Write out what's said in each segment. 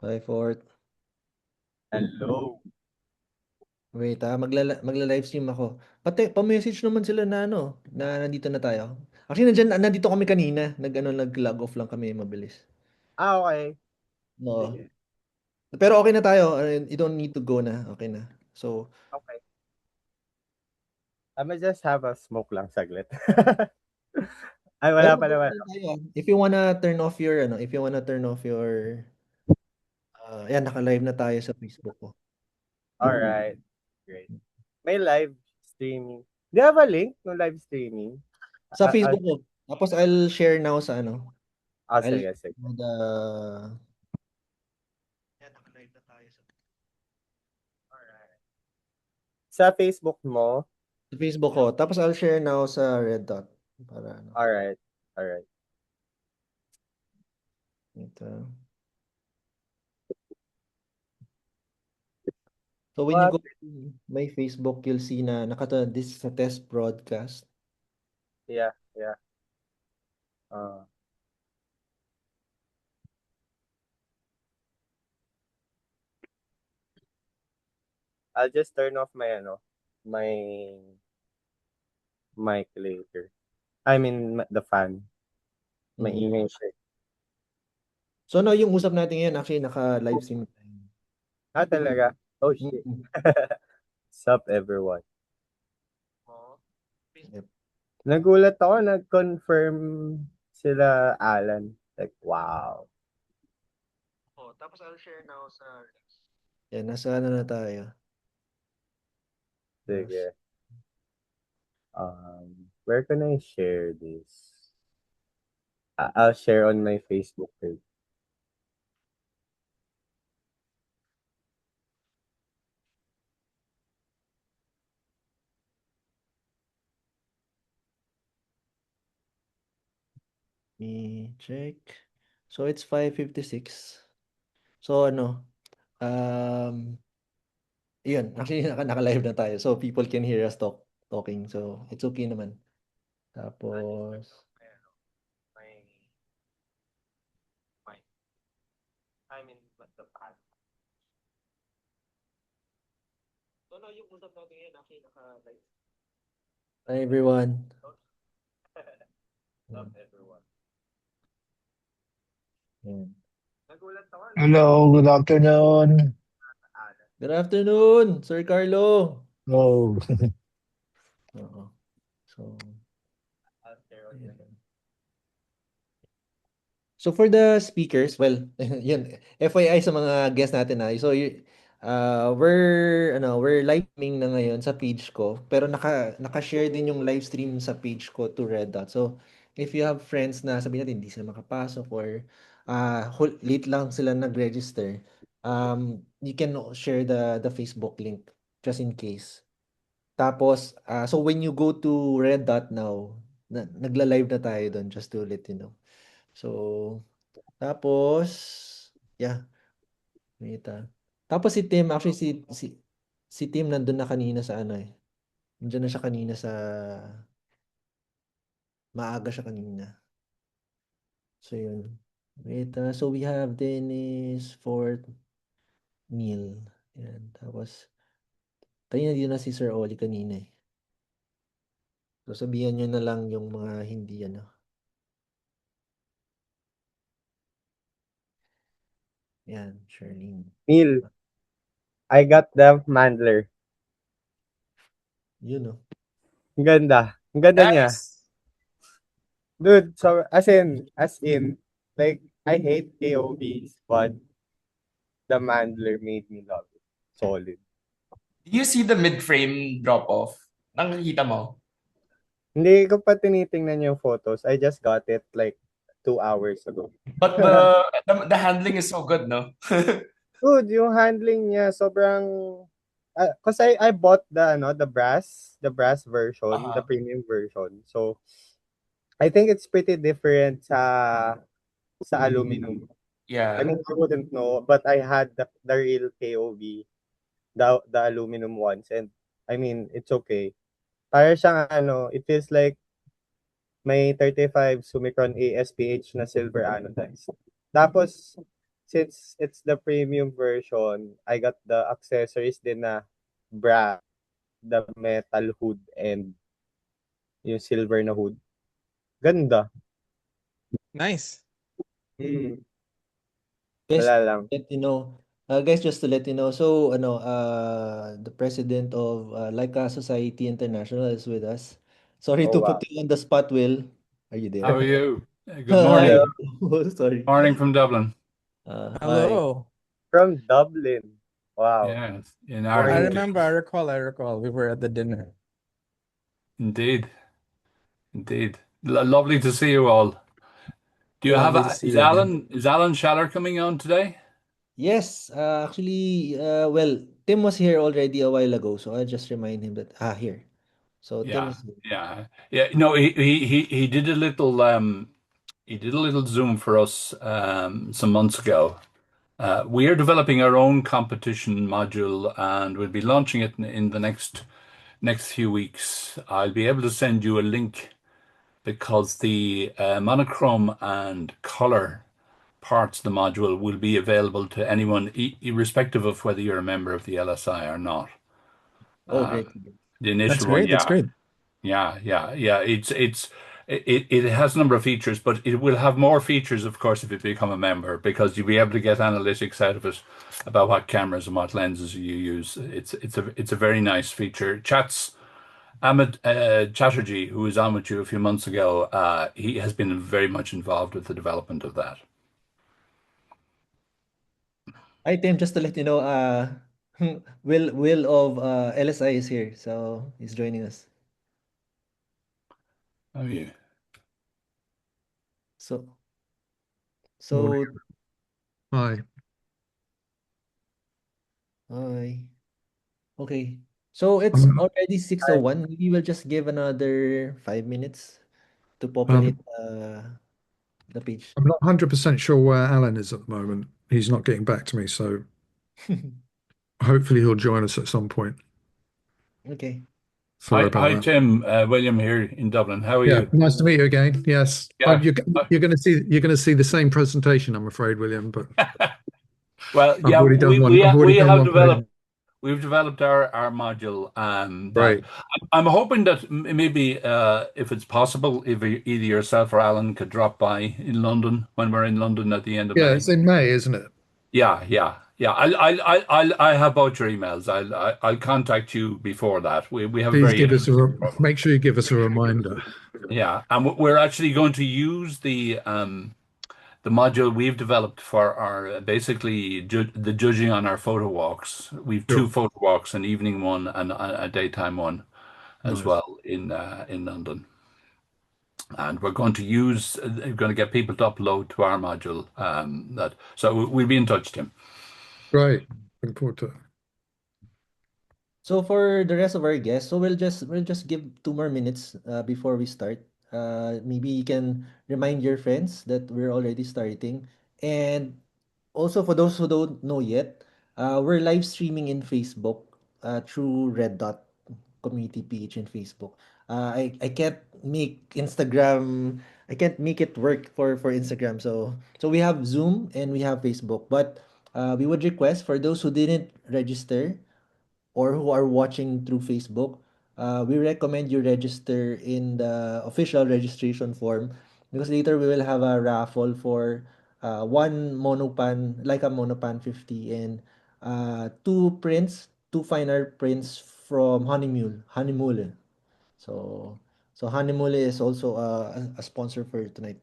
5-4. Hello. Wait, magla-livestream ako. Pati, pa-message naman sila na na nandito na tayo. Actually, nandito kami kanina. Nag-log off lang kami mabilis. Okay. No. Sige. Pero okay na tayo. You don't need to go na. Okay na. So, Okay. I'ma just have a smoke lang saglit. Ay, pero wala pa naman. mag-ano tayo. If you wanna turn off your, yan, naka-live na tayo sa Facebook ko. Alright. Great. May live streaming. Do you have a link no live streaming? Sa I'll Facebook ko. Tapos I'll share now sa I'll sige, sige. share the, yan, naka-live na tayo Alright. Sa Facebook mo? sa Facebook ko. Tapos I'll share now sa Red Dot. Para Alright. Alright. ito. So when you What? go to my Facebook, you'll see na this is a test broadcast. Yeah, yeah. Uh, I'll just turn off my my mic later. I mean, the fan. Mm. Maingay siya. So yung usap natin ngayon, actually naka-live stream tayo. Ah, talaga? Oh, shit. Mm. Sup, everyone? Yep. Nagulat ako, nag-confirm sila Alan. Like, wow. Oh, tapos I'll share now sa yan, nasa na tayo. Yes. Sige. Where can I share this? I'll share on my Facebook page. Me check. So it's 5:56. So yun, actually naka-live na tayo. So people can hear us talking. So it's okay naman. Tapos I mean, the fan. so yung usap natin ngayon, actually naka-live. Hi everyone. Sup, everyone? Yan. Nagulat ako, Hello, good afternoon. Alan. Good afternoon, Sir Carlo. Oh, Oo. So, I'll share on my so for the speakers, well, yun, FYI sa mga guests natin so we're live streaming na ngayon sa page ko, pero naka-share din yung live stream sa page ko to Red Dot. So, if you have friends na sabihin natin hindi sila makapasok or late lang sila nag-register, you can share the Facebook link just in case. Tapos, so when you go to Red Dot now, nagla-live na tayo doon just to let you know. So, tapos, yeah, wait. Tapos si Tim, actually si Tim nandun na kanina sa Nandiyan na siya kanina maaga siya kanina. So yun. Wait, so we have Dennis, Fort, Neil. Yan. Tapos, tayo na dito na si Sir Oli kanina eh. So sabihan nyo na lang yung mga hindi Yan, Charlene. Neil, I got the mandler. Yun Ang ganda. Ang ganda niya. Nice. Dude, so, as in, like, I hate KOBs, but the mandler made me love it. Solid. Do you see the mid-frame drop-off? Nakikita mo? Hindi ko pa tinitingnan yung photos. I just got it like 2 hours ago. But the handling is so good, no? Dude, yung handling niya sobrang cause I bought the brass version, the Uh-huh. premium version. So I think it's pretty different sa aluminum. I Yeah. mean, I wouldn't know, but I had the real KOV, the aluminum ones, and I mean, it's okay. Para siyang it feels like may 35 Summicron ASPH na silver anodized. Tapos, since it's the premium version, I got the accessories din na brass, the metal hood, and yung silver na hood. Ganda. Nice. Guys, Wala lang. let you know. Guys, just to let you know, so the president of Laika Society International is with us. Sorry Oh, to wow. put you on the spot, Will. Are you How are there? you? Good Hi. morning. Hello. Sorry. Morning from Dublin. Hi. Hello. From Dublin. Wow. Yes, in I Morning. Ireland. remember, I recall. We were at the dinner. Indeed, indeed. Lovely to see you all. Do you have Lovely to see is you again. Alan Schaller coming on today? Yes, actually, well, Tim was here already a while ago, so I just remind him that here. So Tim Yeah, is here. yeah, yeah. No, he did a little Zoom for us some months ago. We are developing our own competition module, and we'll be launching it in the next few weeks. I'll be able to send you a link because the monochrome and color parts of the module will be available to anyone, irrespective of whether you're a member of the LSI or not. Oh, great. The That's initial one, great. That's yeah, great. yeah. It has a number of features, but it will have more features, of course, if you become a member, because you'll be able to get analytics out of it about what cameras and what lenses you use. It's a very nice feature. Amit Chatterjee, who was on with you a few months ago, he has been very much involved with the development of that. Hi, Tim. Just to let you know, Will of LSI is here, so he's joining us. Oh, yeah. So, Morning. so Hi. hi. Okay. So it's I'm already 6:01. Maybe we'll just give another 5 minutes to populate um, the page. I'm not 100% sure where Alan is at the moment. He's not getting back to me, so hopefully he'll join us at some point. Okay. Sorry about Hi, that. Tim. William here in Dublin. How are Yeah, you? nice to meet you again. Yes. Yeah. You're going to see the same presentation, I'm afraid, William, but Well, I've yeah, already done one. I've already we done have one page. we've developed our module that Right. I'm hoping that maybe if it's possible, if either yourself or Alan could drop by in London when we're in London at the end of Yeah, May. it's in May, isn't it? Yeah. I have both your emails. I'll contact you before that. We have a Please very give us interesting make sure you give us a reminder. yeah, and we're actually going to use the module we've developed for our basically the judging on our photo walks. We've two Sure. photo walks, an evening one and a daytime one as Nice. well in London. And we're going to use going to get people to upload to our module that so we'll be in touch, Tim. Great. Looking forward to it. So for the rest of our guests, so we'll just give 2 more minutes before we start. Maybe you can remind your friends that we're already starting. And also for those who don't know yet, we're live streaming in Facebook through Red Dot community page in Facebook. I can't make Instagram. I can't make it work for Instagram. So we have Zoom and we have Facebook, but we would request for those who didn't register or who are watching through Facebook, we recommend you register in the official registration form because later we will have a raffle for one monopan, like a monopan 50 and two prints, two fine art prints from Honeymule. So Honeymule is also a sponsor for tonight.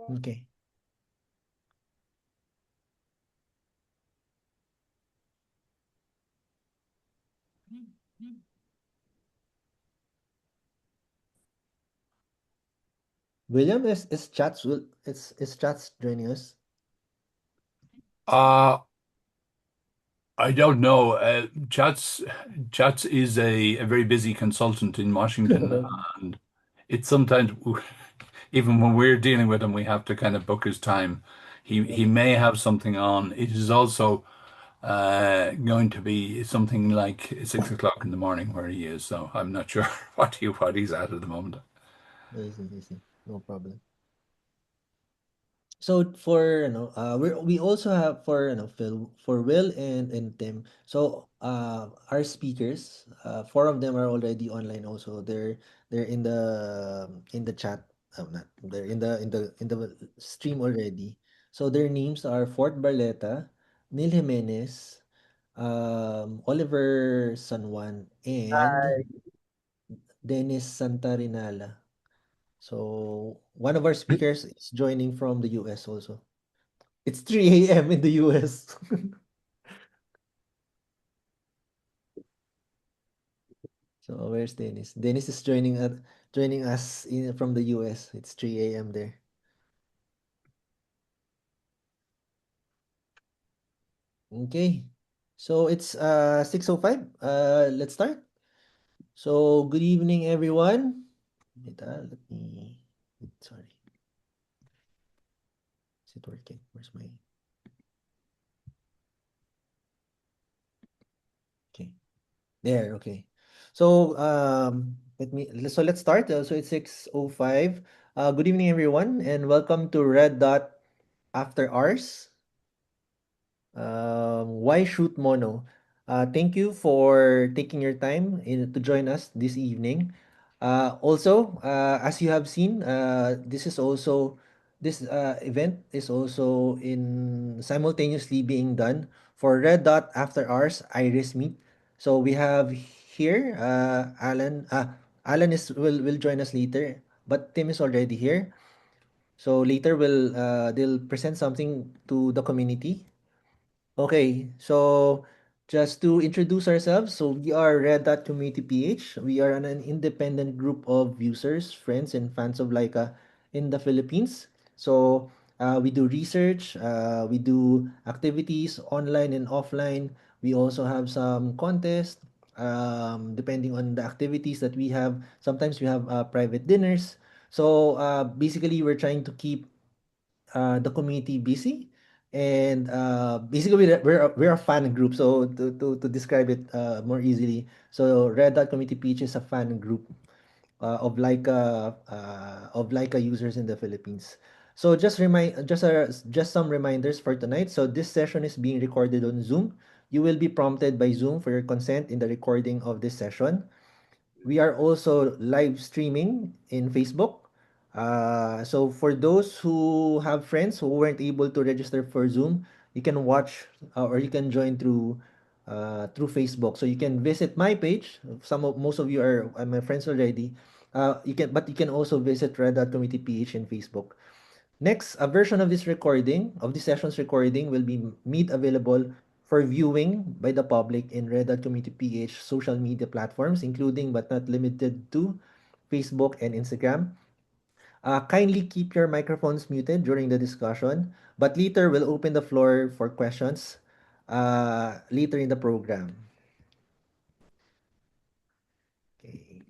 Okay. William is Chats joining us? Uh I don't know. Chats is a very busy consultant in Washington, and it's sometimes even when we're dealing with him, we have to kind of book his time. He may have something on. It is also going to be something like 6 o'clock in the morning where he is. So I'm not sure what he's at the moment. I see. No problem. So for we also have for Phil, for Will and Tim. So our speakers, four of them are already online also. They're in the chat. Not, they're in the stream already. So their names are Fort Barleta, Neil Jimenez, Oliver San Juan, and Dennis Santarinala. So one of our speakers is joining from the US also. It's 3 a.m. in the US. So where's Dennis? Dennis is joining us from the US. It's 3 a.m. there. Okay. So it's 6:05. Let's start. So good evening everyone. Wait, let me sorry. Is it working? Where's my okay. There, okay. So let's start. So it's 6:05. Good evening everyone and welcome to Red Dot After Hours. Why shoot mono? Thank you for taking your time to join us this evening. Also, as you have seen, this event is also in simultaneously being done for Red Dot After Hours Iris Meet. So we have here Alan. Alan will join us later, but Tim is already here. So later they'll present something to the community. Okay, so just to introduce ourselves, so we are Red Dot Community PH. We are an independent group of users, friends, and fans of Laika in the Philippines. So we do research, we do activities online and offline. We also have some contests, depending on the activities that we have. Sometimes we have private dinners. So basically, we're trying to keep the community busy and basically we're a fan group, so to describe it more easily, so Red Dot Community Peach is a fan group of Laika users in the Philippines. So just some reminders for tonight. So this session is being recorded on Zoom. You will be prompted by Zoom for your consent in the recording of this session. We are also live streaming in Facebook. So for those who have friends who weren't able to register for Zoom, you can watch or you can join through Facebook. So you can visit my page. Most of you are my friends already. But you can also visit Red Dot Community PH in Facebook. Next, a version of this session's recording, will be made available for viewing by the public in Red Hat Community PH social media platforms, including but not limited to Facebook and Instagram. Kindly keep your microphones muted during the discussion, but later we'll open the floor for questions later in the program. Okay.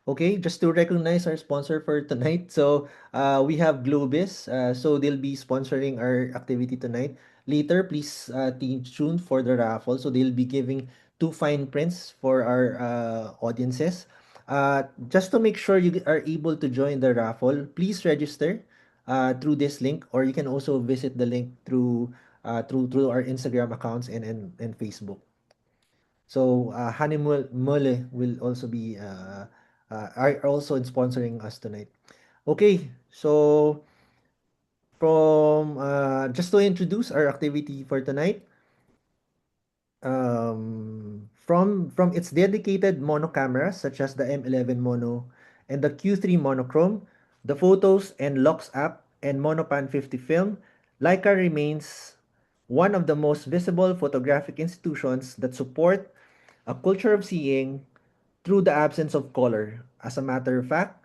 Okay, just to recognize our sponsor for tonight. So we have Globis. So they'll be sponsoring our activity tonight. Later, please stay tuned for the raffle. So they'll be giving two fine prints for our audiences. Just to make sure you are able to join the raffle, please register through this link, or you can also visit the link through our Instagram accounts and Facebook. So Mole will also be are also sponsoring us tonight. Okay, so from just to introduce our activity for tonight, from its dedicated mono cameras such as the M11 mono and the Q3 monochrome, the photos and Lux app and Monopan 50 film, Leica remains one of the most visible photographic institutions that support a culture of seeing through the absence of color. As a matter of fact,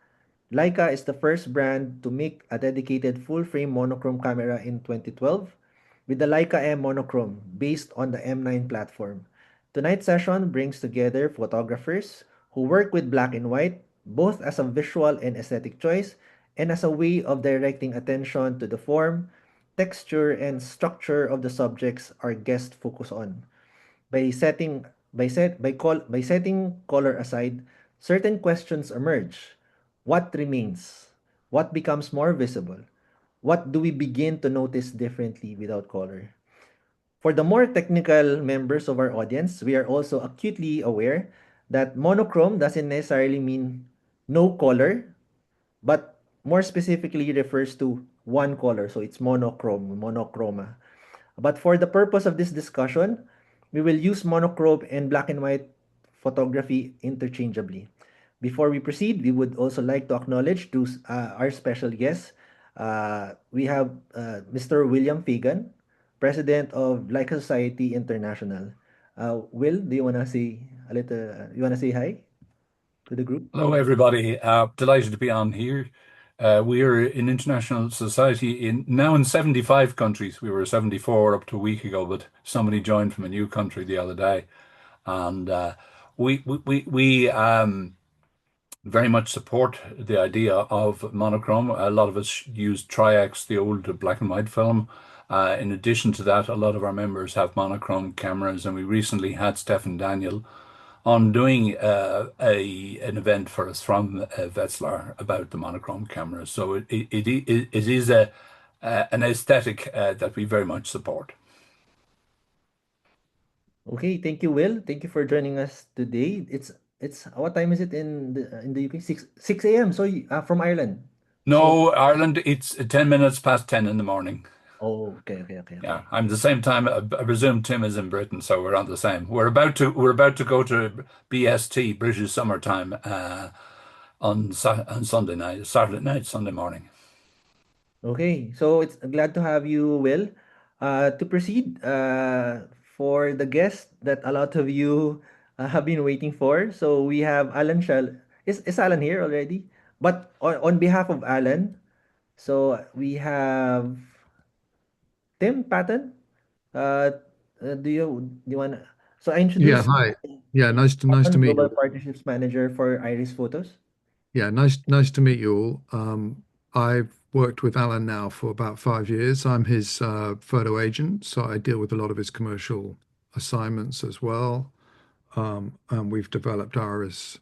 Leica is the first brand to make a dedicated full-frame monochrome camera in 2012 with the Leica M monochrome based on the M9 platform. Tonight's session brings together photographers who work with black and white both as a visual and aesthetic choice and as a way of directing attention to the form, texture, and structure of the subjects our guests focus on. By setting by setting color aside, certain questions emerge. What remains? What becomes more visible? what do we begin to notice differently without color? For the more technical members of our audience, we are also acutely aware that monochrome doesn't necessarily mean no color, but more specifically refers to one color. So it's monochrome, monochroma. But for the purpose of this discussion, we will use monochrome and black and white photography interchangeably. Before we proceed, we would also like to acknowledge our special guests. We have Mr. William Fagan, President of Leica Society International. Will, do you wanna say a little? You wanna say hi to the group? Hello, everybody. Delighted to be on here. We are an international society in 75 countries. We were 74 up to a week ago, but somebody joined from a new country the other day, and we very much support the idea of monochrome. A lot of us use Tri-X, the old black and white film. In addition to that, a lot of our members have monochrome cameras, and we recently had Stefan Daniel on doing an event for us from Wetzlar about the monochrome cameras. So it is an aesthetic that we very much support. Okay, thank you, Will. Thank you for joining us today. It's what time is it in the UK? Six a.m. So from Ireland. So No, Ireland, it's 10 minutes past 10 in the morning. oh, okay. Yeah, I'm the same time. I presume Tim is in Britain, so we're on the same. We're about to go to BST, British Summertime, on Sunday night, Saturday night, Sunday morning. Okay, so it's glad to have you, Will. To proceed, for the guest that a lot of you have been waiting for, so we have Alan Shell. Is Alan here already? But on behalf of Alan, so we have Tim Paton. Uh, do you want? So I Yeah, introduced hi. Yeah, nice to Paton, meet Global you. Partnerships Manager for Irys Photos. Yeah, nice to meet you all. I've worked with Alan now for about 5 years. I'm his photo agent, so I deal with a lot of his commercial assignments as well. And we've developed Irys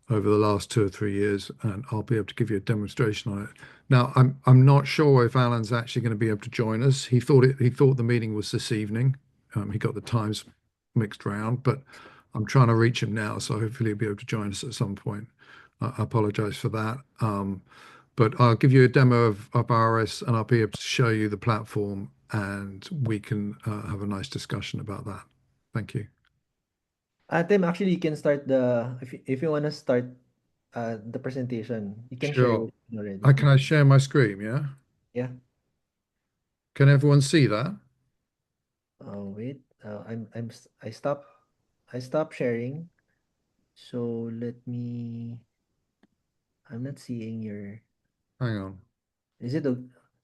over the last 2 or 3 years, and I'll be able to give you a demonstration on it. Now, I'm not sure if Alan's actually going to be able to join us. He thought the meeting was this evening. He got the times mixed around, but I'm trying to reach him now, so hopefully he'll be able to join us at some point. I apologize for that. But I'll give you a demo of Irys, and I'll be able to show you the platform, and we can have a nice discussion about that. Thank you. Tim, actually, you can start if you want to start the presentation. You can share Sure. your screen already. Can I share my screen? Yeah. Yeah. Can everyone see that? Oh wait. I stopped sharing. So let me. I'm not seeing your. Hang on. Is it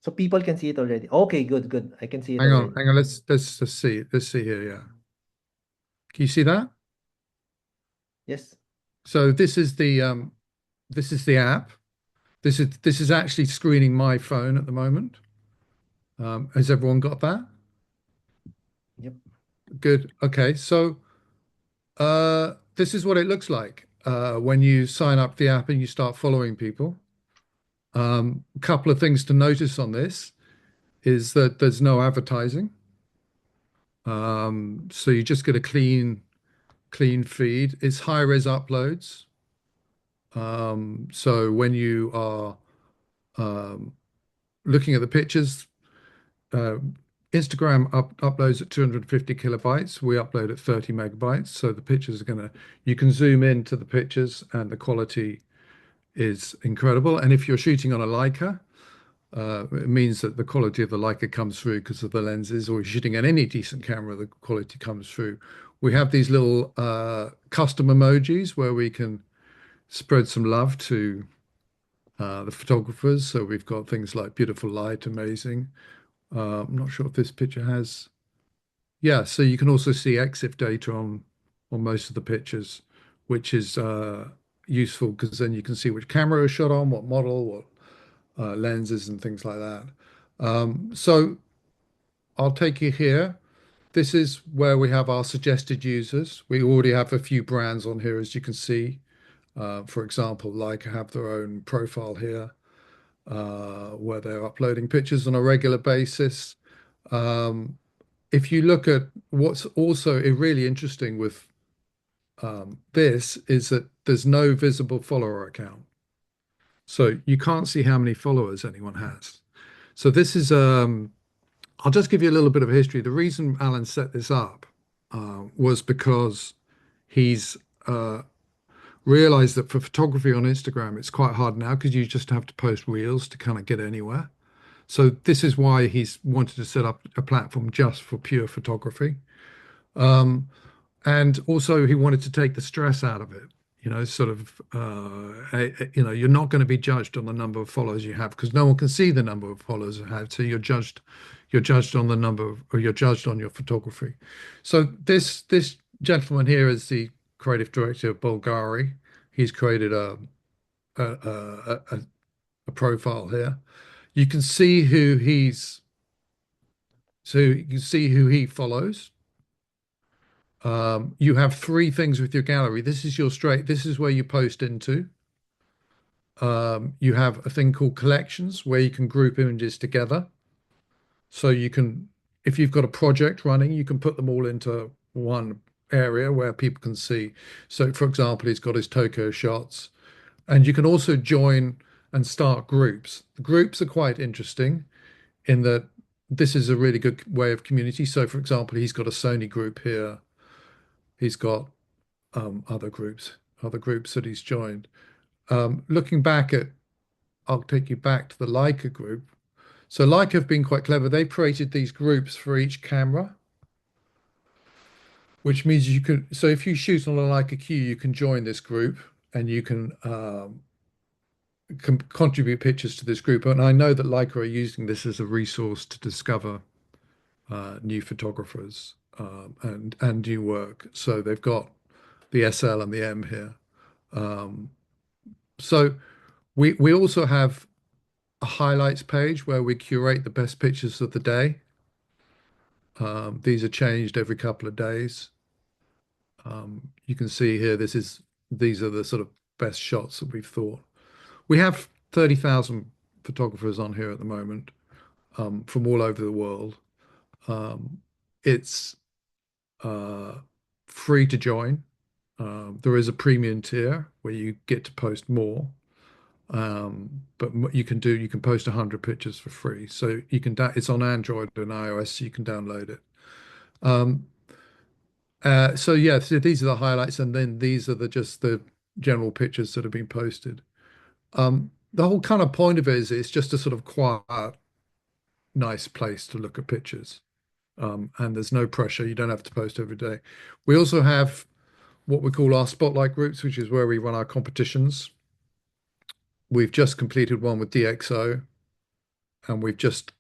so people can see it already? Okay, good. I can see it Hang on. already. Hang on. Let's see. Let's see here. Yeah. Can you see that? Yes. So this is the app. This is actually screening my phone at the moment. Has everyone got that? Yep. Good. Okay. So this is what it looks like when you sign up the app and you start following people. A couple of things to notice on this is that there's no advertising. So you just get a clean feed. It's high res uploads. So when you are looking at the pictures, Instagram uploads at 250 kilobytes. We upload at 30 megabytes. So the pictures are you can zoom into the pictures and the quality is incredible. And if you're shooting on a Leica, it means that the quality of the Leica comes through because of the lenses, or if you're shooting on any decent camera, the quality comes through. We have these little custom emojis where we can spread some love to the photographers. So we've got things like beautiful light, amazing. I'm not sure if this picture has. Yeah, so you can also see EXIF data on most of the pictures, which is useful because then you can see which camera is shot on, what model, what lenses and things like that. So I'll take you here. This is where we have our suggested users. We already have a few brands on here, as you can see. For example, Leica have their own profile here. where they're uploading pictures on a regular basis. If you look at what's also really interesting with this is that there's no visible follower account. So you can't see how many followers anyone has. So this is, I'll just give you a little bit of history. The reason Alan set this up was because he's realized that for photography on Instagram, it's quite hard now because you just have to post reels to kind of get anywhere. So this is why he's wanted to set up a platform just for pure photography. And also he wanted to take the stress out of it, sort of, you're not going to be judged on the number of followers you have because no one can see the number of followers you have. So you're judged on the number of, or you're judged on your photography. So this gentleman here is the creative director of Bulgari. He's created a profile here. You can see who he follows. You have three things with your gallery. This is where you post into. You have a thing called collections where you can group images together. So you can, if you've got a project running, you can put them all into one area where people can see. So for example, he's got his Tokyo shots, and you can also join and start groups. The groups are quite interesting in that this is a really good way of community. So for example, he's got a Sony group here. He's got other groups that he's joined. Looking back at, I'll take you back to the Leica group. So Leica have been quite clever. They created these groups for each camera, which means you can, so if you shoot on a Leica Q, you can join this group and you can contribute pictures to this group. And I know that Leica are using this as a resource to discover new photographers and new work. So they've got the SL and the M here. So we also have a highlights page where we curate the best pictures of the day. These are changed every couple of days. You can see here, these are the sort of best shots that we've thought. We have 30,000 photographers on here at the moment from all over the world. It's free to join. There is a premium tier where you get to post more. But you can post 100 pictures for free. So it's on Android and iOS, so you can download it. So yeah, so these are the highlights, and then these are just the general pictures that have been posted. The whole kind of point of it is it's just a sort of quiet, nice place to look at pictures. And there's no pressure. You don't have to post every day. We also have what we call our spotlight groups, which is where we run our competitions. We've just completed one with DxO, and we've just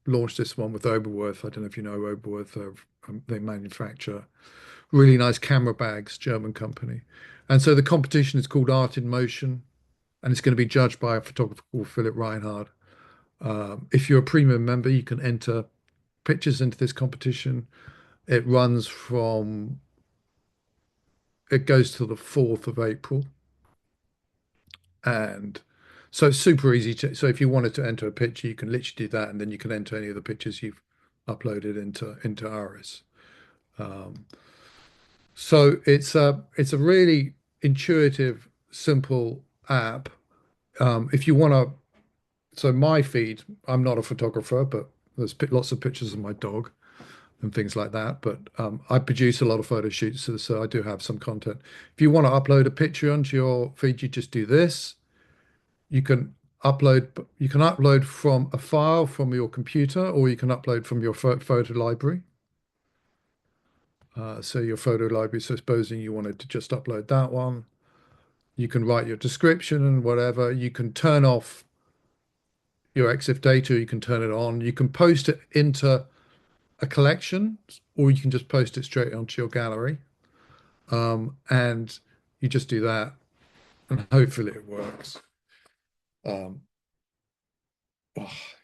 launched this one with Oberwerth. I don't know if you know Oberwerth. They manufacture really nice camera bags, German company. And so the competition is called Art in Motion, and it's going to be judged by a photographer called Philip Reinhard. If you're a premium member, you can enter pictures into this competition. It goes to the 4th of April. And so it's super easy so if you wanted to enter a picture, you can literally do that, and then you can enter any of the pictures you've uploaded into Irys. So it's a really intuitive, simple app. If you want to, so my feed, I'm not a photographer, but there's lots of pictures of my dog and things like that. But I produce a lot of photo shoots, so I do have some content. If you want to upload a picture onto your feed, you just do this. You can upload from a file from your computer, or you can upload from your photo library. So your photo library, so supposing you wanted to just upload that one, you can write your description and whatever. You can turn off your EXIF data, you can turn it on. You can post it into a collection, or you can just post it straight onto your gallery. And you just do that, and hopefully it works.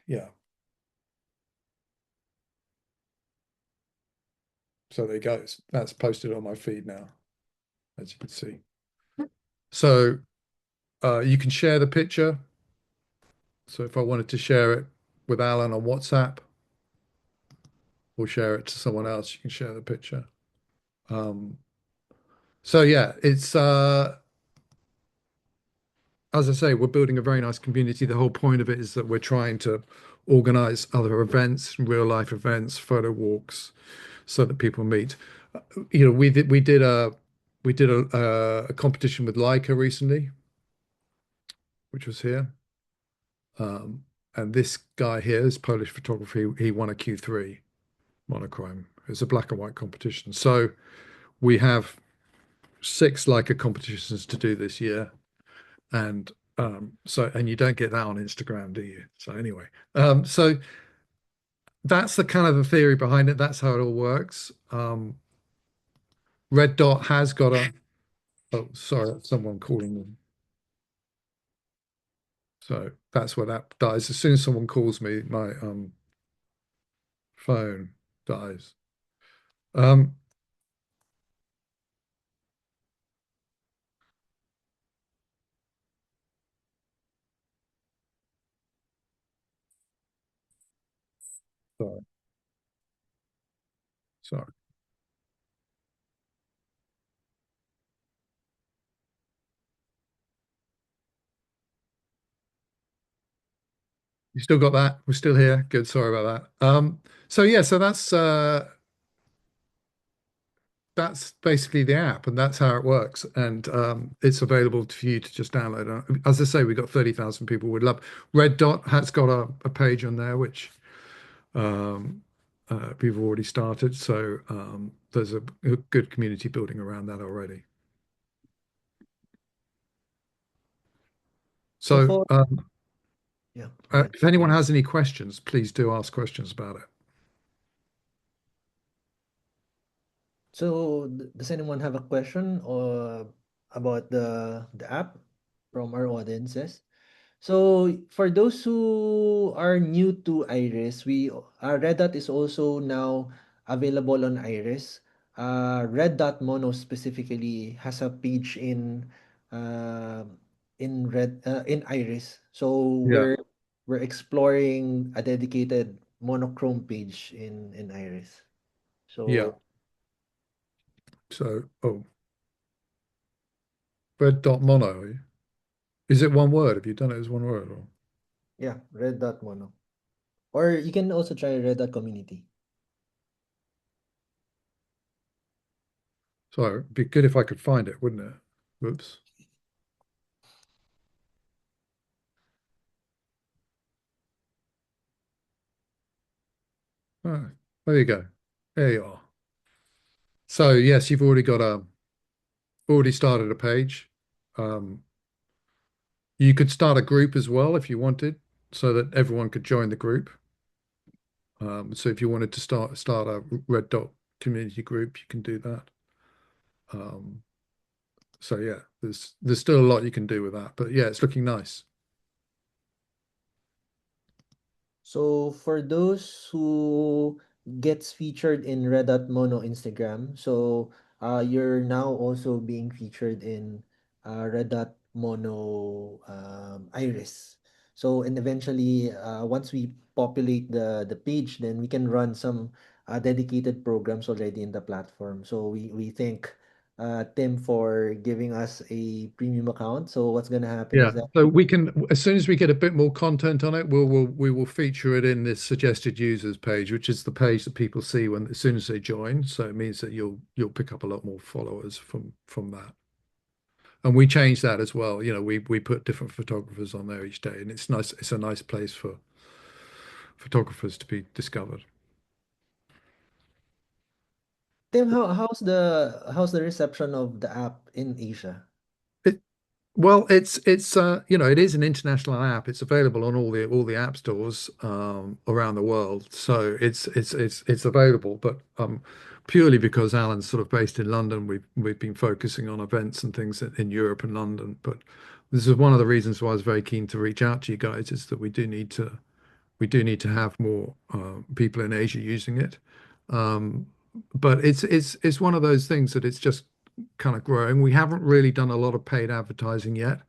Yeah. So there you go. That's posted on my feed now, as you can see. So you can share the picture. So if I wanted to share it with Alan on WhatsApp or share it to someone else, you can share the picture. So yeah, it's as I say, we're building a very nice community. The whole point of it is that we're trying to organize other events, real life events, photo walks, so that people meet. We did a competition with Leica recently, which was here. And this guy here is Polish photography. He won a Q3 monochrome. It's a black and white competition. So we have 6 Leica competitions to do this year. And and you don't get that on Instagram, do you? So anyway, so that's the kind of the theory behind it. That's how it all works. Red Dot has got a, oh, sorry, that's someone calling me. So that's where that dies. As soon as someone calls me, my phone dies. Sorry. Sorry. You still got that? We're still here. Good. Sorry about that. So yeah, so that's basically the app, and that's how it works. And it's available for you to just download. As I say, we've got 30,000 people would love. Red Dot has got a page on there, which we've already started. So there's a good community building around that already. So yeah. if anyone has any questions, please do ask questions about it. So does anyone have a question or about the app from our audiences? So for those who are new to Irys, Red Dot is also now available on Irys. Red Dot Mono specifically has a page uh, in Irys. So Yeah. we're exploring a dedicated monochrome page in Irys. Yeah. So So, Red Dot Mono. Is it one word? Have you done it as one word? Or? yeah, Red Dot Mono. Or you can also try Red Dot Community. Sorry, it'd be good if I could find it, wouldn't it? Whoops. Oh, there you go. There you are. So yes, you've already started a page. You could start a group as well if you wanted, so that everyone could join the group. So if you wanted to start a Red Dot community group, you can do that. So yeah, there's still a lot you can do with that, but yeah, it's looking nice. So for those who gets featured in Red Dot Mono Instagram, so you're now also being featured in Red Dot Mono Iris. So and eventually, once we populate the page, then we can run some dedicated programs already in the platform. So we thank Tim for giving us a premium account. So what's gonna happen Yeah, is that so we can, as soon as we get a bit more content on it, we will feature it in this suggested users page, which is the page that people see when as soon as they join. So it means that you'll pick up a lot more followers from that. And we change that as well. You know, we put different photographers on there each day, and it's nice. It's a nice place for photographers to be discovered. Tim, how's the reception of the app in Asia? Well, it's it is an international app. It's available on all the app stores around the world. So it's available, but purely because Alan's sort of based in London, we've been focusing on events and things in Europe and London. But this is one of the reasons why I was very keen to reach out to you guys, is that we do need to have more people in Asia using it. But it's one of those things that it's just kind of growing. We haven't really done a lot of paid advertising yet.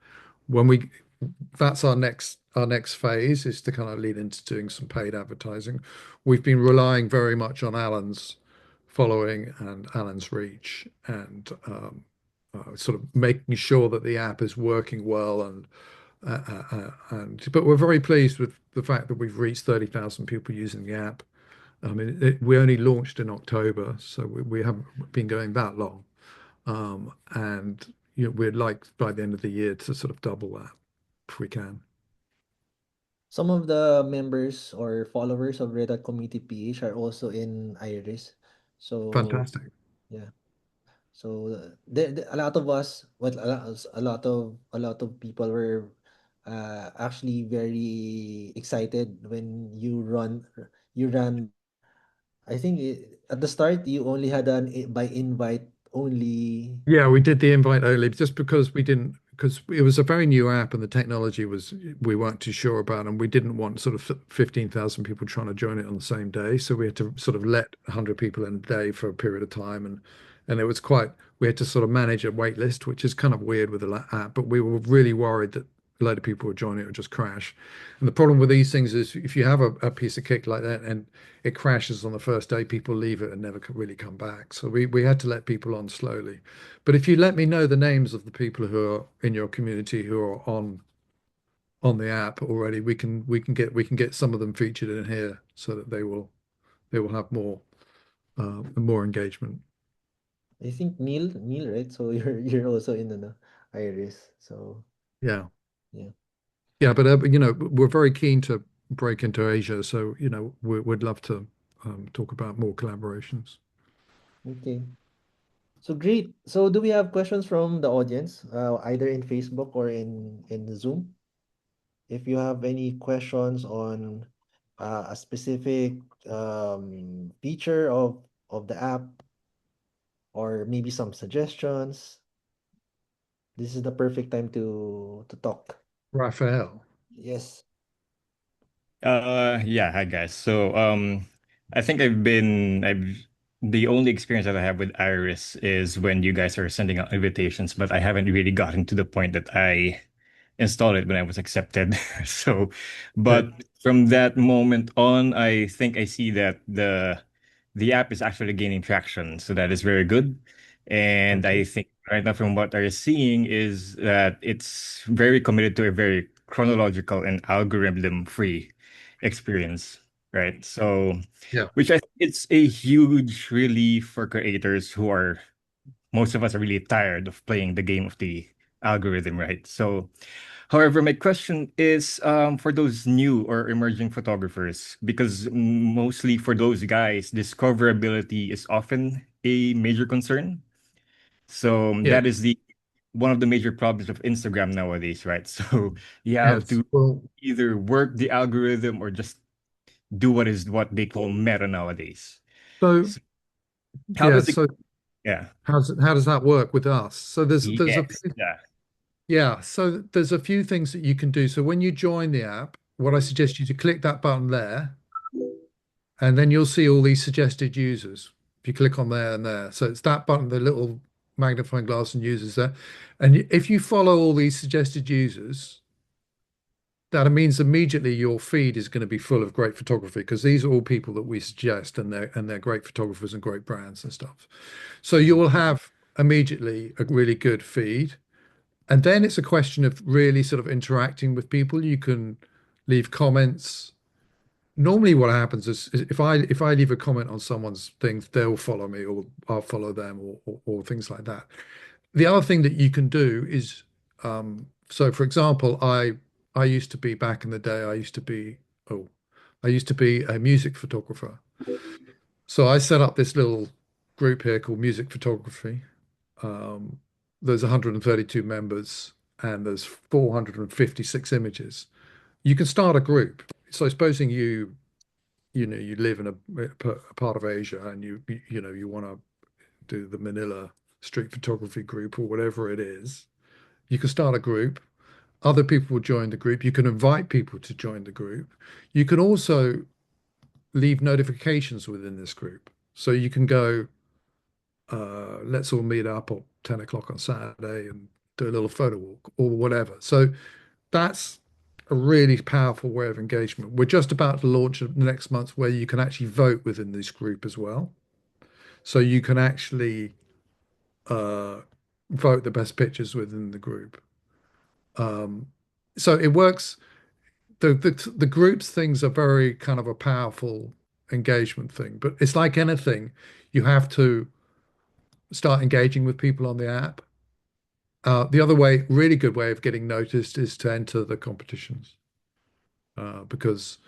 That's our next our next phase is to kind of lead into doing some paid advertising. We've been relying very much on Alan's following and Alan's reach, and sort of making sure that the app is working well. But we're very pleased with the fact that we've reached 30,000 people using the app. I mean, we only launched in October, so we haven't been going that long. And we'd like by the end of the year to sort of double that if we can. Some of the members or followers of Red Hat Community PH are also in Irys. So Fantastic. yeah. So a lot of us, a lot of people were actually very excited when you ran. I think at the start you only had by invite only. Yeah, we did the invite only just because because it was a very new app and the technology we weren't too sure about, and we didn't want sort of 15,000 people trying to join it on the same day. So we had to sort of let 100 people in a day for a period of time, and it was we had to sort of manage a wait list, which is kind of weird with the app, but we were really worried that a load of people would join it or just crash. And the problem with these things is if you have a piece of kit like that and it crashes on the first day, people leave it and never really come back. So we had to let people on slowly. But if you let me know the names of the people who are in your community who are on the app already, we can get some of them featured in here so that they will have more engagement. I think Neil, right? So you're also in the Iris. So Yeah. yeah. Yeah, but we're very keen to break into Asia, so we'd love to talk about more collaborations. Okay. So great. So do we have questions from the audience, either in Facebook or in Zoom? If you have any questions on a specific feature of the app, or maybe some suggestions, this is the perfect time to talk. Raphael. Yes. Yeah, hi guys. So, I think I've the only experience that I have with Iris is when you guys are sending out invitations, but I haven't really gotten to the point that I installed it when I was accepted. So, but Okay. from that moment on, I think I see that the app is actually gaining traction. So that is very good. And Thank I you. think right now from what I'm seeing is that it's very committed to a very chronological and algorithm free experience, right? So, Yeah. which I think it's a huge relief for creators who are most of us are really tired of playing the game of the algorithm, right? So, however, my question is for those new or emerging photographers, because mostly for those guys, discoverability is often a major concern. So Yeah. that is the one of the major problems of Instagram nowadays, right? So you have Yes. to Well, either work the algorithm or just do what they call meta nowadays. so So how yeah, does it? so Yeah. how does that work with us? So there's a Yes. few, Yeah. yeah, so there's a few things that you can do. So when you join the app, what I suggest you to click that button there, and then you'll see all these suggested users. If you click on there and there, so it's that button, the little magnifying glass and users there, and if you follow all these suggested users, that means immediately your feed is going to be full of great photography because these are all people that we suggest and they're great photographers and great brands and stuff. So you will have immediately a really good feed. And then it's a question of really sort of interacting with people. You can leave comments. Normally what happens is if I leave a comment on someone's thing, they'll follow me or I'll follow them or things like that. The other thing that you can do is so for example, I used to be back in the day, I used to be a music photographer. So I set up this little group here called Music Photography. Um, there's 132 members and there's 456 images. You can start a group. So supposing you live in a part of Asia and you want to do the Manila street photography group or whatever it is, you can start a group. Other people will join the group. You can invite people to join the group. You can also leave notifications within this group. So you can go, let's all meet up at 10 o'clock on Saturday and do a little photo walk or whatever. So that's a really powerful way of engagement. We're just about to launch next month where you can actually vote within this group as well. So you can actually vote the best pictures within the group. So it works. The groups things are very kind of a powerful engagement thing, but it's like anything, you have to start engaging with people on the app. The other way, really good way of getting noticed is to enter the competitions, because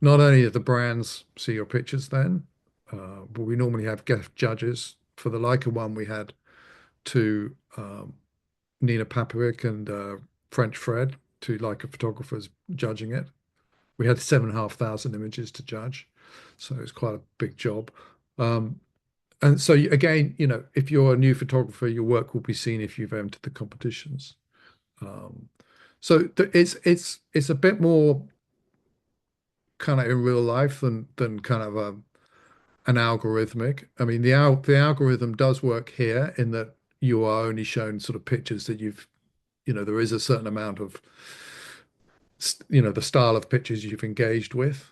not only do the brands see your pictures then, but we normally have guest judges. For the Leica one, we had two Nina Papovic and French Fred, two Leica photographers judging it. We had 7,500 images to judge, so it's quite a big job. And so again, if you're a new photographer, your work will be seen if you've entered the competitions. So it's a bit more kind of in real life than kind of an algorithmic. I mean, the algorithm does work here in that you are only shown sort of pictures that there is a certain amount of the style of pictures you've engaged with,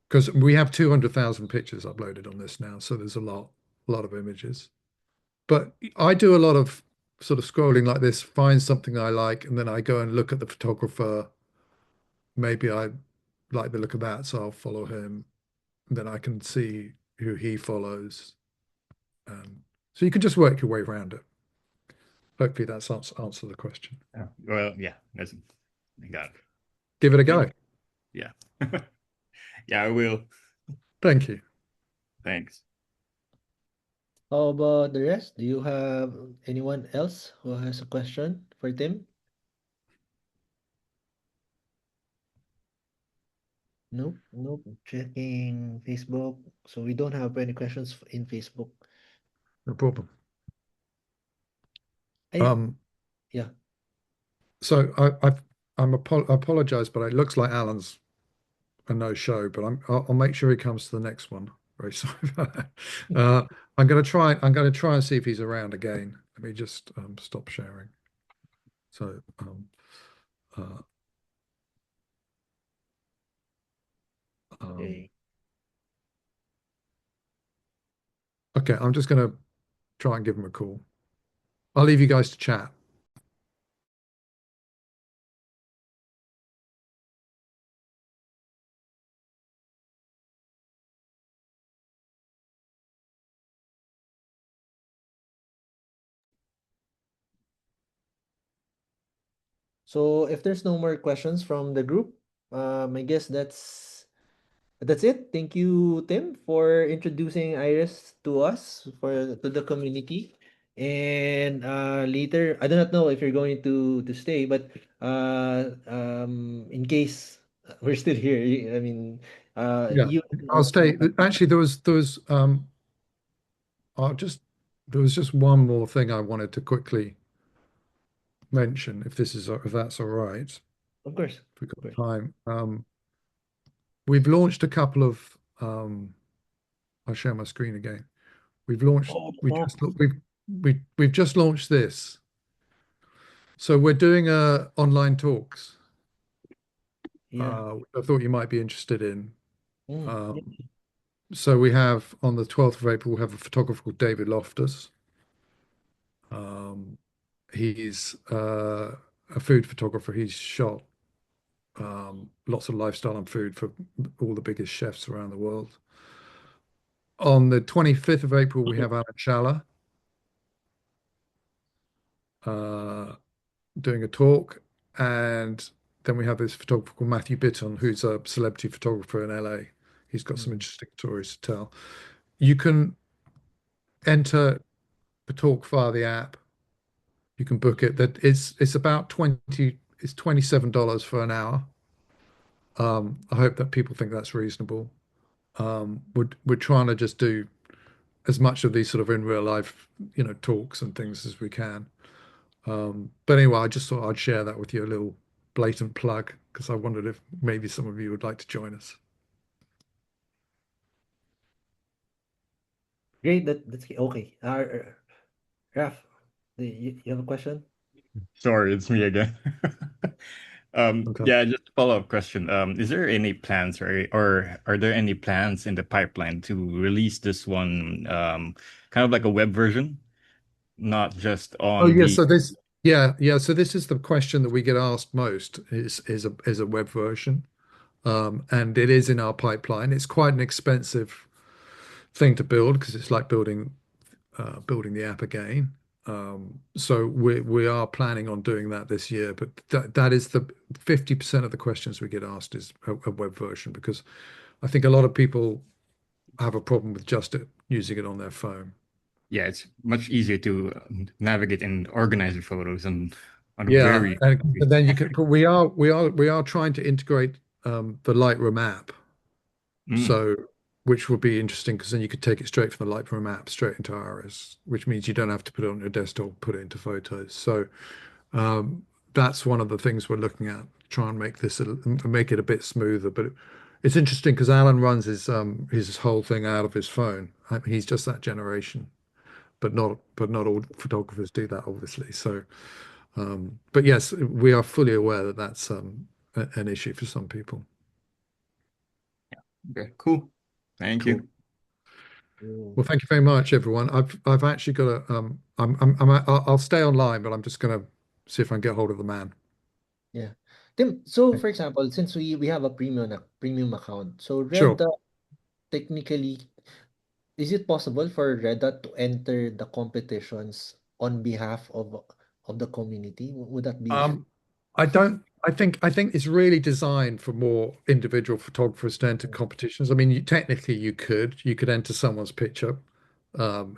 because we have 200,000 pictures uploaded on this now, so there's a lot of images. But I do a lot of sort of scrolling like this, find something I like, and then I go and look at the photographer. Maybe I like the look of that, so I'll follow him. And then I can see who he follows. So you can just work your way around it. Hopefully that's answer the question. Well, yeah, I got it. Give it a go. Yeah. Yeah, I will. Thank you. Thanks. How about the rest? Do you have anyone else who has a question for Tim? Nope, nope. Checking Facebook. So we don't have any questions in Facebook. No problem. I, yeah. So I apologize, but it looks like Alan's a no-show, but I'll make sure he comes to the next one. Very sorry about that. I'm going to try and see if he's around again. Let me just stop sharing. So Okay. okay, I'm just going to try and give him a call. I'll leave you guys to chat. So if there's no more questions from the group, I guess that's it. Thank you, Tim, for introducing Irys to us, to the community. And later, I do not know if you're going to stay, but in case we're still here, I mean, Yeah, you I'll stay. Actually, there was just one more thing I wanted to quickly mention, if that's all right. of course. If we've got Of course. time. We've launched a couple of I'll share my screen again. We've just launched this. So we're doing online talks. Yeah. I thought you might be interested in. Yeah. So we have on the 12th of April, we have a photographer called David Loftus. He's a food photographer. He's shot lots of lifestyle and food for all the biggest chefs around the world. On the 25th of April, we have Alan Schaller doing a talk. And then we have this photographer called Matthew Bitton, who's a celebrity photographer in LA. He's got some interesting stories to tell. You can enter the talk via the app. You can book it. It's about it's $27 for an hour. I hope that people think that's reasonable. We're trying to just do as much of these sort of in real life, talks and things as we can. But anyway, I just thought I'd share that with you, a little blatant plug, because I wondered if maybe some of you would like to join us. Great. That's okay. Raf, you have a question? Sorry, it's me again. Okay. Yeah, just a follow-up question. Is there any plans or are there any plans in the pipeline to release this one kind of like a web version, not just Oh on yeah, the so this yeah, so this is the question that we get asked most is a web version. And it is in our pipeline. It's quite an expensive thing to build because it's like building the app again. So we are planning on doing that this year, but that is the 50% of the questions we get asked is a web version because I think a lot of people have a problem with just using it on their phone. yeah, it's much easier to navigate and organize the photos and on a Yeah, very and then you can. But we are trying to integrate the Lightroom app, Mm, so which would be interesting because then you could take it straight from the Lightroom app straight into Iris, which means you don't have to put it on your desktop, put it into Photos. So that's one of the things we're looking at. Try and make it a bit smoother. But it's interesting because Alan runs his whole thing out of his phone. He's just that generation, but not all photographers do that, obviously. So. But yes, we are fully aware that that's an issue for some people. okay, cool. Thank Cool. you. Well, thank you very much, everyone. I've actually got a I'll stay online, but I'm just gonna see if I can get hold of the man. Yeah. Tim, so for example, since we have a premium account, so Red Sure. Dot technically, is it possible for Red Dot to enter the competitions on behalf of the community? Would that be Um, I don't. I think it's really designed for more individual photographers to enter competitions. I mean, technically you could enter someone's picture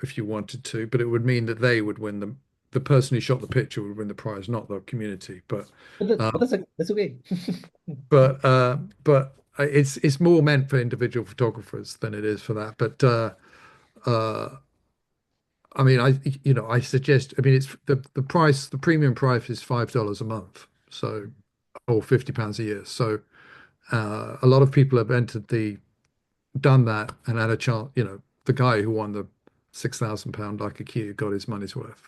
if you wanted to, but it would mean that they would win the person who shot the picture would win the prize, not the community. but that's okay. It's more meant for individual photographers than it is for that. But uh, I mean, I suggest. I mean, it's the price. The premium price is $5 a month, so or £50 a year. So a lot of people have done that and had a chance. The guy who won the £6,000 like a key got his money's worth.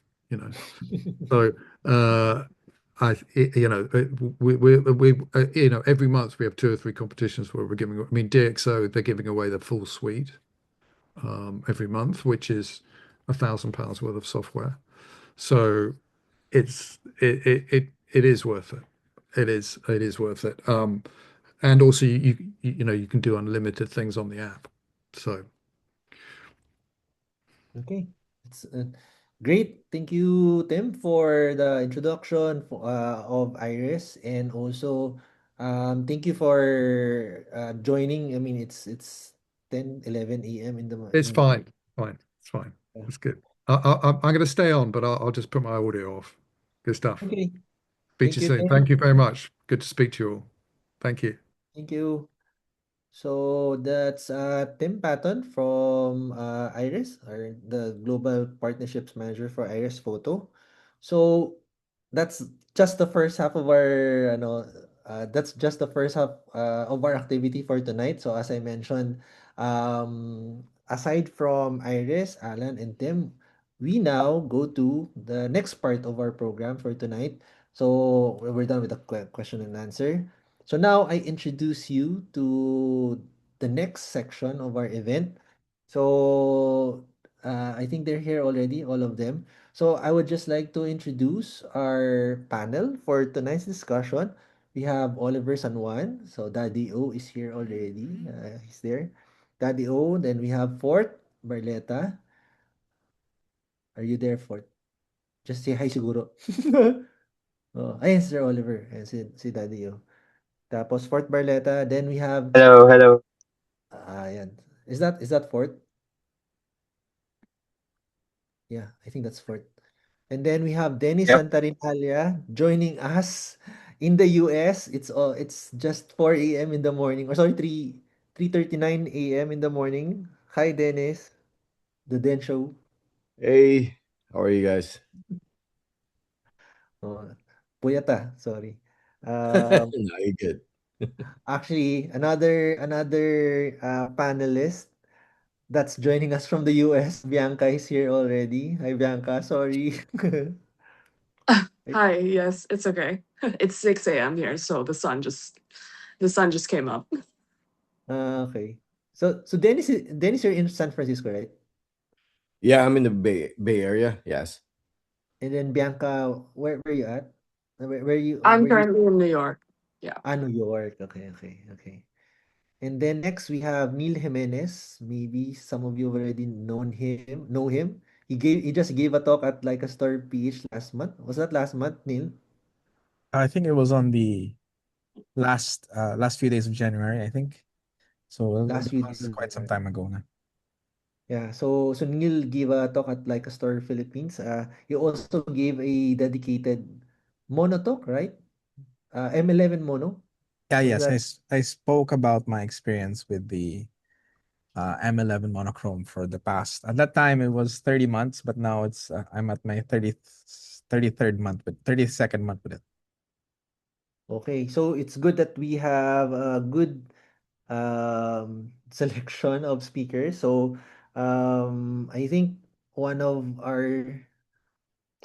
So every month we have two or three competitions where we're giving. I mean, DxO they're giving away the full suite every month, which is £1,000 worth of software. So it is worth it. It is worth it. And also you can do unlimited things on the app. So Okay. It's great. Thank you, Tim, for the introduction of Iris, and also thank you for joining. I mean, it's 10, 11 a.m. in the it's in the fine, it's fine. yeah. It's good. I'm going to stay on, but I'll just put my audio off. Good stuff. Okay. Speak to Thank you you, soon. Thank Tim. you very much. Good to speak to you all. Thank you. Thank you. So that's Tim Paton from Iris, or the Global Partnerships Manager for Iris Photo. So that's just the first half of our that's just the first half of our activity for tonight. So as I mentioned, aside from Iris, Alan, and Tim, we now go to the next part of our program for tonight. So we're done with the question and answer. So now I introduce you to the next section of our event. So I think they're here already, all of them. So I would just like to introduce our panel for tonight's discussion. We have Oliver San Juan. So Daddy O is here already. He's there. Daddy O. Then we have Fort Barleta. Are you there, Fort? Just say hi siguro. Oh, ayun, Sir Oliver. Ayan, si Daddy O. Tapos Fort Barleta. Then we have Hello, hello. Ayan. Is that Fort? Yeah, I think that's Fort. And then we have Dennis Yep. Santarinala joining us in the US. It's just 4 a.m. in the morning. Or sorry, 3:39 a.m. in the morning. Hi Dennis. The Den Show. Hey, how are you guys? Oh, puyat sorry. Um No, you're good. Actually another panelist that's joining us from the US. Bianca is here already. Hi Bianca, sorry. Hi, yes, it's okay. It's 6 a.m. here, so the sun just came up. Okay. So Dennis, you're in San Francisco, right? Yeah, I'm in the Bay Area. Yes. And then Bianca, where you at? I'm Where you? currently in New York. Yeah. New York. Okay. And then next we have Neil Jimenez. Maybe some of you have already know him. He just gave a talk at like a Star PH last month. Was that last month, Neil? I think it was on the last few days of January, I think. So Last that few days was of quite some January. time ago now. Yeah, so Neil gave a talk at like a Store Philippines. He also gave a dedicated mono talk, right? M11 mono. Yeah, Was yes. that I spoke about my experience with the M11 monochrome for the past. At that time, it was 30 months, but now I'm at my 33rd month, with 32nd month with it. okay? So it's good that we have a good selection of speakers. So I think one of our,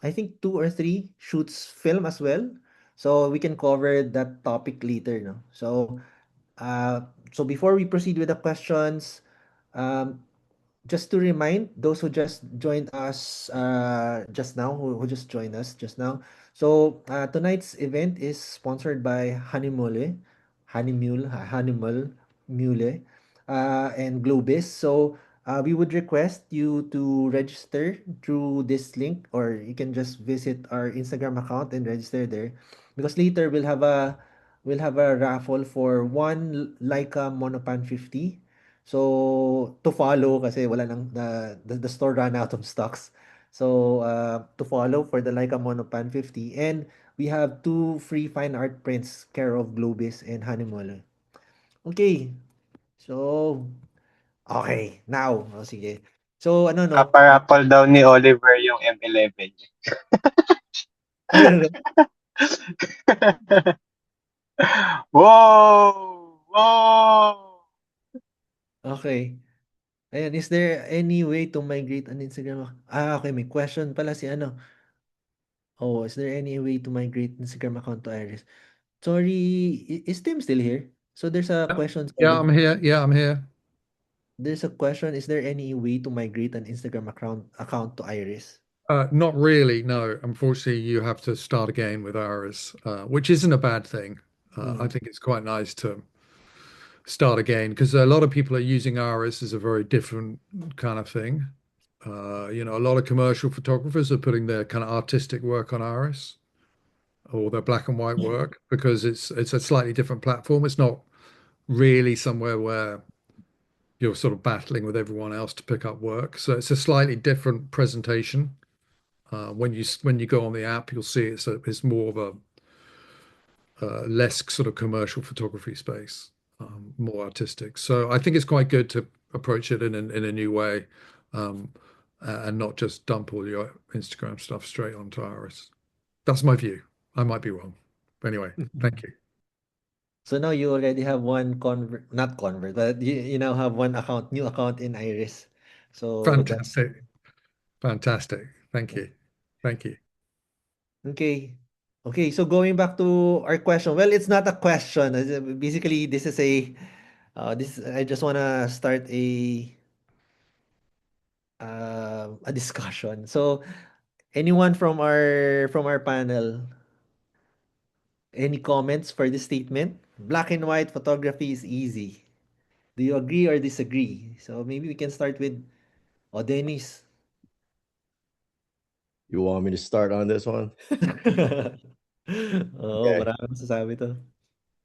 I think two or three shoots film as well. So we can cover that topic later, no? Uh, so before we proceed with the questions, um, just to remind those who just joined us just now, who just joined us just now. So tonight's event is sponsored by Honeymule Mule, and Globis. So we would request you to register through this link, or you can just visit our Instagram account and register there, because later we'll have a raffle for one Leica Monopan 50. So to follow kasi wala nang the store ran out of stocks. So to follow for the Leica Monopan 50, and we have two free fine art prints care of Globis and Hanimolo. Okay. So okay, now sige. So ano no? Kaparapol daw ni Oliver yung M11 niya. Whoa! Whoa! Okay. Ayan, is there any way to migrate an Instagram? Okay, may question pala si ano. Oh, is there any way to migrate Instagram account to Iris? Sorry, is Tim still here? So there's a question, Yeah, sorry. I'm here. Yeah, I'm here. There's a question, is there any way to migrate an Instagram account to Iris? Not really, no. Unfortunately, you have to start again with Irys, which isn't a bad thing. I think it's quite nice to start again because a lot of people are using Irys as a very different kind of thing. A lot of commercial photographers are putting their kind of artistic work on Irys or their black and white work because it's a slightly different platform. It's not really somewhere where you're sort of battling with everyone else to pick up work. So it's a slightly different presentation. When you go on the app, you'll see it's more of a less sort of commercial photography space, more artistic. So I think it's quite good to approach it in a new way, and not just dump all your Instagram stuff straight onto Iris. That's my view. I might be wrong. Anyway, thank you. So now you already have one not convert, but you now have one new account in Iris. So that's Fantastic. Thank you. Thank you. okay. Okay, so going back to our question. Well, it's not a question. Basically, this is I just wanna start a discussion. So anyone from our panel, any comments for this statement? Black and white photography is easy. Do you agree or disagree? So maybe we can start with Dennis. You want me to start on this one? Oo, maraming masasabi to.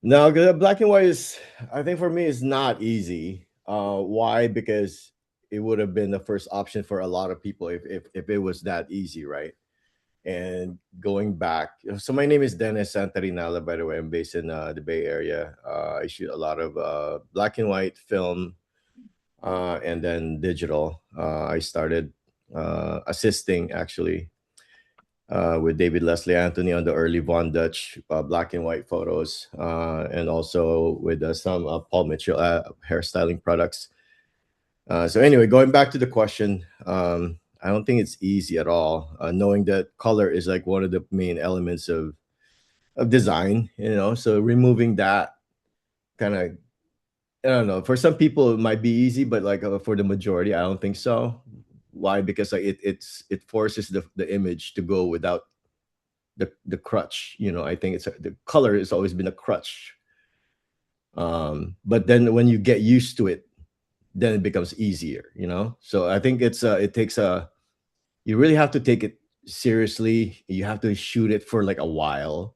No, because black and white is, I think for me, is not easy. Why? Because it would have been the first option for a lot of people if it was that easy, right? And going back, so my name is Dennis Santarinala, by the way. I'm based in the Bay Area. I shoot a lot of black and white film, and then digital. I started assisting actually with David Leslie Anthony on the early Von Dutch black and white photos, and also with some Paul Mitchell hairstyling products. So anyway, going back to the question, I don't think it's easy at all. Knowing that color is like one of the main elements of design, so removing that kind of, I don't know. For some people, it might be easy, but like for the majority, I don't think so. Why? Because like it forces the image to go without the crutch. I think the color has always been a crutch. But then when you get used to it, then it becomes easier. So I think it takes you really have to take it seriously. You have to shoot it for like a while,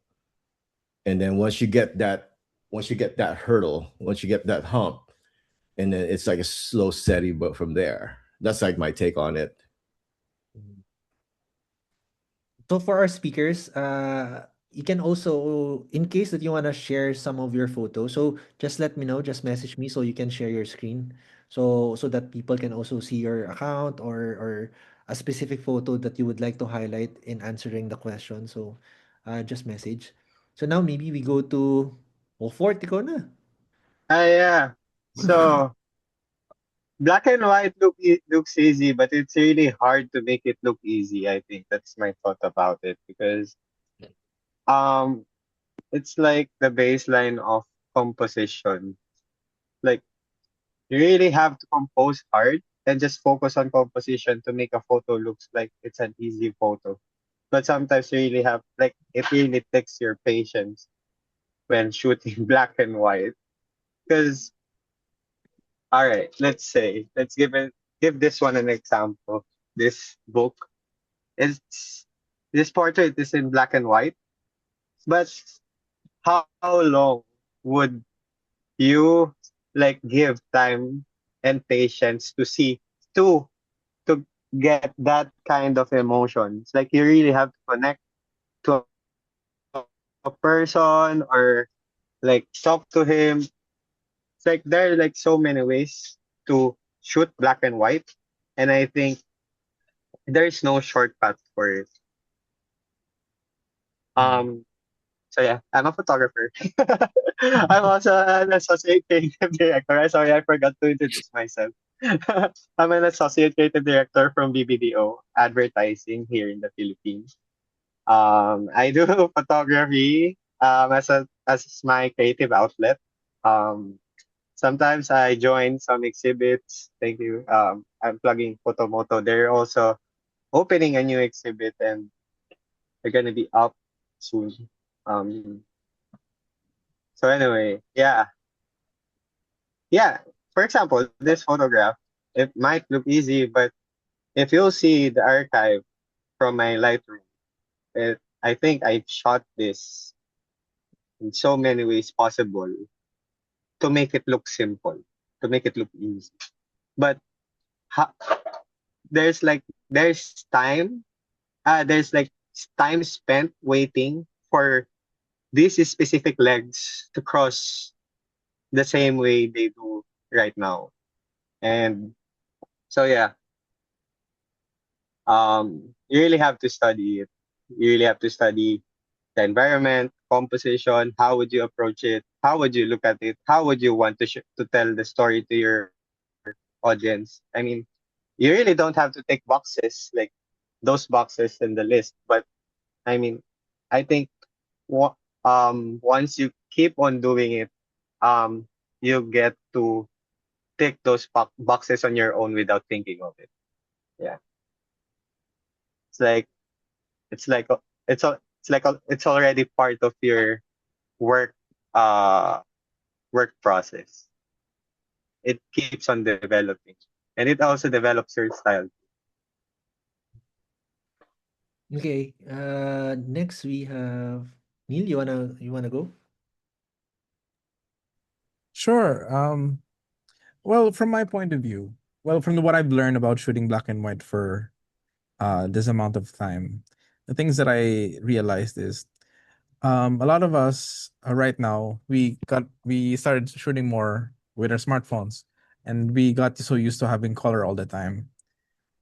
and then once you get that hurdle, once you get that hump, and then it's like a slow steady, but from there, that's like my take on it. So for our speakers, you can also, in case that you want to share some of your photos, so just let me know, just message me so you can share your screen, so that people can also see your account or a specific photo that you would like to highlight in answering the question. So just message. So now maybe we go to Fort, ikaw na. Yeah. So black and white looks easy, but it's really hard to make it look easy. I think that's my thought about it because um it's like the baseline of composition. Like you really have to compose hard and just focus on composition to make a photo looks like it's an easy photo. But sometimes you really have like it really takes your patience when shooting black and white. Because all right, let's give this one an example. This book is this portrait is in black and white, but how long would you like give time and patience to see to to get that kind of emotions? Like you really have to connect to a person or like talk to him. It's like there are like so many ways to shoot black and white, and I think there is no shortcut for it. Um, so yeah, I'm a photographer. I'm also an associate creative director. Sorry, I forgot to introduce myself. I'm an associate creative director from BBDO Advertising here in the Philippines. I do photography as my creative outlet. Um, sometimes I join some exhibits. Thank you. I'm plugging Photomoto. They're also opening a new exhibit and they're gonna be up soon. Um, so anyway, yeah. For example, this photograph, it might look easy, but if you'll see the archive from my Lightroom, I think I shot this in so many ways possible to make it look simple, to make it look easy. But ha- there's time, there's like time spent waiting for these specific legs to cross the same way they do right now. And so yeah, you really have to study it. You really have to study the environment, composition, how would you approach it, how would you look at it, how would you want to tell the story to your audience. I mean, you really don't have to take boxes like those boxes in the list, but I mean, I think once you keep on doing it, you get to tick those boxes on your own without thinking of it. Yeah, it's like it's like a- it's already part of your work uh work process. It keeps on developing, and it also develops your style. Okay. Next we have Neil. You wanna go? Sure. Well, from my point of view, well, from what I've learned about shooting black and white for this amount of time, the things that I realized is a lot of us right now we started shooting more with our smartphones, and we got so used to having color all the time.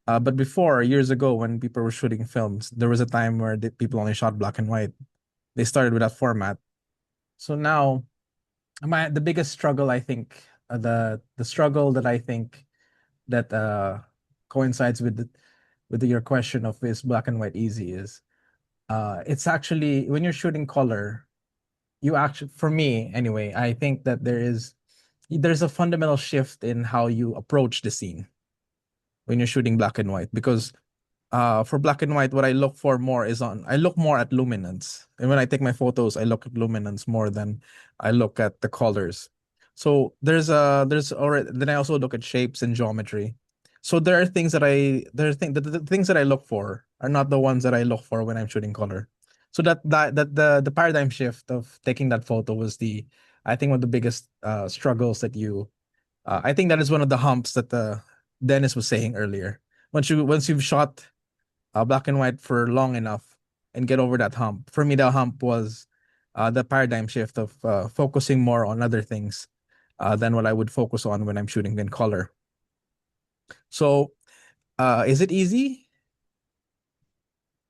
But before, years ago, when people were shooting films, there was a time where people only shot black and white. They started with that format. So now, the biggest struggle, I think, the struggle that I think that coincides with with your question of is black and white easy is, it's actually when you're shooting color, you actually, for me anyway, I think that there's a fundamental shift in how you approach the scene when you're shooting black and white, because for black and white, what I look for more is I look more at luminance. And when I take my photos, I look at luminance more than I look at the colors. So there's already, then I also look at shapes and geometry. So there are things that the things that I look for are not the ones that I look for when I'm shooting color. So that the paradigm shift of taking that photo was I think one of the biggest struggles that I think that is one of the humps that Dennis was saying earlier. Once you've shot black and white for long enough and get over that hump. For me, the hump was the paradigm shift of focusing more on other things than what I would focus on when I'm shooting in color. So, is it easy?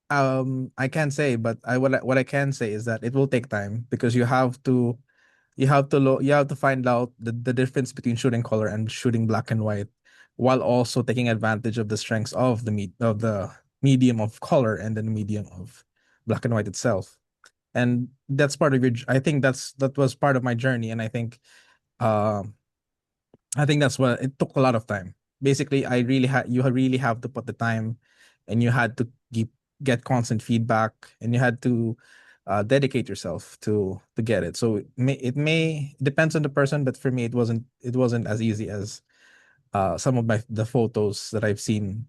I can't say, but what I can say is that it will take time, because you have to find out the difference between shooting color and shooting black and white, while also taking advantage of the strengths of the medium of color and then the medium of black and white itself. And that's part of I think that was part of my journey, and uh, I think that's what it took a lot of time. Basically, you really have to put the time, and you had to get constant feedback, and you had to dedicate yourself to get it. So it depends on the person, but for me, it wasn't as easy as some of the photos that I've seen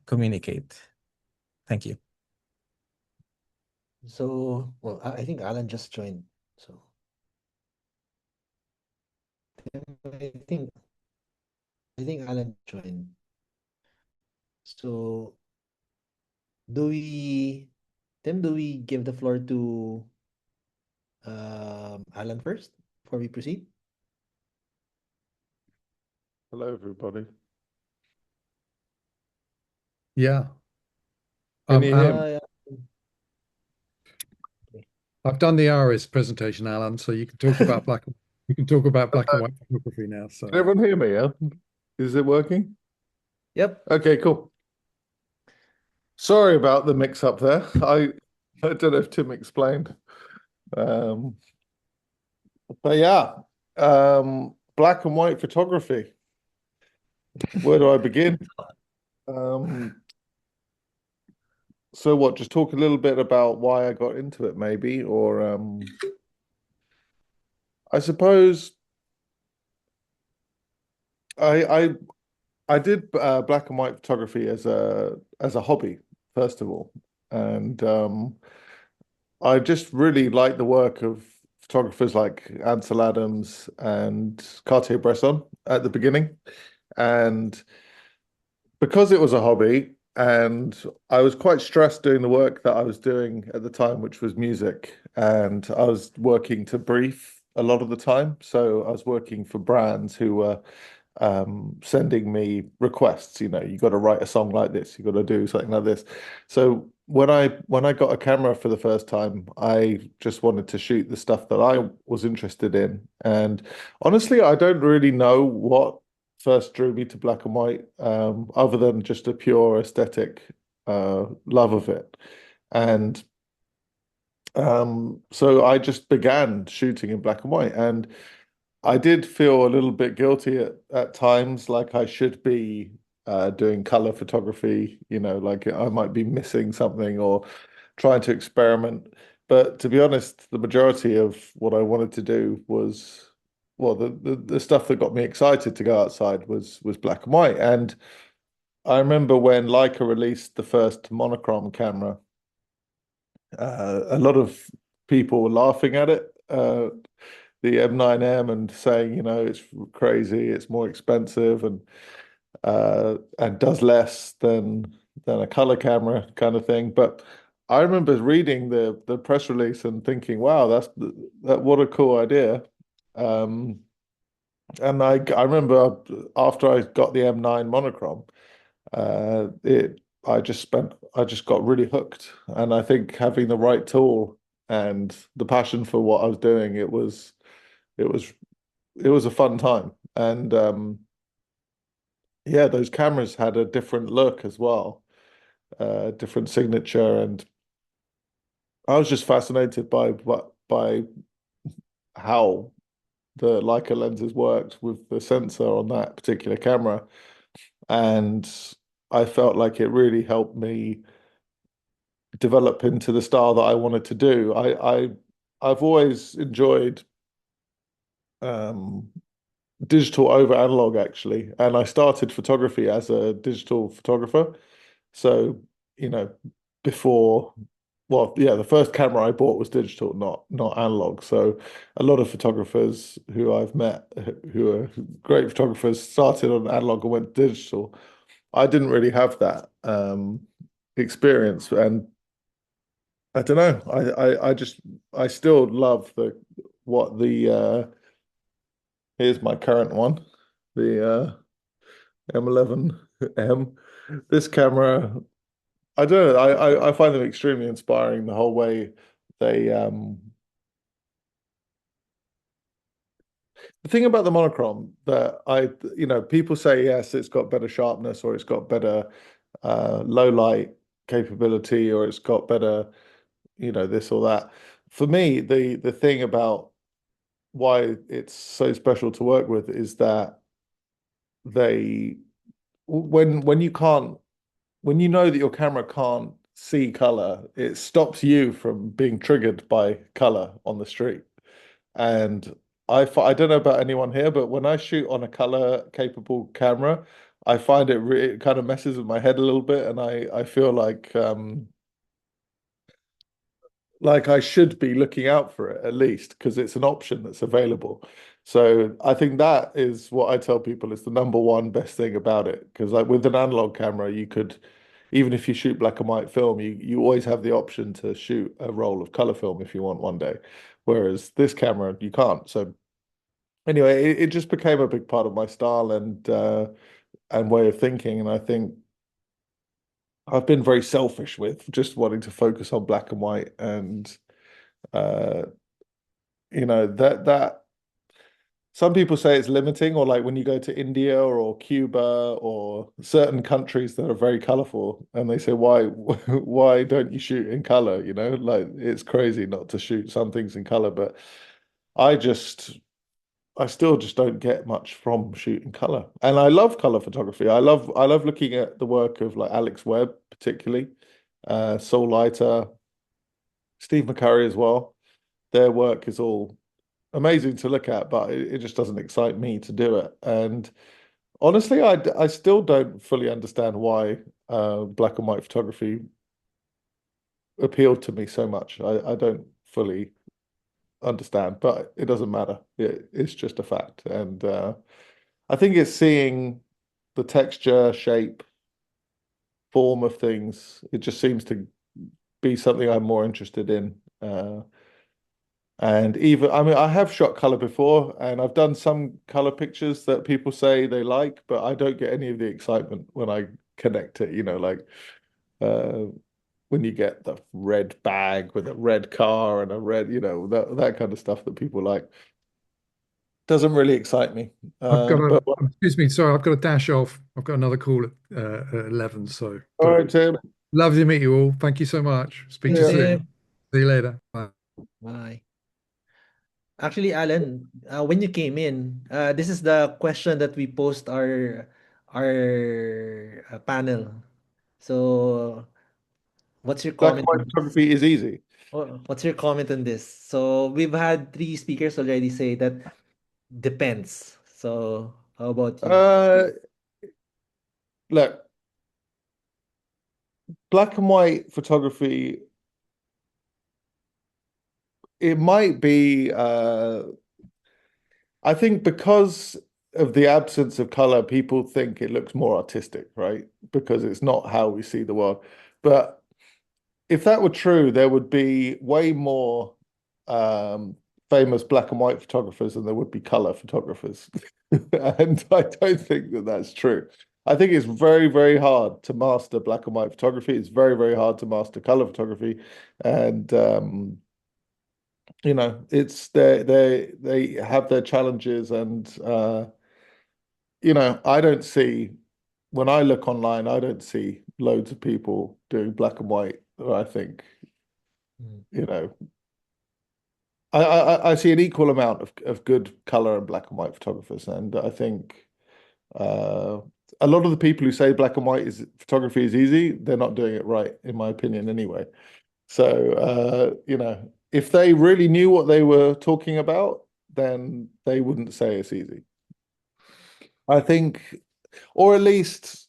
communicate. Thank you. So, well, I think Alan just joined. So, I think Alan joined. So, do we, Tim, do we give the floor to Alan first before we proceed? Hello, everybody. Yeah. Can you hear me? Yeah. I've done the Irys presentation, Alan, so you can talk about black and white photography now. So Can everyone hear me? Yeah? Is it working? Yep. Okay, cool. Sorry about the mix-up there. I don't know if Tim explained. But yeah, black and white photography. Where do I begin? So what, just talk a little bit about why I got into it, maybe, or I suppose I did black and white photography as a hobby, first of all, and I just really like the work of photographers like Ansel Adams and Cartier-Bresson at the beginning, and because it was a hobby, and I was quite stressed doing the work that I was doing at the time, which was music, and I was working to brief a lot of the time. So I was working for brands who were sending me requests. You know, you got to write a song like this, you got to do something like this. So when I got a camera for the first time, I just wanted to shoot the stuff that I was interested in. And honestly, I don't really know what first drew me to black and white, other than just a pure aesthetic love of it. And so I just began shooting in black and white, and I did feel a little bit guilty at times, like I should be doing color photography, you know, like I might be missing something or trying to experiment. But to be honest, the majority of what I wanted to do was, well, the stuff that got me excited to go outside was black and white. And I remember when Leica released the first monochrome camera, a lot of people were laughing at it, the M9M, and saying, you know, it's crazy, it's more expensive, and does less than a color camera kind of thing. But I remember reading the press release and thinking, wow, that what a cool idea. And I remember after I got the M9 monochrome, I just got really hooked. And I think having the right tool and the passion for what I was doing, it was a fun time. And yeah, those cameras had a different look as well, different signature, and I was just fascinated by how the Leica lenses worked with the sensor on that particular camera, and I felt like it really helped me develop into the style that I wanted to do. I've always enjoyed um, digital over analog actually, and I started photography as a digital photographer. So, you know, before, well, yeah, the first camera I bought was digital, not analog. So, a lot of photographers who I've met who are great photographers started on analog and went digital. I didn't really have that experience, and I don't know. I still love the what the here's my current one, the M11M. This camera, I don't know. I find them extremely inspiring. The whole way they the thing about the monochrome that people say yes, it's got better sharpness or it's got better low light capability or it's got better, this or that. For me, the thing about why it's so special to work with is that they when you can't when you know that your camera can't see color, it stops you from being triggered by color on the street. And I don't know about anyone here, but when I shoot on a color capable camera, I find it kind of messes with my head a little bit, and I feel like I should be looking out for it at least because it's an option that's available. So I think that is what I tell people is the number one best thing about it. Because like with an analog camera, you could, even if you shoot black and white film, you always have the option to shoot a roll of color film if you want one day. Whereas this camera, you can't. So anyway, it just became a big part of my style and way of thinking. And I think I've been very selfish with just wanting to focus on black and white and uh that some people say it's limiting, or like when you go to India or Cuba or certain countries that are very colorful and they say why don't you shoot in color, like it's crazy not to shoot some things in color, but I just I still just don't get much from shooting color. And I love color photography. I love looking at the work of like Alex Webb particularly, Soul Leiter, Steve McCurry as well. Their work is all amazing to look at, but it just doesn't excite me to do it. And honestly, I still don't fully understand why black and white photography appealed to me so much. I don't fully understand, but it doesn't matter. It's just a fact. And I think it's seeing the texture, shape, form of things. It just seems to be something I'm more interested in. And even, I mean, I have shot color before and I've done some color pictures that people say they like, but I don't get any of the excitement when I connect it, like uh, when you get the red bag with a red car and a red, that kind of stuff that people like. Doesn't really excite me. But Excuse me, sorry, I've got to dash off. I've got another call at 11. So, all right, Tim. lovely to meet you all. Thank you so much. Speak to you soon. See you later. Bye. Bye. Actually, Alan, when you came in, this is the question that we post our panel. So, what's your Black and comment? white photography is easy. What's your comment on this? So, we've had three speakers already say that depends. So, how about you? Look, black and white photography, it might be I think because of the absence of color, people think it looks more artistic, right? Because it's not how we see the world. But if that were true, there would be way more famous black and white photographers than there would be color photographers. And I don't think that that's true. I think it's very, very hard to master black and white photography. It's very, very hard to master color photography. And it's they have their challenges and I don't see when I look online, I don't see loads of people doing black and white. I think, you know, I see an equal amount of good color and black and white photographers, and I think a lot of the people who say black and white is photography is easy, they're not doing it right, in my opinion, anyway. So you know, if they really knew what they were talking about, then they wouldn't say it's easy. I think, or at least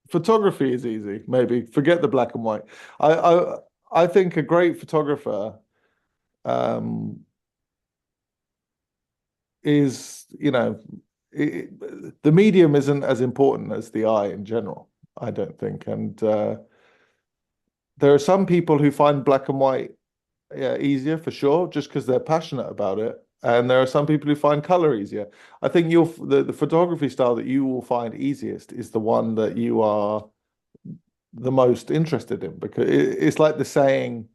photography is easy. Maybe forget the black and white. I think a great photographer is, you know, the medium isn't as important as the eye in general, I don't think. And there are some people who find black and white easier for sure, just because they're passionate about it. And there are some people who find color easier. I think the photography style that you will find easiest is the one that you are the most interested in, because it's like the saying,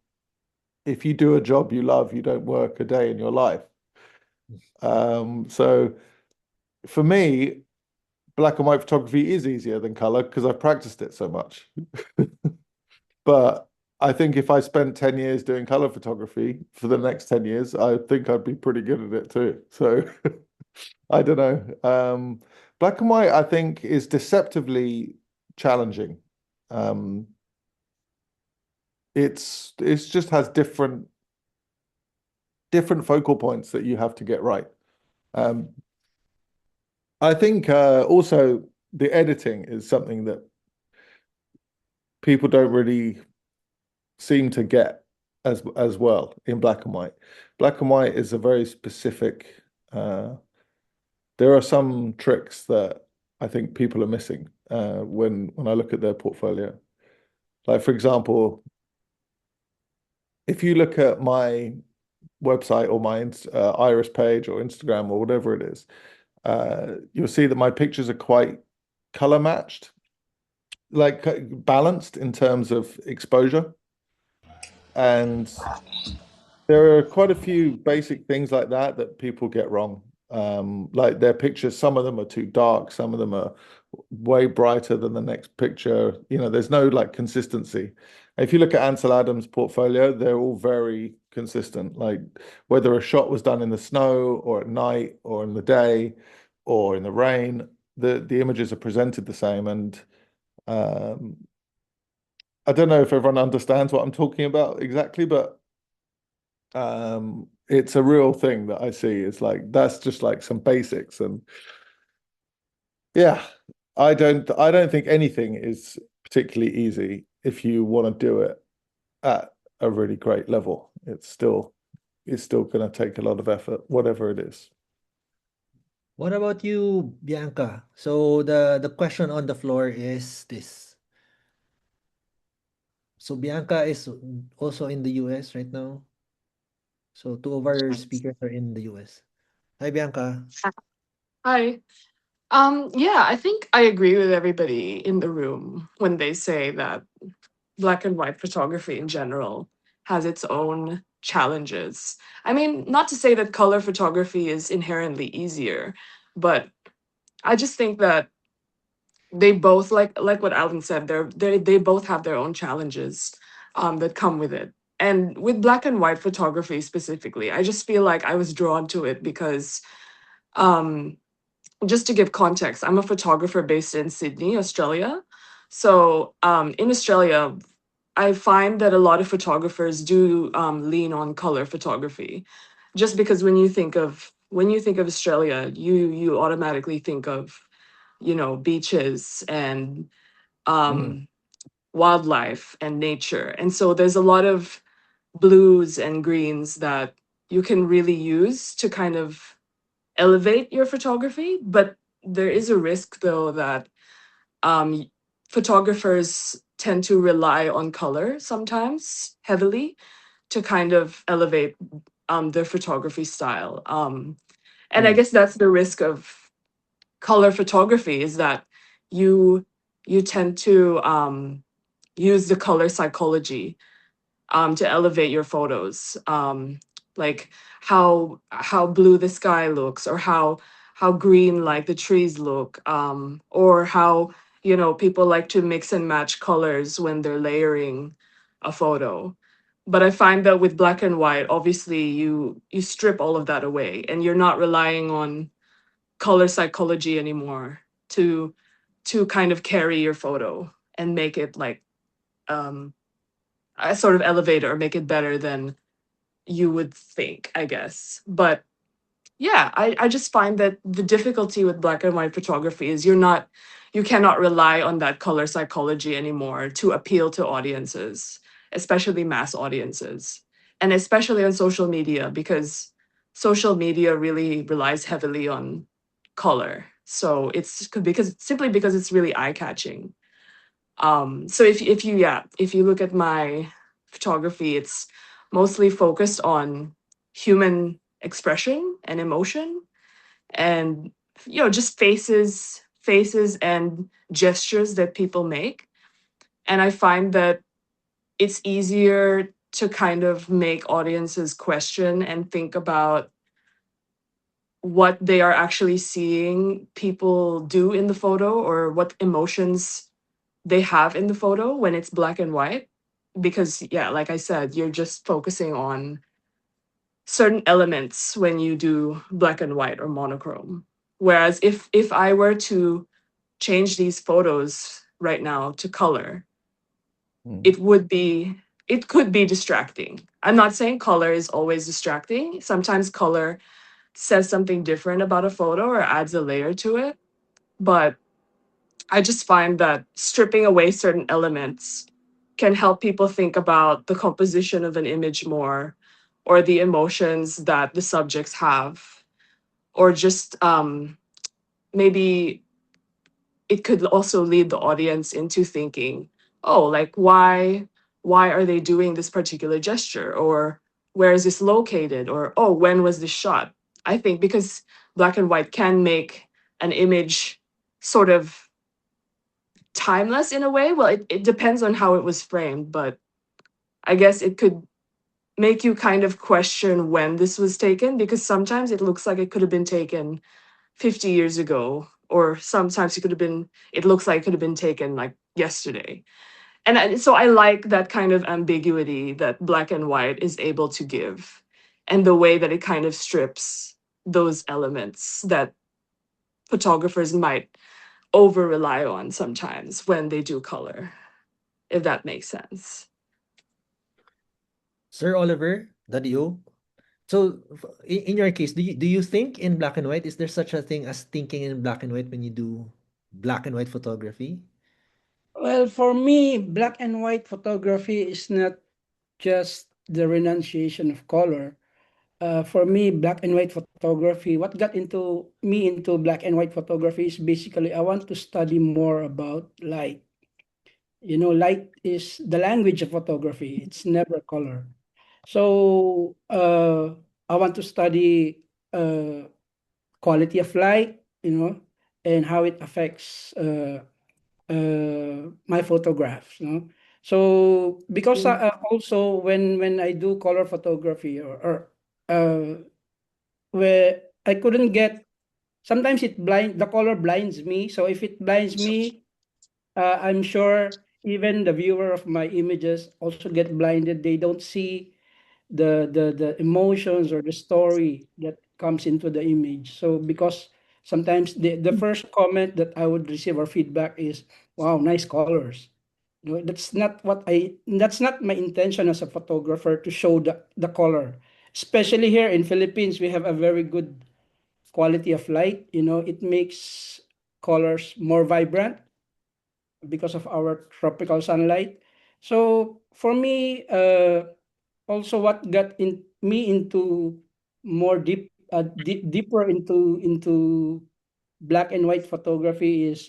if you do a job you love, you don't work a day in your life. So for me, black and white photography is easier than color because I've practiced it so much. But I think if I spent 10 years doing color photography for the next 10 years, I think I'd be pretty good at it too. So I don't know. Black and white, I think, is deceptively challenging. It's just has different focal points that you have to get right. I think also the editing is something that people don't really seem to get as well in black and white. Black and white is a very specific. There are some tricks that I think people are missing when I look at their portfolio. Like, for example, if you look at my website or my Irys page or Instagram or whatever it is, you'll see that my pictures are quite color matched, like balanced in terms of exposure. And there are quite a few basic things like that people get wrong. Like their pictures, some of them are too dark, some of them are way brighter than the next picture. You know, there's no like consistency. If you look at Ansel Adams' portfolio, they're all very consistent. Like whether a shot was done in the snow or at night or in the day or in the rain, the images are presented the same. And I don't know if everyone understands what I'm talking about exactly, but it's a real thing that I see. It's like that's just like some basics, and yeah, I don't think anything is particularly easy if you want to do it at a really great level. It's still going to take a lot of effort, whatever it is. What about you, Bianca? So the question on the floor is this. So Bianca is also in the US right now. So two of our speakers are in the US. Hi, Bianca. Hi. Yeah, I think I agree with everybody in the room when they say that black and white photography in general has its own challenges. I mean, not to say that color photography is inherently easier, but I just think that they both, like what Alan said, they both have their own challenges that come with it. And with black and white photography specifically, I just feel like I was drawn to it because um just to give context, I'm a photographer based in Sydney, Australia. So in Australia, I find that a lot of photographers do lean on color photography, just because when you think of Australia, you automatically think of, you know, beaches and wildlife and nature, and so there's a lot of blues and greens that you can really use to kind of elevate your photography. But there is a risk though that um, photographers tend to rely on color sometimes heavily to kind of elevate their photography style. And I guess that's the risk of color photography, is that you you tend to use the color psychology to elevate your photos, like how blue the sky looks, or how green like the trees look, or how people like to mix and match colors when they're layering a photo. But I find that with black and white, obviously you strip all of that away and you're not relying on color psychology anymore to kind of carry your photo and make it like a sort of elevate or make it better than you would think, I guess. But yeah, I just find that the difficulty with black and white photography is you cannot rely on that color psychology anymore to appeal to audiences, especially mass audiences, and especially on social media, because social media really relies heavily on color. So it's because it's really eye-catching. So if you look at my photography, it's mostly focused on human expression and emotion, and just faces and gestures that people make. And I find that it's easier to kind of make audiences question and think about what they are actually seeing people do in the photo, or what emotions they have in the photo when it's black and white. Because yeah, like I said, you're just focusing on certain elements when you do black and white or monochrome. Whereas if I were to change these photos right now to color, it could be distracting. I'm not saying color is always distracting. Sometimes color says something different about a photo or adds a layer to it. But I just find that stripping away certain elements can help people think about the composition of an image more, or the emotions that the subjects have, or just maybe it could also lead the audience into thinking, oh, like why are they doing this particular gesture, or where is this located, or oh, when was this shot? I think because black and white can make an image sort of timeless in a way. Well, it depends on how it was framed, but I guess it could make you kind of question when this was taken, because sometimes it looks like it could have been taken 50 years ago, or sometimes it looks like it could have been taken like yesterday. And so I like that kind of ambiguity that black and white is able to give, and the way that it kind of strips those elements that photographers might over rely on sometimes when they do color, if that makes sense. Sir Oliver, that you? So, in your case, do you think in black and white? Is there such a thing as thinking in black and white when you do black and white photography? Well, for me, black and white photography is not just the renunciation of color. For me, black and white photography, what got into me into black and white photography is basically I want to study more about light. Light is the language of photography. It's never color. So I want to study quality of light, and how it affects my photographs. So because also when I do color photography, or where I couldn't get, sometimes the color blinds me. So if it blinds me, I'm sure even the viewer of my images also get blinded. They don't see the emotions or the story that comes into the image. So because sometimes the first comment that I would receive or feedback is, wow, nice colors. That's not my intention as a photographer to show the color. Especially here in Philippines, we have a very good quality of light. It makes colors more vibrant because of our tropical sunlight. So for me, also what got me into more deeper into black and white photography is,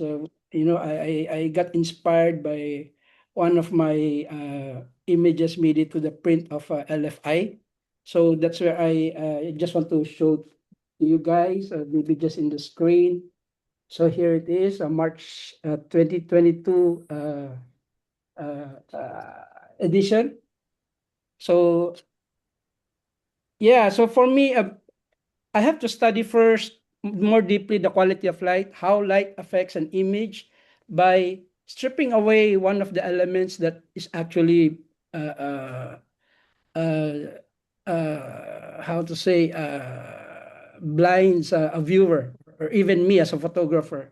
I got inspired by one of my images made it to the print of LFI. So that's where I just want to show to you guys, maybe just in the screen. So here it is, March 2022 edition. So yeah, so for me, I have to study first more deeply the quality of light, how light affects an image, by stripping away one of the elements that is actually how to say blinds a viewer or even me as a photographer.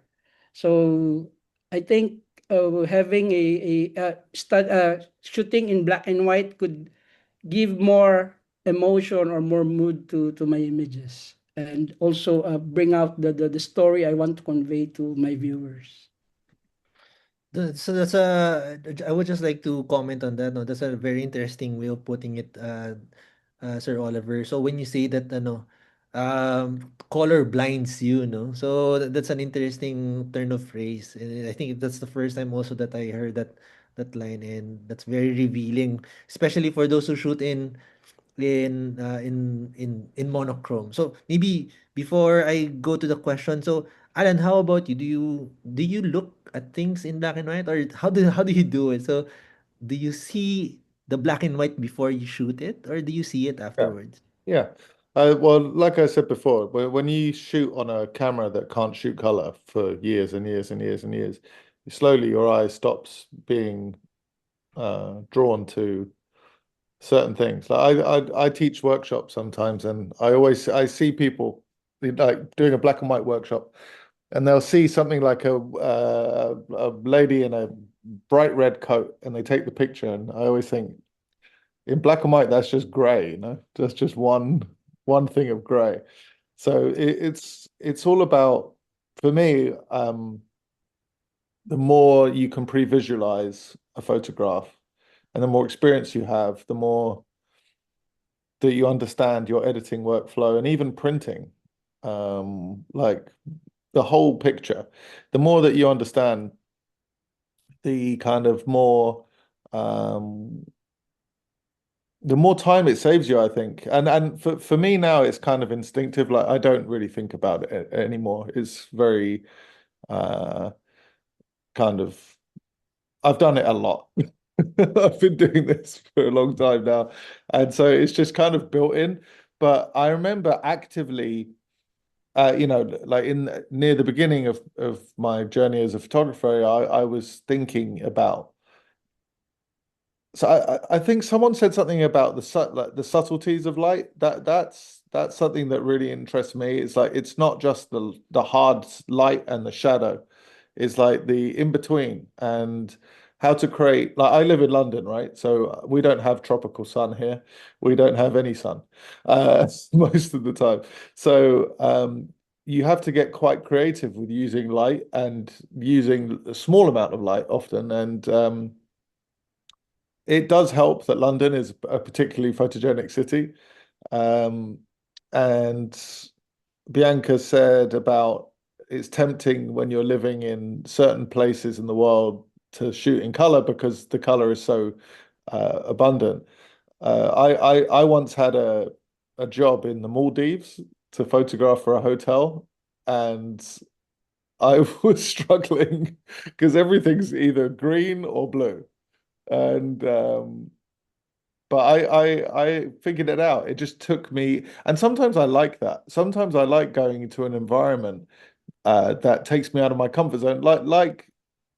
So I think having shooting in black and white could give more emotion or more mood to my images, and also bring out the story I want to convey to my viewers. So that's a, I would just like to comment on that. No, that's a very interesting way of putting it, Sir Oliver. So when you say that, color blinds you, no? So that's an interesting turn of phrase. And I think that's the first time also that I heard that line, and that's very revealing, especially for those who shoot in monochrome. So maybe before I go to the question, so Alan, how about you? Do you look at things in black and white, or how do you do it? So do you see the black and white before you shoot it, or do you see it Yeah. afterwards? Yeah. Well, like I said before, when you shoot on a camera that can't shoot color for years and years and years and years, slowly your eye stops being drawn to certain things. Like I teach workshops sometimes, and I see people like doing a black and white workshop, and they'll see something like a lady in a bright red coat, and they take the picture, and I always think in black and white that's just gray, that's just one thing of gray. So it's all about, for me, the more you can pre-visualize a photograph and the more experience you have, the more that you understand your editing workflow and even printing, like the whole picture, the more that you understand, the kind of more the more time it saves you, I think. And for me now, it's kind of instinctive. Like I don't really think about it anymore. It's very kind of, I've done it a lot. I've been doing this for a long time now. And so it's just kind of built in. But I remember actively, like near the beginning of my journey as a photographer, I was thinking about. So I think someone said something about the subtleties of light. That's something that really interests me. It's like it's not just the hard light and the shadow. It's like the in between and how to create. Like I live in London, right? So we don't have tropical sun here. We don't have any sun most of the time. So you have to get quite creative with using light and using a small amount of light often. And it does help that London is a particularly photogenic city. And Bianca said about it's tempting when you're living in certain places in the world to shoot in color because the color is so abundant. I once had a job in the Maldives to photograph for a hotel, and I was struggling because everything's either green or blue. And but I figured it out. It just took me, and sometimes I like that. Sometimes I like going into an environment that takes me out of my comfort zone, like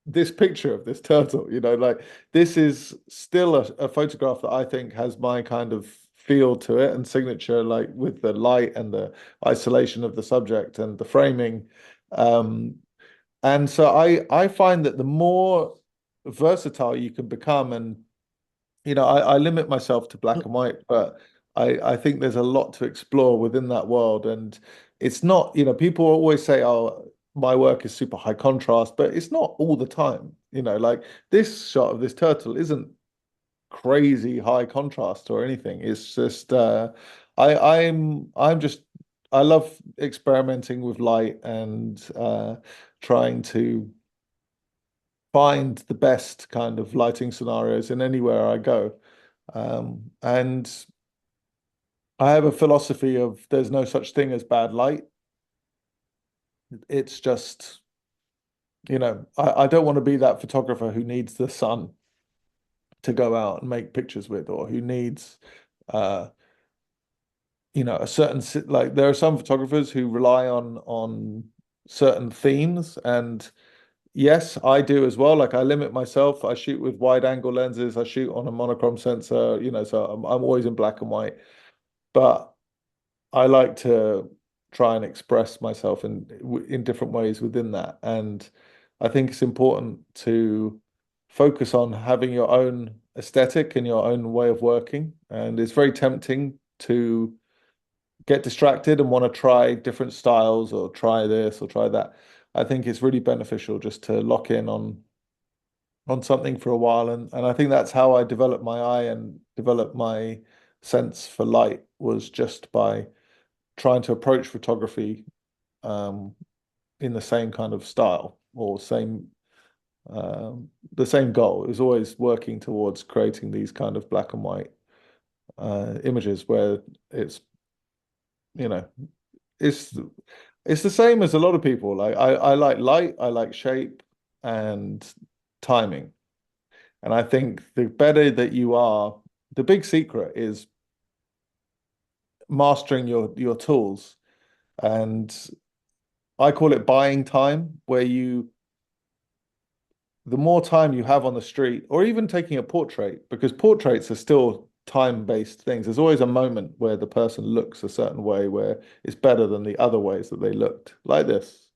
this picture of this turtle. Like this is still a photograph that I think has my kind of feel to it and signature, like with the light and the isolation of the subject and the framing. And so I find that the more versatile you can become, and I limit myself to black and white, but I think there's a lot to explore within that world. And it's not, people always say, oh, my work is super high contrast, but it's not all the time. Like this shot of this turtle isn't crazy high contrast or anything. It's just I'm just I love experimenting with light and trying to find the best kind of lighting scenarios in anywhere I go. And I have a philosophy of there's no such thing as bad light. It's just, I don't want to be that photographer who needs the sun to go out and make pictures with, or who needs, a certain, like there are some photographers who rely on certain themes, and yes, I do as well. Like I limit myself. I shoot with wide angle lenses. I shoot on a monochrome sensor, so I'm always in black and white. But I like to try and express myself in different ways within that. And I think it's important to focus on having your own aesthetic and your own way of working. And it's very tempting to get distracted and want to try different styles or try this or try that. I think it's really beneficial just to lock in on something for a while. And I think that's how I developed my eye and developed my sense for light, was just by trying to approach photography in the same kind of style or the same goal. It was always working towards creating these kind of black and white images where it's it's the same as a lot of people. Like I like light, I like shape and timing. And I think the better that you are, the big secret is mastering your tools. And I call it buying time, where the more time you have on the street, or even taking a portrait, because portraits are still time-based things. There's always a moment where the person looks a certain way where it's better than the other ways that they looked, like this.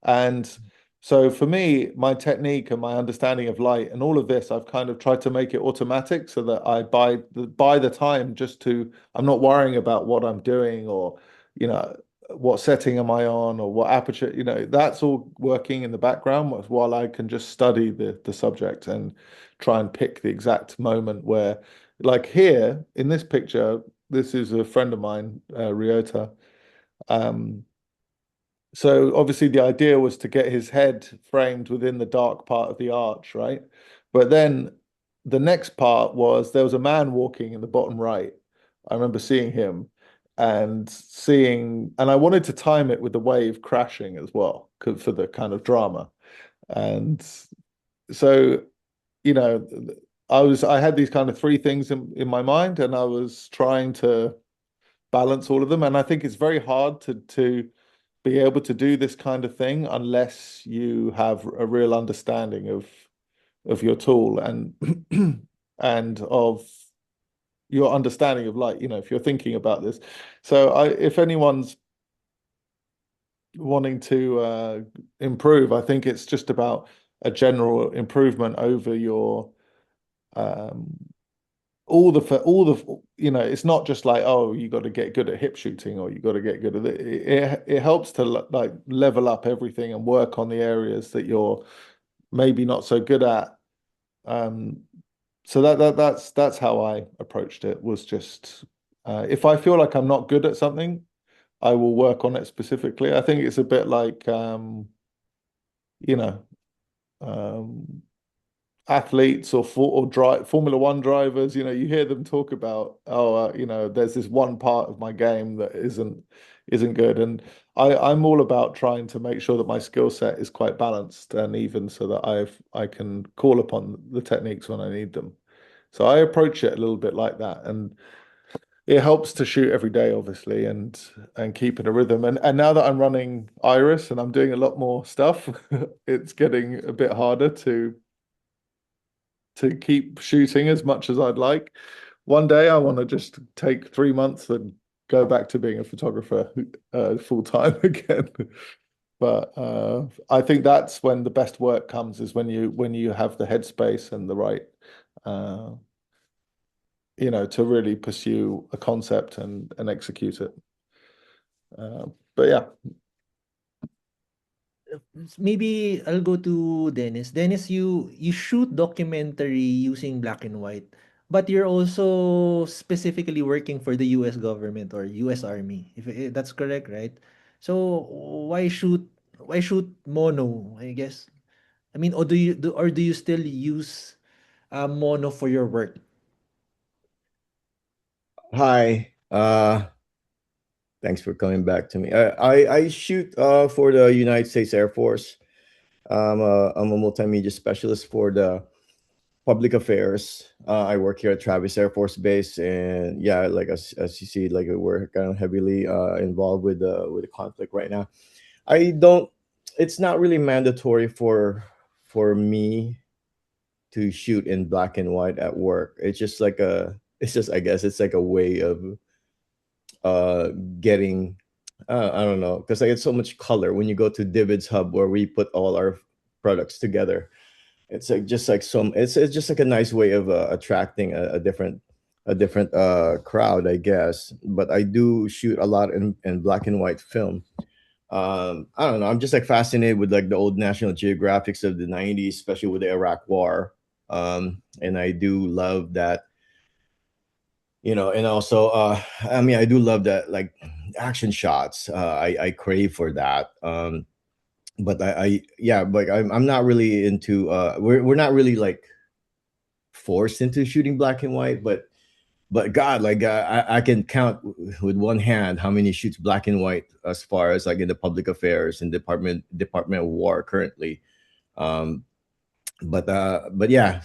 And so for me, my technique and my understanding of light and all of this, I've kind of tried to make it automatic so that I buy the time I'm not worrying about what I'm doing or, what setting am I on or what aperture, that's all working in the background while I can just study the subject and try and pick the exact moment where, like here in this picture, this is a friend of mine, Ryota. So obviously the idea was to get his head framed within the dark part of the arch, right? But then the next part was there was a man walking in the bottom right. I remember seeing him and I wanted to time it with the wave crashing as well for the kind of drama. And so, I had these kind of three things in my mind, and I was trying to balance all of them. And I think it's very hard to be able to do this kind of thing unless you have a real understanding of your tool and and of your understanding of light, if you're thinking about this. So if anyone's wanting to improve, I think it's just about a general improvement over your it's not just like, oh, you got to get good at hip shooting or you got to get good at it. It helps to like level up everything and work on the areas that you're maybe not so good at. So that's how I approached it, was just if I feel like I'm not good at something, I will work on it specifically. I think it's a bit like athletes or Formula One drivers, you hear them talk about, there's this one part of my game that isn't good. And I'm all about trying to make sure that my skill set is quite balanced and even, so that I can call upon the techniques when I need them. So I approach it a little bit like that. And it helps to shoot every day, obviously, and keep in a rhythm. And now that I'm running Irys and I'm doing a lot more stuff, it's getting a bit harder to keep shooting as much as I'd like. One day I want to just take 3 months and go back to being a photographer full time again. But I think that's when the best work comes, is when you have the headspace and the right to really pursue a concept and execute it. But yeah. Maybe I'll go to Dennis. Dennis, you shoot documentary using black and white, but you're also specifically working for the US government or US Army, if that's correct, right? So why shoot mono, I guess? I mean, or do you still use mono for your work? Hi. Thanks for coming back to me. I shoot for the United States Air Force. I'm a multimedia specialist for the public affairs. I work here at Travis Air Force Base, and yeah, like as you see, like we're kind of heavily involved with the conflict right now. I don't. It's not really mandatory for for me to shoot in black and white at work. It's just like it's just, I guess it's like a way of getting, I don't know, because I get so much color when you go to Divid's Hub where we put all our products together. It's like just like it's just like a nice way of attracting a different crowd, I guess. But I do shoot a lot in black and white film. I don't know. I'm just like fascinated with like the old National Geographics of the 90s, especially with the Iraq War. And I do love that, and also, I mean, I do love that, like, action shots. I crave for that. But yeah, but I'm not really into, we're not really like forced into shooting black and white, but God, like, I can count with one hand how many shoots black and white as far as like in the public affairs and Department of War currently. But yeah.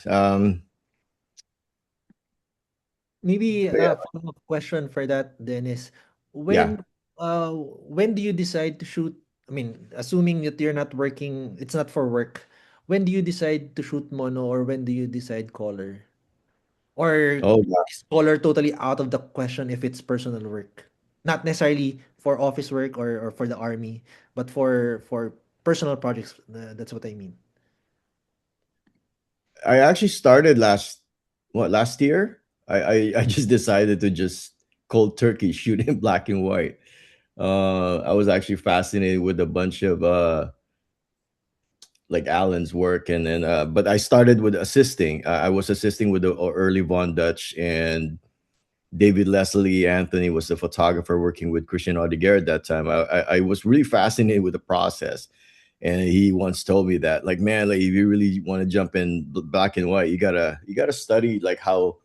Maybe But yeah, a follow-up question for that, Dennis. yeah. When do you decide to shoot? I mean, assuming that you're not working, it's not for work. When do you decide to shoot mono, or when do you decide color? Or Oh, wow. is color totally out of the question if it's personal work? Not necessarily for office work or for the army, but for personal projects. That's what I mean. I actually started last year. I just decided to just cold turkey shoot in black and white. I was actually fascinated with a bunch of like Alan's work, and then but I started with assisting. I was assisting with the early Von Dutch, and David Leslie Anthony was the photographer working with Christian Odegaard at that time. I was really fascinated with the process, and he once told me that, like, man, like, if you really want to jump in black and white, you gotta study like how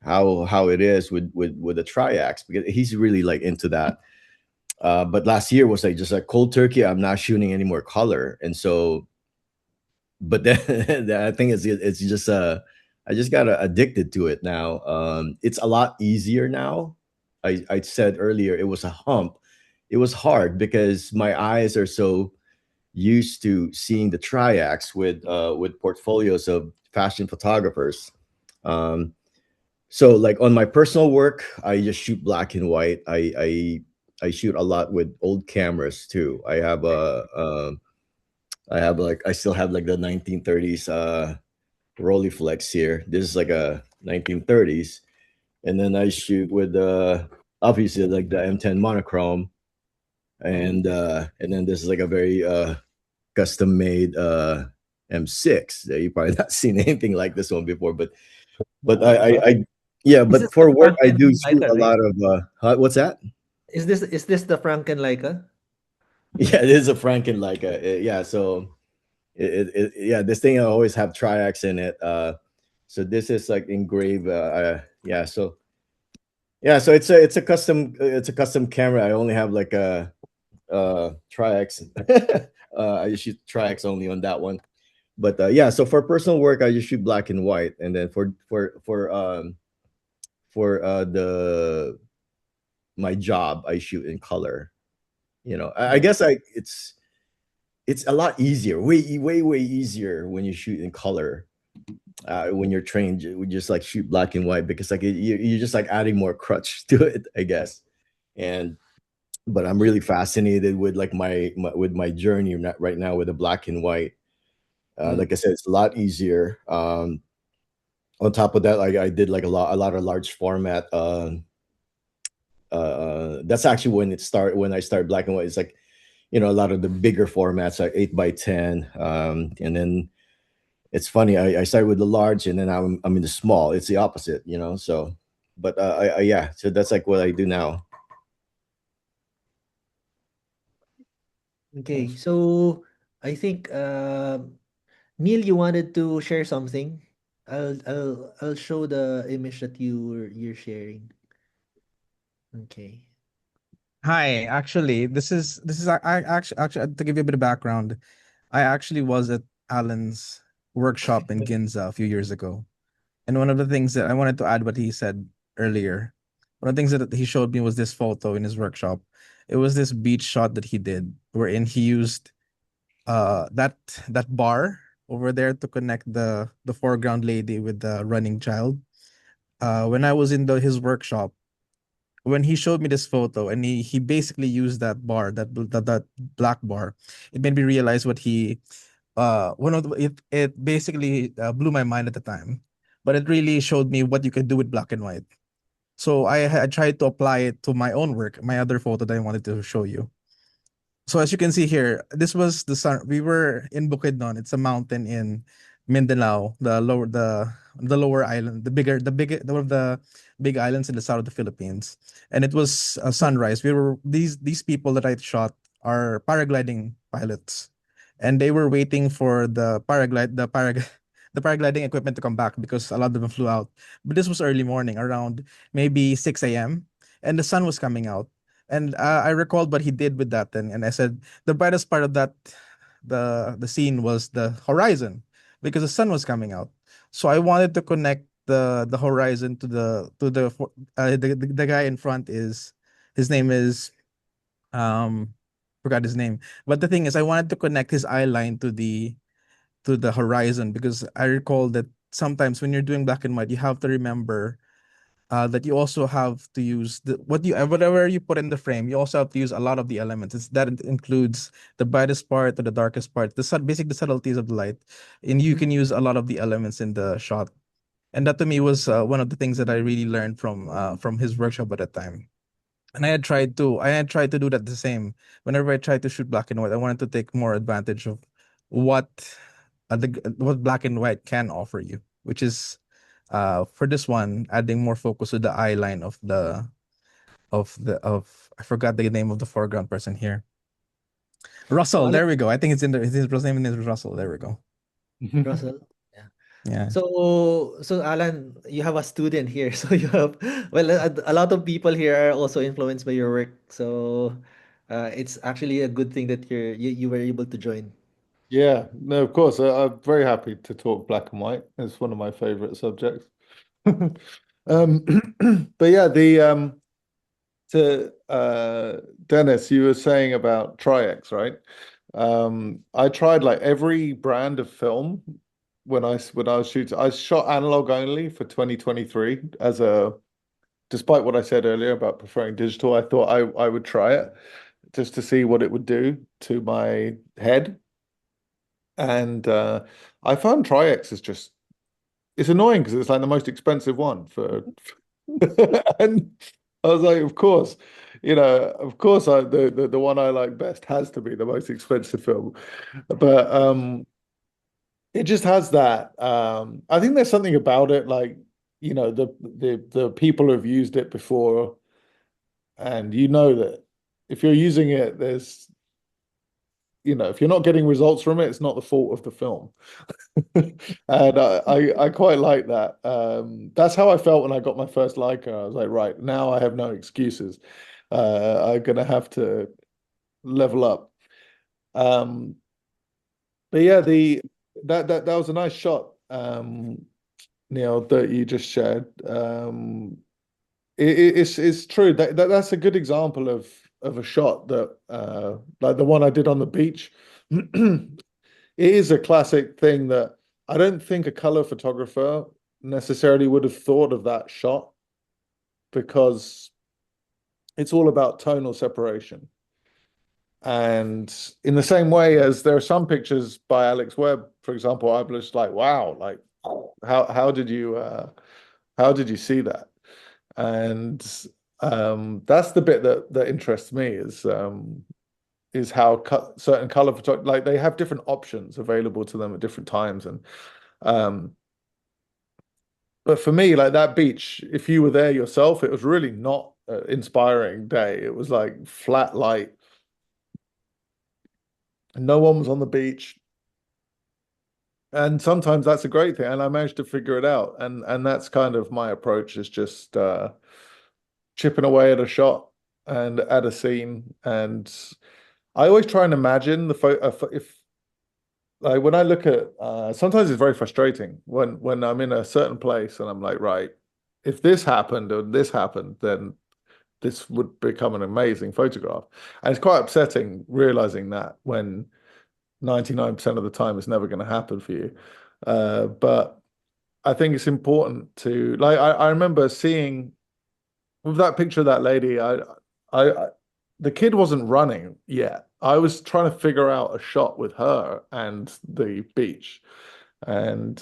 it is with the triax, because he's really like into that. But last year was like just like cold turkey. I'm not shooting any more color, and so, but then I think it's just I just got addicted to it now. It's a lot easier now. I said earlier it was a hump. It was hard because my eyes are so used to seeing the triax with portfolios of fashion photographers. So like on my personal work, I just shoot black and white. I shoot a lot with old cameras too. I still have like the 1930s Rolleiflex here. This is like a 1930s, and then I shoot with obviously like the M10 monochrome, and then this is like a very custom made M6. You probably not seen anything like this one before, but I yeah, Is this but the for work I do Franken shoot Leica, a right? lot of what's that? Is this the Franken Leica? Yeah, it is a Franken Leica. Yeah, so yeah, this thing I always have triax in it. So this is like engraved. Yeah, so it's a custom camera. I only have like a triax. I just shoot triax only on that one. But yeah, so for personal work, I just shoot black and white, and then for the my job, I shoot in color. I guess it's a lot easier, way easier when you shoot in color. When you're trained, we just like shoot black and white because like you're just like adding more crutch to it, I guess. And but I'm really fascinated with like with my journey right now with the black and white. Like I said, it's a lot easier. On top of that, I did like a lot of large format. That's actually when I started black and white. It's like, a lot of the bigger formats, like 8x10, and then it's funny. I started with the large, and then I'm in the small. It's the opposite, So, but yeah. So that's like what I do now. Okay, so I think Neil, you wanted to share something. I'll show the image that you're sharing. Okay. Hi, actually, this is I actually to give you a bit of background. I actually was at Alan's workshop in Ginza a few years ago, and one of the things that I wanted to add what he said earlier, one of the things that he showed me was this photo in his workshop. It was this beach shot that he did, wherein he used that bar over there to connect the foreground lady with the running child. When I was in his workshop, when he showed me this photo and he basically used that bar, that black bar, it made me realize what he one of the, it basically blew my mind at the time, but it really showed me what you can do with black and white. So I tried to apply it to my own work, my other photo that I wanted to show you. So as you can see here, this was the sun. We were in Bukidnon. It's a mountain in Mindanao, the lower island, one of the big islands in the south of the Philippines. And it was a sunrise. We were these people that I shot are paragliding pilots, and they were waiting for the paragliding equipment to come back because a lot of them flew out. But this was early morning, around maybe 6 a.m., and the sun was coming out. And I recalled what he did with that thing, and I said the brightest part of the scene was the horizon because the sun was coming out. So I wanted to connect the horizon to the guy in front is his name is forgot his name. But the thing is, I wanted to connect his eye line to the horizon because I recall that sometimes when you're doing black and white, you have to remember that you also have to use whatever you put in the frame. You also have to use a lot of the elements. That includes the brightest part to the darkest part, the subtleties of the light, and you can use a lot of the elements in the shot. And that to me was one of the things that I really learned from his workshop at that time. And I had tried to do that the same. Whenever I tried to shoot black and white, I wanted to take more advantage of what what black and white can offer you, which is for this one, adding more focus to the eye line of I forgot the name of the foreground person here. So Russell, Alan, there we go. I think his name is Russell. There we go. Russell. Yeah. Yeah. So Alan, you have a student here. So you have well a lot of people here are also influenced by your work. So it's actually a good thing that you were able to join. Yeah, no, of course. I'm very happy to talk black and white. It's one of my favorite subjects. Um, but yeah, the to Dennis, you were saying about Tri-X, right? I tried like every brand of film when I was shooting. I shot analog only for 2023 despite what I said earlier about preferring digital, I thought I would try it just to see what it would do to my head. And I found Tri-X is just it's annoying because it's like the most expensive one for and I was like, of course, of course the one I like best has to be the most expensive film. But it just has that. I think there's something about it, like, the people who've used it before, and that if you're using it, if you're not getting results from it, it's not the fault of the film. And I quite like that. That's how I felt when I got my first Leica. I was like, right, now I have no excuses. I'm gonna have to level up. But yeah, that was a nice shot, Neil, that you just shared. It's true that's a good example of a shot that like the one I did on the beach. It is a classic thing that I don't think a color photographer necessarily would have thought of that shot because it's all about tonal separation. And in the same way as there are some pictures by Alex Webb, for example, I'm just like, wow, like how did you see that? And that's the bit that interests me is how certain color photography, like they have different options available to them at different times. And but for me, like that beach, if you were there yourself, it was really not an inspiring day. It was like flat light. No one was on the beach. And sometimes that's a great thing. And I managed to figure it out. And that's kind of my approach, is just chipping away at a shot and at a scene. And I always try and imagine the photo if like when I look at sometimes it's very frustrating when I'm in a certain place and I'm like, right, if this happened or this happened, then this would become an amazing photograph. And it's quite upsetting realizing that when 99% of the time it's never going to happen for you. But I think it's important to like I remember seeing with that picture of that lady, I the kid wasn't running yet. I was trying to figure out a shot with her and the beach. And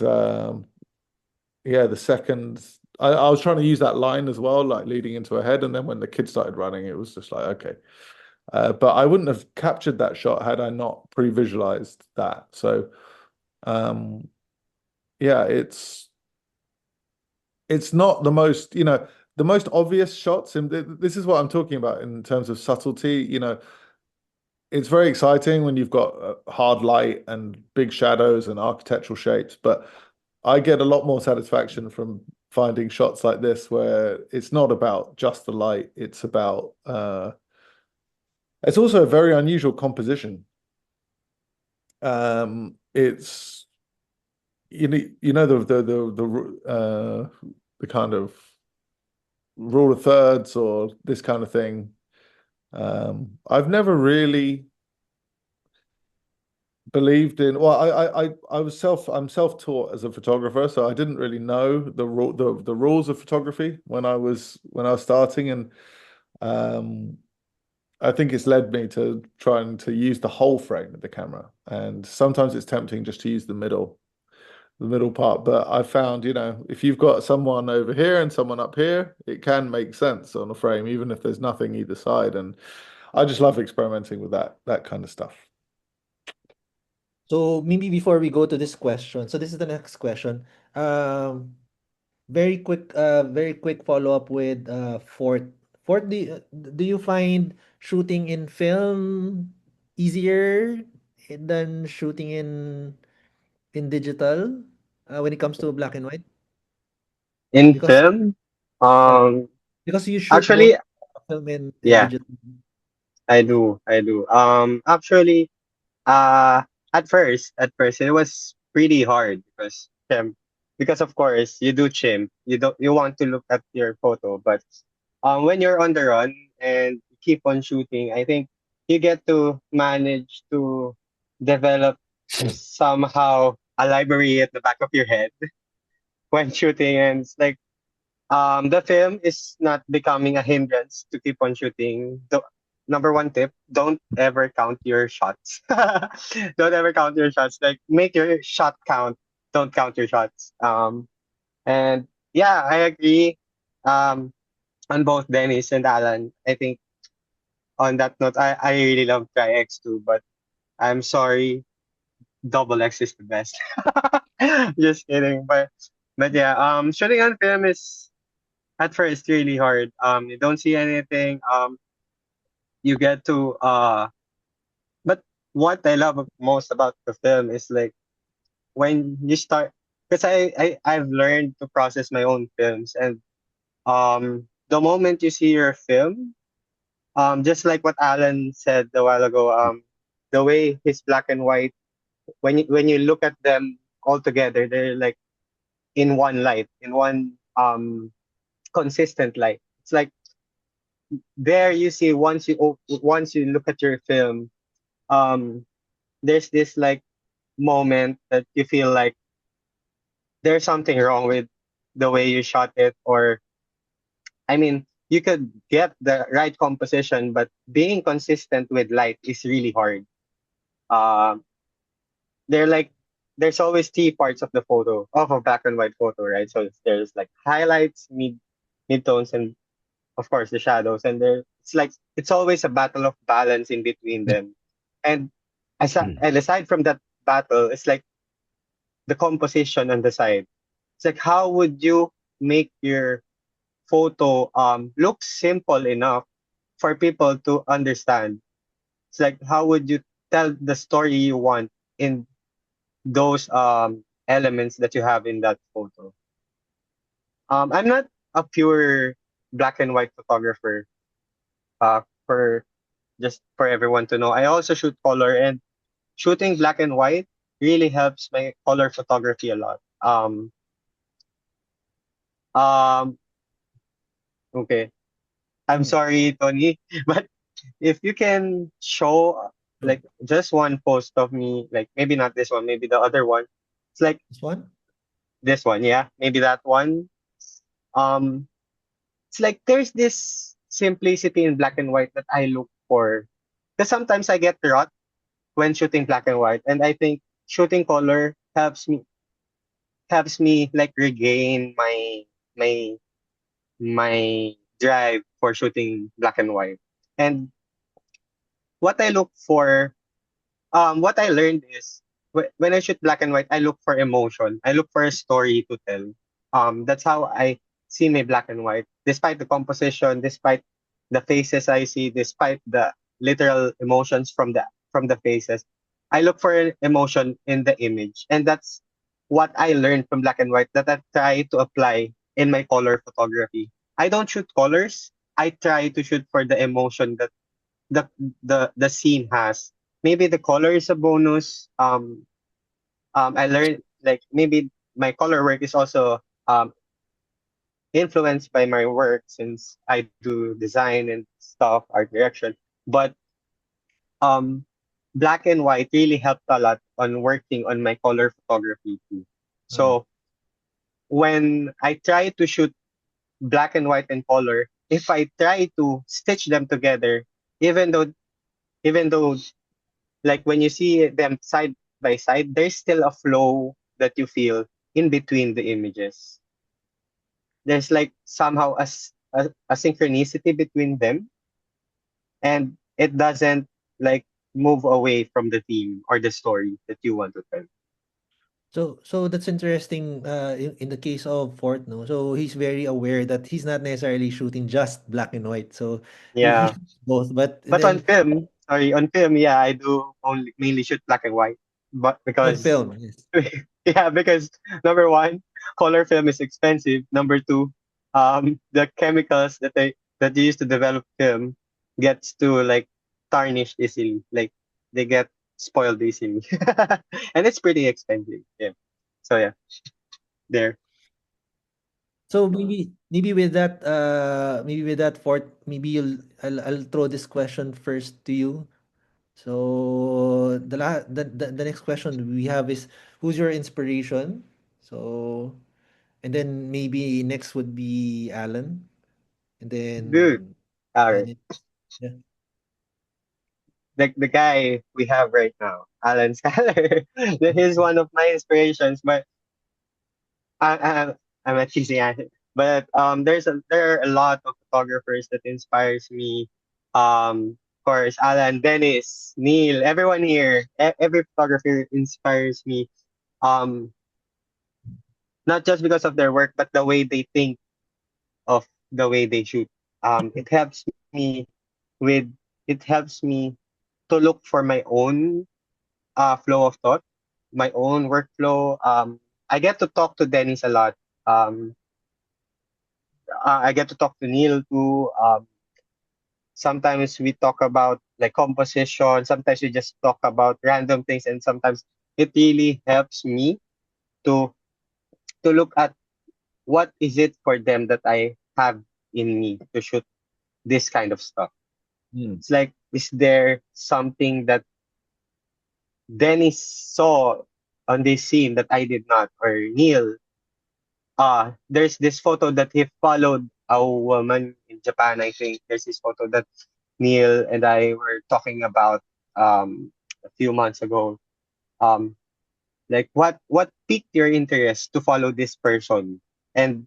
yeah, the second I was trying to use that line as well, like leading into her head, and then when the kid started running, it was just like, okay. But I wouldn't have captured that shot had I not pre-visualized that. So yeah, it's not the most, the most obvious shots, and this is what I'm talking about in terms of subtlety. It's very exciting when you've got hard light and big shadows and architectural shapes, but I get a lot more satisfaction from finding shots like this where it's not about just the light, it's about it's also a very unusual composition. It's the kind of rule of thirds or this kind of thing. I've never really believed in. Well, I'm self-taught as a photographer, so I didn't really know the rules of photography when I was starting, and I think it's led me to trying to use the whole frame of the camera, and sometimes it's tempting just to use the middle part. But I found, if you've got someone over here and someone up here, it can make sense on a frame, even if there's nothing either side. And I just love experimenting with that kind of stuff. So maybe before we go to this question, so this is the next question. Very quick follow-up with Fort. Fort, do you find shooting in film easier than shooting in digital when it comes to black and white? In Because film, yeah, um, because you shoot both actually, film and yeah, digital. I do. I do. Actually, at first it was pretty hard because of course you do chimp. You want to look at your photo, but when you're on the run and keep on shooting, I think you get to manage to develop somehow a library at the back of your head when shooting, and it's like the film is not becoming a hindrance to keep on shooting. The number one tip: don't ever count your shots. Don't ever count your shots. Like, make your shot count. Don't count your shots. And yeah, I agree. On both Dennis and Alan. I think on that note, I really love Try X too, but I'm sorry, Double X is the best. Just kidding, but yeah, shooting on film is at first really hard. You don't see anything. You get to but what I love most about the film is like when you start, because I've learned to process my own films, and the moment you see your film, just like what Alan said a while ago, the way his black and white, when you look at them all together, they're like in one light, in one consistent light. It's like there you see, once you look at your film, um there's this like moment that you feel like there's something wrong with the way you shot it, or I mean, you could get the right composition, but being consistent with light is really hard. um they're like there's always three parts of the photo, of a black and white photo, right? So there's like highlights, midtones, and of course the shadows, and it's like it's always a battle of balance in between them. And aside from that battle, it's like the composition on the side. It's like, how would you make your photo look simple enough for people to understand? It's like, how would you tell the story you want in those elements that you have in that photo? I'm not a pure black and white photographer. For just for everyone to know, I also shoot color, and shooting black and white really helps my color photography a lot. Um, okay. I'm sorry, Tony, but if you can show like just one post of me, like maybe not this one, maybe the other one. It's like This one? this one, yeah, maybe that one. Um, it's like there's this simplicity in black and white that I look for. Because sometimes I get rot when shooting black and white, and I think shooting color helps me like regain my my drive for shooting black and white. And what I look for, what I learned is when I shoot black and white, I look for emotion. I look for a story to tell. That's how I see my black and white. Despite the composition, despite the faces I see, despite the literal emotions from the faces, I look for an emotion in the image, and that's what I learned from black and white that I try to apply in my color photography. I don't shoot colors. I try to shoot for the emotion that the the scene has. Maybe the color is a bonus. I learned like maybe my color work is also influenced by my work since I do design and stuff, art direction. But um, black and white really helped a lot on working on my color photography too. So when I try to shoot black and white and color, if I try to stitch them together, even though even though like when you see them side by side, there's still a flow that you feel in between the images. There's like somehow a synchronicity between them, and it doesn't like move away from the theme or the story that you want to tell. So that's interesting in the case of Fort, no? So he's very aware that he's not necessarily shooting just black and white. So he Yeah. shoots both, but But on then film, sorry, on film, yeah, I do only mainly shoot black and white. But on because film, yes. yeah, because number one, color film is expensive. Number two, the chemicals that they use to develop film gets to like tarnish easily. Like they get spoiled easily, and it's pretty expensive. Yeah. So yeah, there. So maybe with that Fort, maybe I'll throw this question first to you. So the next question we have is, who's your inspiration? So and then maybe next would be Alan, and then Dude. All right. and it, yeah. The guy we have right now, Alan Schaller. He's one of my inspirations, but I, I'm a cheesy answer. But there are a lot of photographers that inspires me. Of course, Alan, Dennis, Neil, everyone here, every photographer inspires me. Um, not just because of their work, but the way they think of the way they shoot. It helps me with it helps me to look for my own flow of thought, my own workflow. I get to talk to Dennis a lot. Um, I get to talk to Neil too. Sometimes we talk about like composition. Sometimes we just talk about random things, and sometimes it really helps me to look at what is it for them that I have in me to shoot this kind of stuff. It's like, is there something that Dennis saw on this scene that I did not, or Neil? There's this photo that he followed a woman in Japan. I think there's this photo that Neil and I were talking about a few months ago. Um, like what piqued your interest to follow this person, and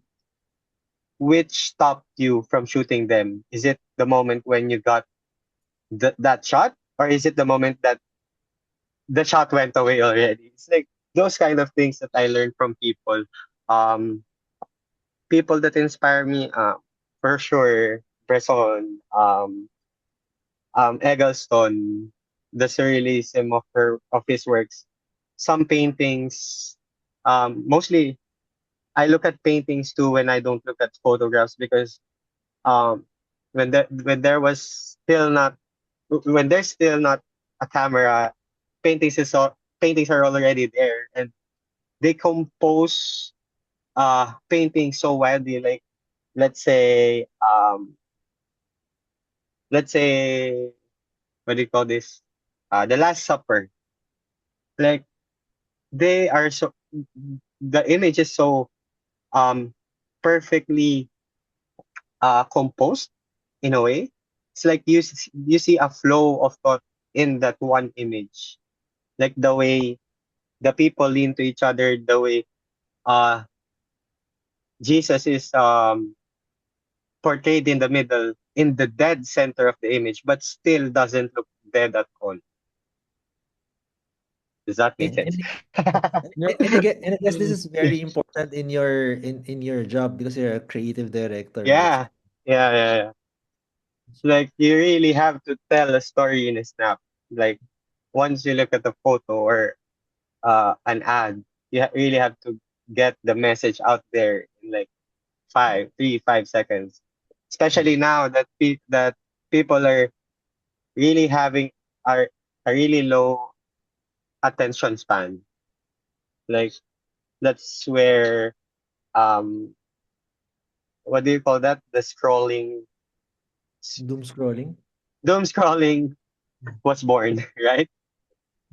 which stopped you from shooting them? Is it the moment when you got that shot, or is it the moment that the shot went away already? It's like those kind of things that I learned from people. Um, People that inspire me, for sure, Bresson, Eggleston, the surrealism of his works. Some paintings, mostly I look at paintings too when I don't look at photographs because um, when there's still not a camera, paintings are already there, and they compose paintings so widely. Like let's say let's say what do you call this? The Last Supper. Like they are so the image is so perfectly composed in a way. It's like you see a flow of thought in that one image, like the way the people lean to each other, the way uh Jesus is portrayed in the middle, in the dead center of the image, but still doesn't look dead at all. Does that make sense? And and I guess this is very important in your job because you're a creative director, right? So, Yeah, yeah. It's like you really have to tell a story in a snap. Like once you look at the photo or an ad, you really have to get the message out there in like 5 seconds. Especially now that that people are really having are a really low attention span. Like that's where um what do you call that? The scrolling, doom scrolling. doom scrolling was born, right?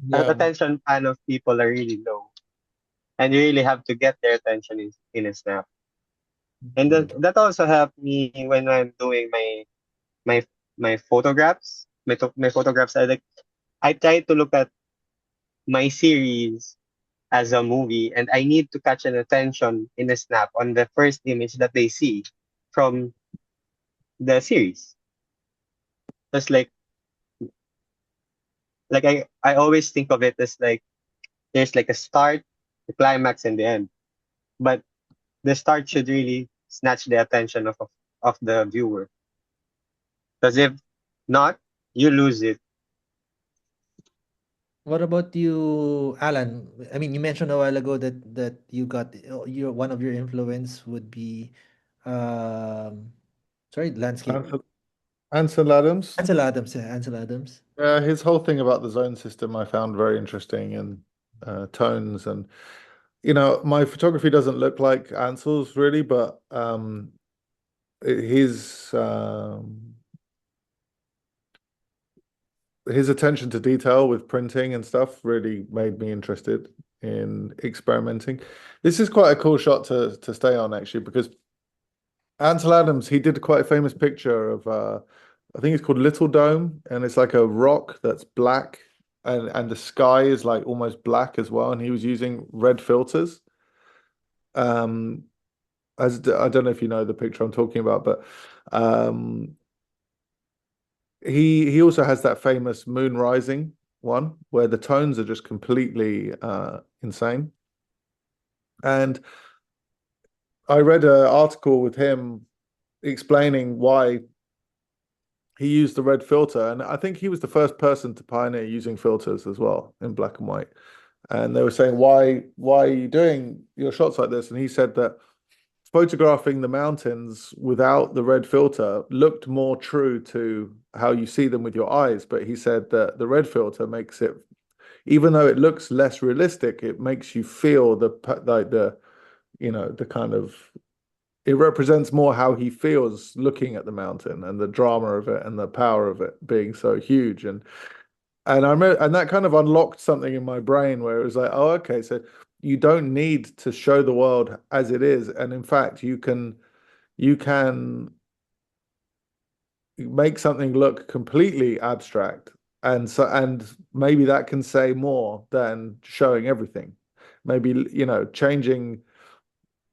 The Yeah. attention span of people are really low, and you really have to get their attention in a snap. And that also helped me when I'm doing my my photographs. My photographs are like I try to look at my series as a movie, and I need to catch an attention in a snap on the first image that they see from the series. Just like I always think of it as like there's like a start, the climax, and the end. But the start should really snatch the attention of the viewer. Because if not, you lose it. What about you, Alan? I mean, you mentioned a while ago that you got your one of your influence would be, um, sorry, landscape. Ansel Adams. Ansel Adams, yeah, Ansel Adams. His whole thing about the zone system I found very interesting, and tones, and my photography doesn't look like Ansel's really, but his attention to detail with printing and stuff really made me interested in experimenting. This is quite a cool shot to stay on actually, because Ansel Adams, he did quite a famous picture of I think it's called Little Dome, and it's like a rock that's black, and the sky is like almost black as well, and he was using red filters. As I don't know if you know the picture I'm talking about, but he also has that famous moon rising one where the tones are just completely insane. And I read an article with him explaining why he used the red filter, and I think he was the first person to pioneer using filters as well in black and white. And they were saying, why are you doing your shots like this? And he said that photographing the mountains without the red filter looked more true to how you see them with your eyes. But he said that the red filter makes it, even though it looks less realistic, it makes you feel the kind of, it represents more how he feels looking at the mountain and the drama of it and the power of it being so huge. And I remember, and that kind of unlocked something in my brain where it was like, oh, okay, so you don't need to show the world as it is, and in fact, you can make something look completely abstract, and maybe that can say more than showing everything. Maybe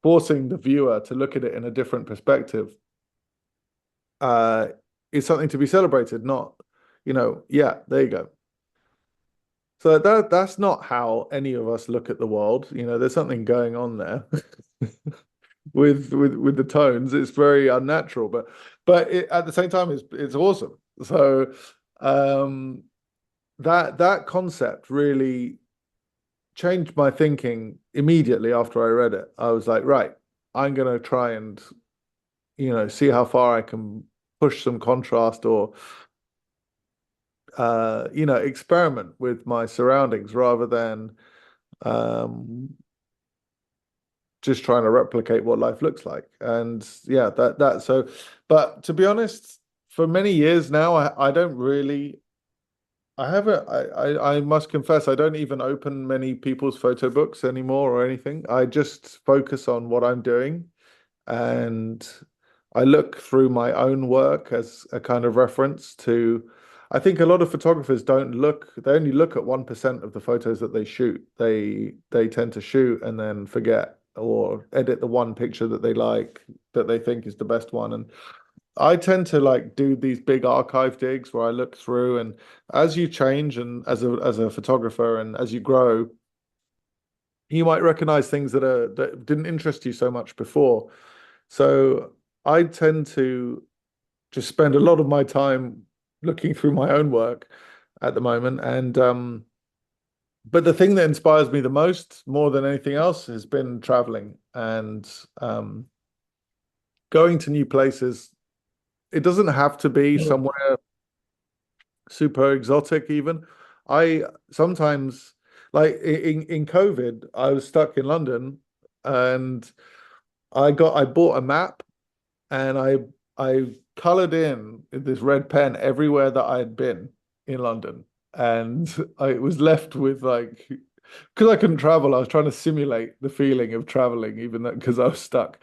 forcing the viewer to look at it in a different perspective is something to be celebrated. Not, yeah, there you go. So that's not how any of us look at the world. There's something going on there with the tones. It's very unnatural, but at the same time, it's awesome. So that concept really changed my thinking immediately after I read it. I was like, right, I'm gonna try and see how far I can push some contrast or experiment with my surroundings rather than just trying to replicate what life looks like. And yeah, so, but to be honest, for many years now, I don't really I haven't. I must confess, I don't even open many people's photo books anymore or anything. I just focus on what I'm doing, and I look through my own work as a kind of reference to. I think a lot of photographers don't look. They only look at 1% of the photos that they shoot. They tend to shoot and then forget or edit the one picture that they like that they think is the best one. And I tend to like do these big archive digs where I look through, and as you change and as a photographer and as you grow, you might recognize things that didn't interest you so much before. So I tend to just spend a lot of my time looking through my own work at the moment. And but the thing that inspires me the most, more than anything else, has been traveling and going to new places. It doesn't have to be somewhere super exotic even. I sometimes like in COVID, I was stuck in London and I bought a map and I colored in this red pen everywhere that I had been in London. And I was left with like because I couldn't travel, I was trying to simulate the feeling of traveling, even though because I was stuck.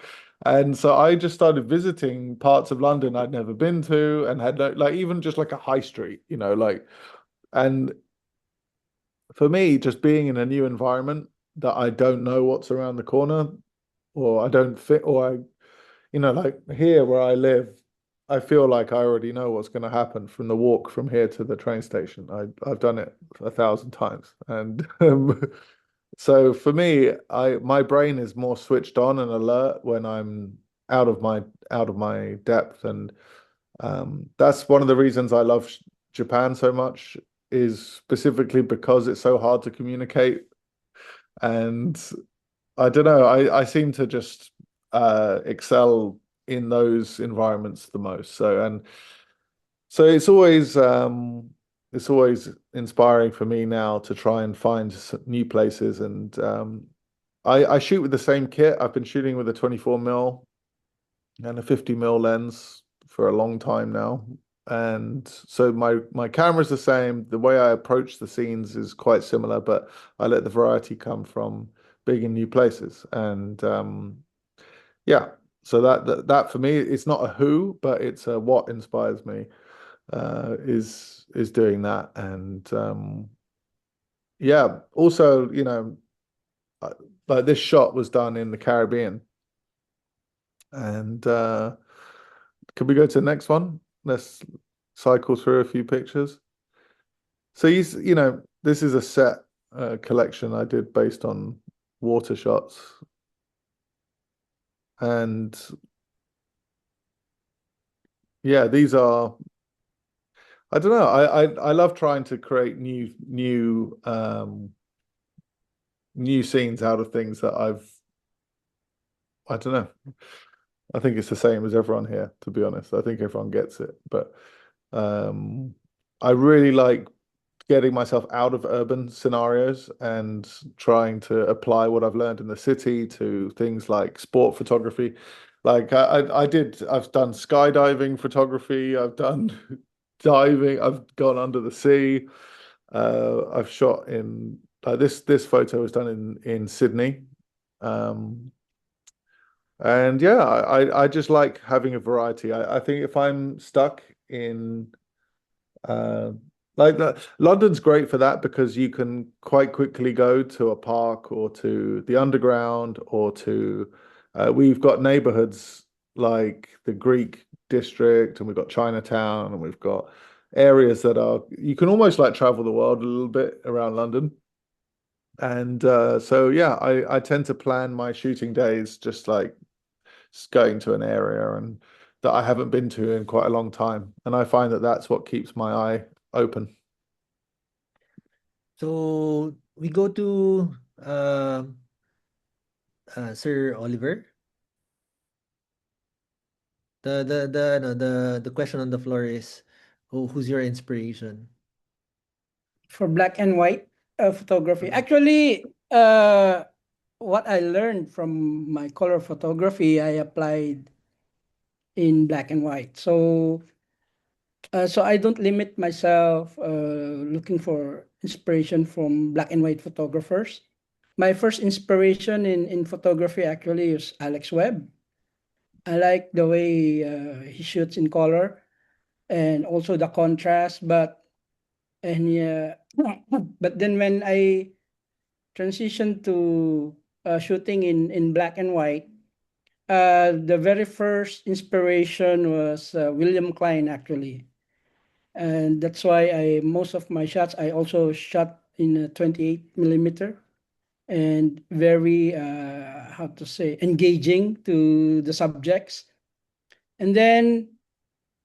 And so I just started visiting parts of London I'd never been to and had like even just like a high street, like and for me, just being in a new environment that I don't know what's around the corner or I don't fit or like here where I live, I feel like I already know what's going to happen from the walk from here to the train station. I've done it 1,000 times, and so for me, my brain is more switched on and alert when I'm out of my depth, and that's one of the reasons I love Japan so much is specifically because it's so hard to communicate, and I don't know, I seem to just excel in those environments the most. So it's always inspiring for me now to try and find new places. And I shoot with the same kit. I've been shooting with a 24mm and a 50mm lens for a long time now. And so my camera's the same. The way I approach the scenes is quite similar, but I let the variety come from being in new places. And yeah, so that for me, it's not a who, but it's a what inspires me is doing that. And yeah, also, like this shot was done in the Caribbean. And could we go to the next one? Let's cycle through a few pictures. So this is a set collection I did based on water shots. And yeah, these are, I don't know. I love trying to create new scenes out of things that I don't know. I think it's the same as everyone here, to be honest. I think everyone gets it. But I really like getting myself out of urban scenarios and trying to apply what I've learned in the city to things like sport photography. Like I've done skydiving photography, I've done diving, I've gone under the sea. I've shot in like this photo was done in Sydney. And yeah, I just like having a variety. I think if I'm stuck in uh, London's great for that because you can quite quickly go to a park or to the underground or to we've got neighborhoods like the Greek district and we've got Chinatown and we've got areas that are you can almost like travel the world a little bit around London. And so yeah, I tend to plan my shooting days just like going to an area and that I haven't been to in quite a long time. And I find that that's what keeps my eye open. So we go to Sir Oliver. The question on the floor is who's your inspiration? For black and white photography. Actually, what I learned from my color photography, I applied in black and white. So So I don't limit myself looking for inspiration from black and white photographers. My first inspiration in photography actually is Alex Webb. I like the way he shoots in color and also the contrast. And yeah, but then when I transitioned to shooting in black and white, the very first inspiration was William Klein actually, and that's why I most of my shots I also shot in a 28 millimeter and very how to say engaging to the subjects. And then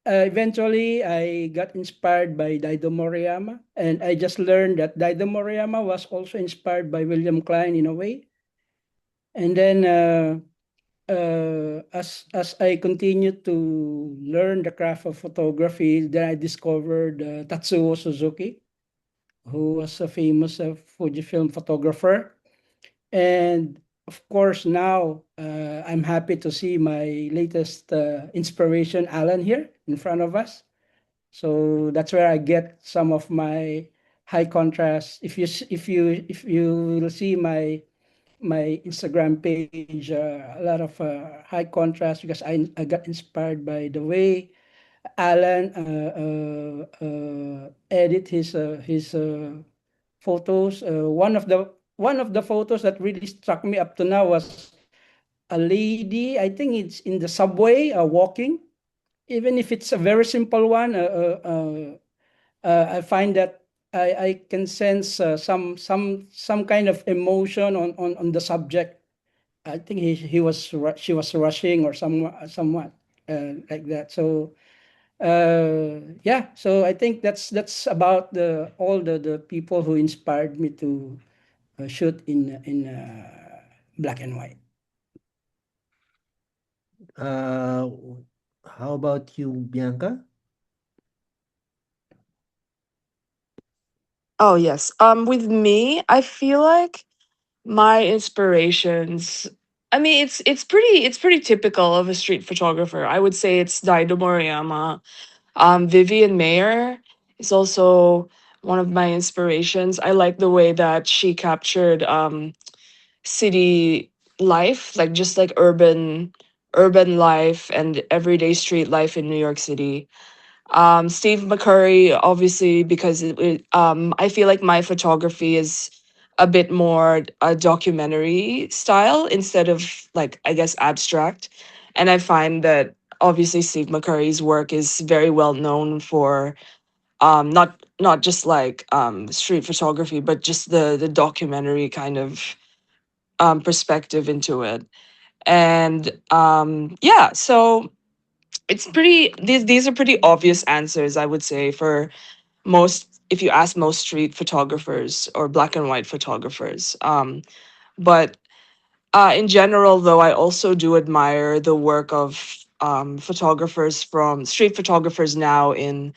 eventually I got inspired by Daido Moriyama, and I just learned that Daido Moriyama was also inspired by William Klein in a way. And then as I continued to learn the craft of photography, then I discovered Tatsuo Suzuki, who was a famous Fujifilm photographer. And of course, now I'm happy to see my latest inspiration, Alan, here in front of us. So that's where I get some of my high contrast. If you will see my Instagram page, a lot of high contrast because I got inspired by the way Alan edit his photos. One of the photos that really struck me up to now was a lady. I think it's in the subway walking. Even if it's a very simple one, I find that I can sense some kind of emotion on the subject. I think she was rushing or somewhat like that. So yeah, so I think that's about the all the people who inspired me to shoot in black and white. Uh, how about you, Bianca? Oh yes. With me, I feel like my inspirations. I mean, it's pretty typical of a street photographer. I would say it's Daido Moriyama. Vivian Mayer is also one of my inspirations. I like the way that she captured city life, like just like urban life and everyday street life in New York City. Steve McCurry, obviously, because I feel like my photography is a bit more a documentary style instead of like I guess abstract, and I find that obviously Steve McCurry's work is very well known for not just like street photography, but just the documentary kind of perspective into it. And yeah, so it's pretty these are pretty obvious answers, I would say, for most if you ask most street photographers or black and white photographers. But in general, though, I also do admire the work of photographers from street photographers now in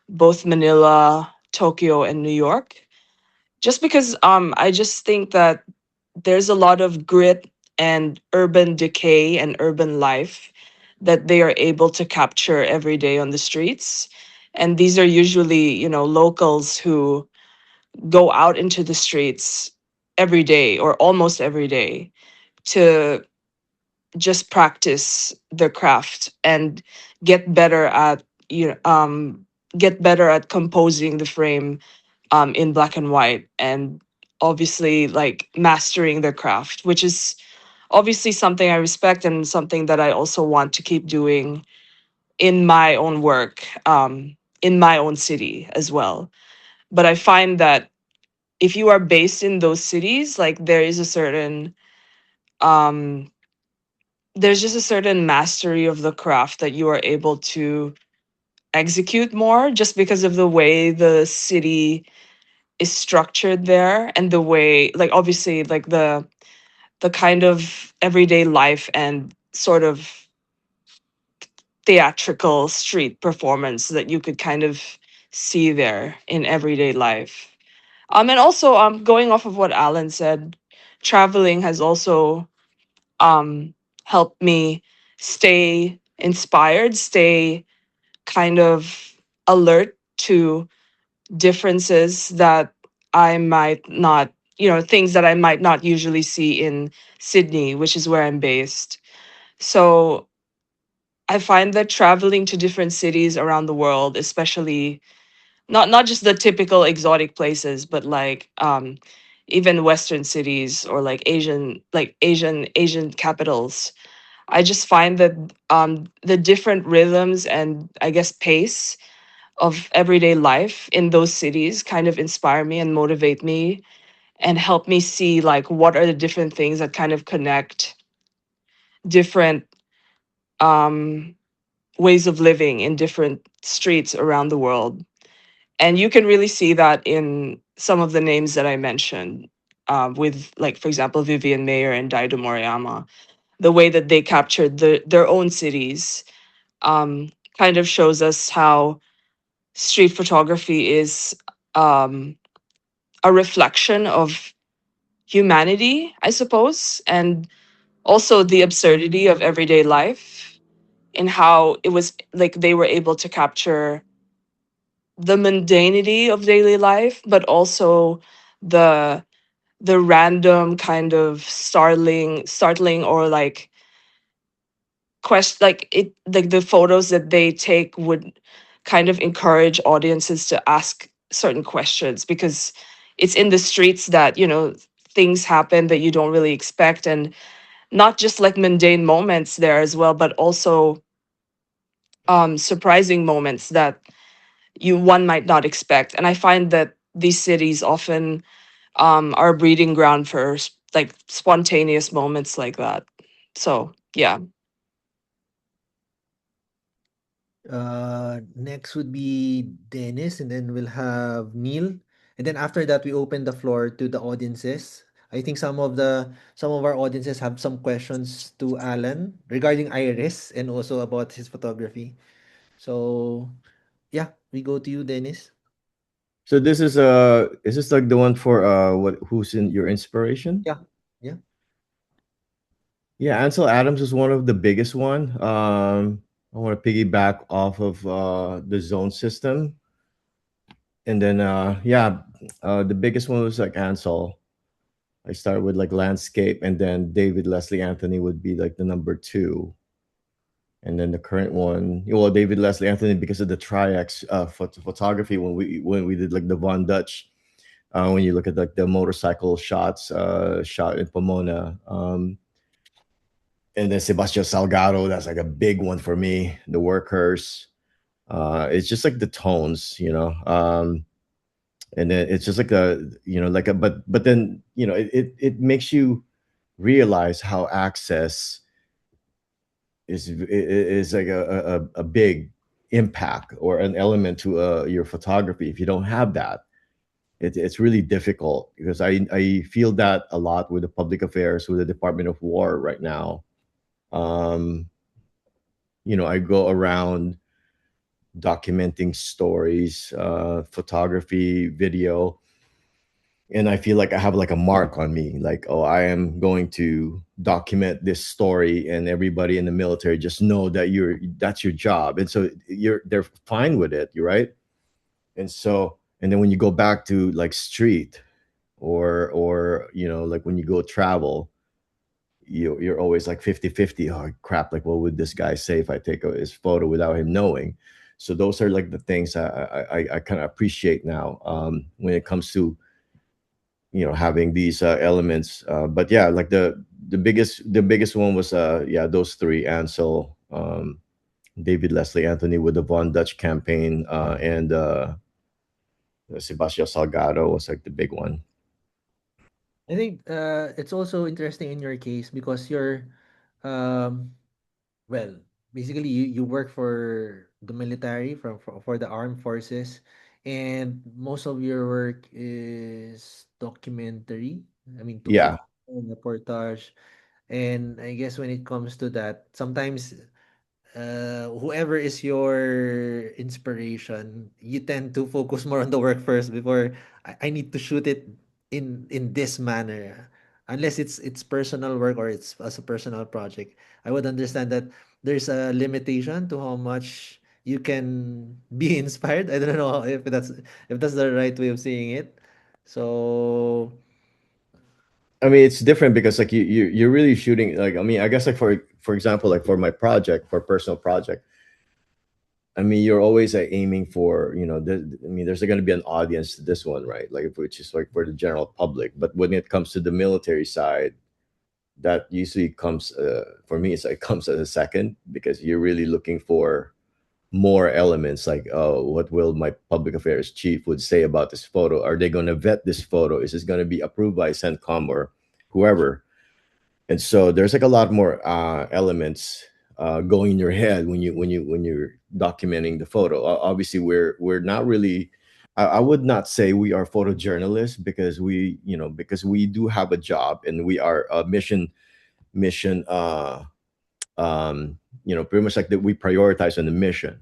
both Manila, Tokyo, and New York. Just because I just think that there's a lot of grit and urban decay and urban life that they are able to capture every day on the streets. And these are usually, you know, locals who go out into the streets every day or almost every day to just practice their craft and get better at you know get better at composing the frame in black and white, and obviously like mastering their craft, which is obviously something I respect and something that I also want to keep doing in my own work, in my own city as well. But I find that if you are based in those cities, like there is a certain um, there's just a certain mastery of the craft that you are able to execute more just because of the way the city is structured there, and the way like obviously like the kind of everyday life and sort of theatrical street performance that you could kind of see there in everyday life. And also going off of what Alan said, traveling has also um helped me stay inspired, stay kind of alert to differences that I might not, things that I might not usually see in Sydney, which is where I'm based. So I find that traveling to different cities around the world, especially not just the typical exotic places, but like even Western cities or like Asian capitals, I just find that the different rhythms and I guess pace of everyday life in those cities kind of inspire me and motivate me and help me see like what are the different things that kind of connect different um, ways of living in different streets around the world. And you can really see that in some of the names that I mentioned, with like, for example, Vivian Mayer and Daido Moriyama. The way that they captured their own cities kind of shows us how street photography is um, a reflection of humanity, I suppose, and also the absurdity of everyday life, and how it was like they were able to capture the mundanity of daily life, but also the random kind of startling or like like it like the photos that they take would kind of encourage audiences to ask certain questions, because it's in the streets that things happen that you don't really expect, and not just like mundane moments there as well, but also surprising moments that one might not expect. And I find that these cities often are a breeding ground for like spontaneous moments like that. So yeah. Next would be Dennis, and then we'll have Neil, and then after that we open the floor to the audiences. I think some of our audiences have some questions to Alan regarding Iris and also about his photography. So yeah, we go to you, Dennis. So is this like the one for what who's in your inspiration? Yeah, yeah. Yeah, Ansel Adams is one of the biggest one. I want to piggyback off of the zone system, and then the biggest one was like Ansel. I started with like landscape, and then David Leslie Anthony would be like the number two, and then the current one, well, David Leslie Anthony because of the triax photography when we did like the Von Dutch. When you look at like the motorcycle shots, shot in Pomona, and then Sebastian Salgado, that's like a big one for me. The workers, it's just like the tones, and then it's just like but then it makes you realize how access is like a big impact or an element to your photography. If you don't have that, it's really difficult, because I feel that a lot with the public affairs, with the Department of War right now. um I go around documenting stories, photography, video, and I feel like I have like a mark on me, like, oh, I am going to document this story, and everybody in the military just know that that's your job, and so they're fine with it, you're right. And then when you go back to like street, or like when you go travel, you're always like 50-50. Oh crap, like what would this guy say if I take his photo without him knowing? So those are like the things I kind of appreciate now, when it comes to having these elements. But yeah, like the biggest one was those three: Ansel, David Leslie Anthony with the Von Dutch campaign, and Sebastian Salgado was like the big one. I think it's also interesting in your case because you're um well, basically you work for the military for the armed forces, and most of your work is documentary. I mean, to Yeah. reportage, and I guess when it comes to that, sometimes whoever is your inspiration, you tend to focus more on the work first before I need to shoot it in this manner. Unless it's personal work or it's as a personal project. I would understand that there's a limitation to how much you can be inspired. I don't know if that's the right way of saying it. So I mean, it's different because like you're really shooting like I mean, I guess like for example, like for my project, for personal project, I mean, you're always like aiming for, I mean, there's going to be an audience to this one, right? Like, which is like for the general public. But when it comes to the military side, that usually comes, for me, it comes as a second because you're really looking for more elements like, oh, what will my public affairs chief would say about this photo? Are they going to vet this photo? Is this going to be approved by CENTCOM or whoever? And so there's like a lot more elements going in your head when you're documenting the photo. Obviously, we're not really. I would not say we are photojournalists because we do have a job and we are a mission. Pretty much like that we prioritize on the mission.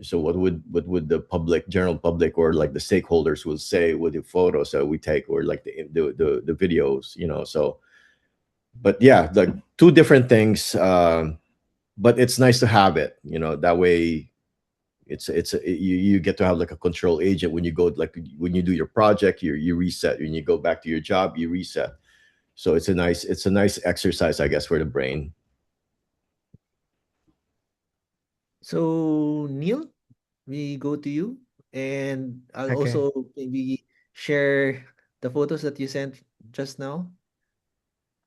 So what would the general public or like the stakeholders will say with the photos that we take or like the videos, so but yeah, like two different things. But it's nice to have it, that way you get to have like a control agent when you go, like when you do your project, you reset. When you go back to your job, you reset. So it's a nice exercise, I guess, for the brain. so Neil, we go to you, and I'll Okay. also maybe share the photos that you sent just now.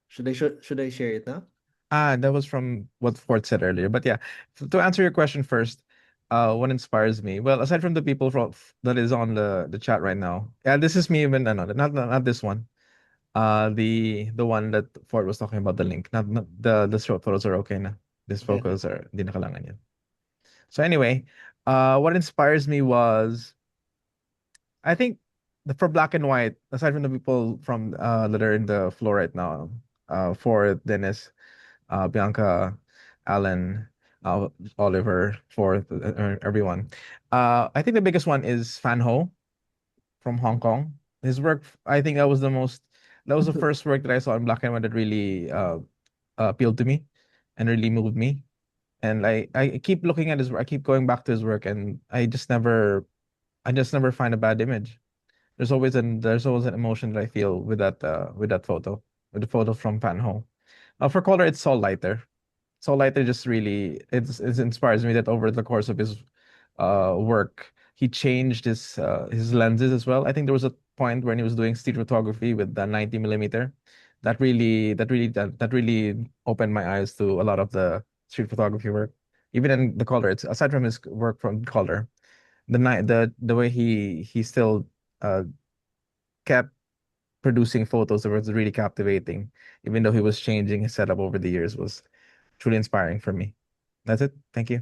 Should I share it now? That was from what Ford said earlier. But yeah, to answer your question first, what inspires me? Well, aside from the people that is on the chat right now, yeah, this is me. Even no, not this one. The one that Ford was talking about, the link. Not the short photos are okay na. These Yeah. photos are hindi na kailangan yan. So anyway, what inspires me was I think for black and white, aside from the people from that are in the floor right now, for Dennis, Bianca, Alan, Oliver, for everyone. I think the biggest one is Fan Ho from Hong Kong. His work, I think that was the first work that I saw in black and white that really appealed to me and really moved me. And I keep looking at his work. I keep going back to his work, and I just never find a bad image. There's always an emotion that I feel with that photo, with the photo from Fan Ho. For color, it's all lighter. So lighter just really it inspires me that over the course of his work, he changed his lenses as well. I think there was a point when he was doing street photography with the 90 millimeter. That really opened my eyes to a lot of the street photography work. Even in the color, it's aside from his work from color, the way he still uh kept producing photos that was really captivating, even though he was changing his setup over the years, was truly inspiring for me. That's it. Thank you.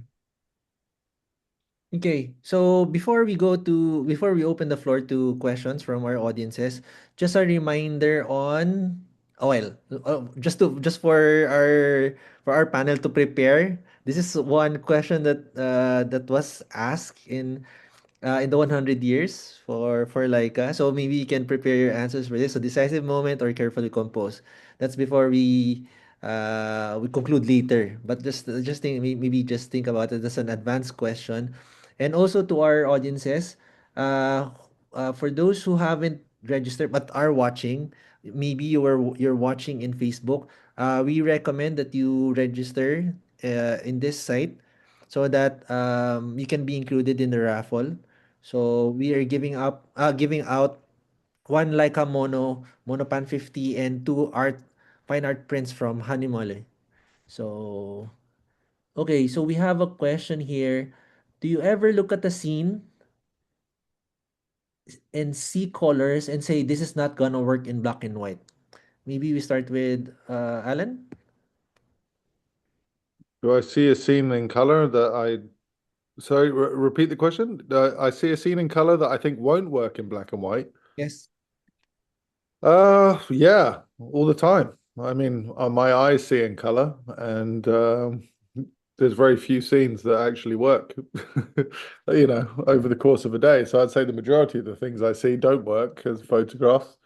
Okay, so before we open the floor to questions from our audiences, just a reminder on oh, well, just for our panel to prepare. This is one question that was asked in the 100 years for Laika. So maybe you can prepare your answers for this. So decisive moment or carefully composed. That's before we conclude later. But just think maybe just think about it as an advanced question. And also to our audiences, for those who haven't registered but are watching, maybe you're watching in Facebook. We recommend that you register in this site so that you can be included in the raffle. So we are giving out one Leica Monopan 50 and two fine art prints from Hanimale. So okay, so we have a question here. Do you ever look at a scene and see colors and say this is not gonna work in black and white? Maybe we start with Alan. Do I see a scene in color that I? Sorry, repeat the question. I see a scene in color that I think won't work in black and white. Yes. Yeah, all the time. I mean, my eyes see in color, and there's very few scenes that actually work, over the course of a day. So I'd say the majority of the things I see don't work as photographs.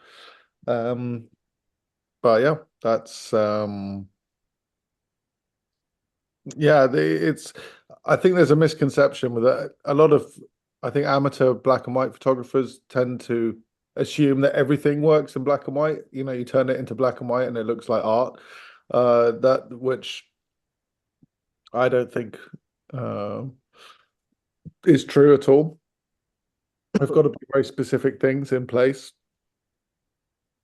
Um, but yeah, that's yeah, it's I think there's a misconception with that. A lot of, I think amateur black and white photographers tend to assume that everything works in black and white. You know, you turn it into black and white and it looks like art. That which I don't think is true at all. I've got to be very specific things in place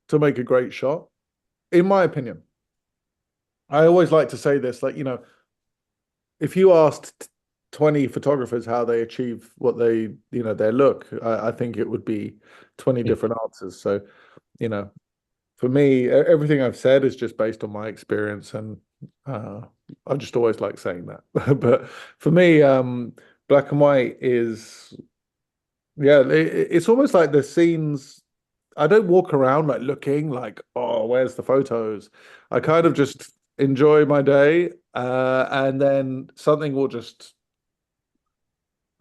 to make a great shot, in my opinion. I always like to say this, like, you know, if you asked 20 photographers how they achieve what they, you know, their look, I think it would be 20 different answers. So, you know, for me, everything I've said is just based on my experience, and I just always like saying that. But for me, black and white is, yeah, it's almost like the scenes. I don't walk around like looking like, oh, where's the photos? I kind of just enjoy my day, and then something will just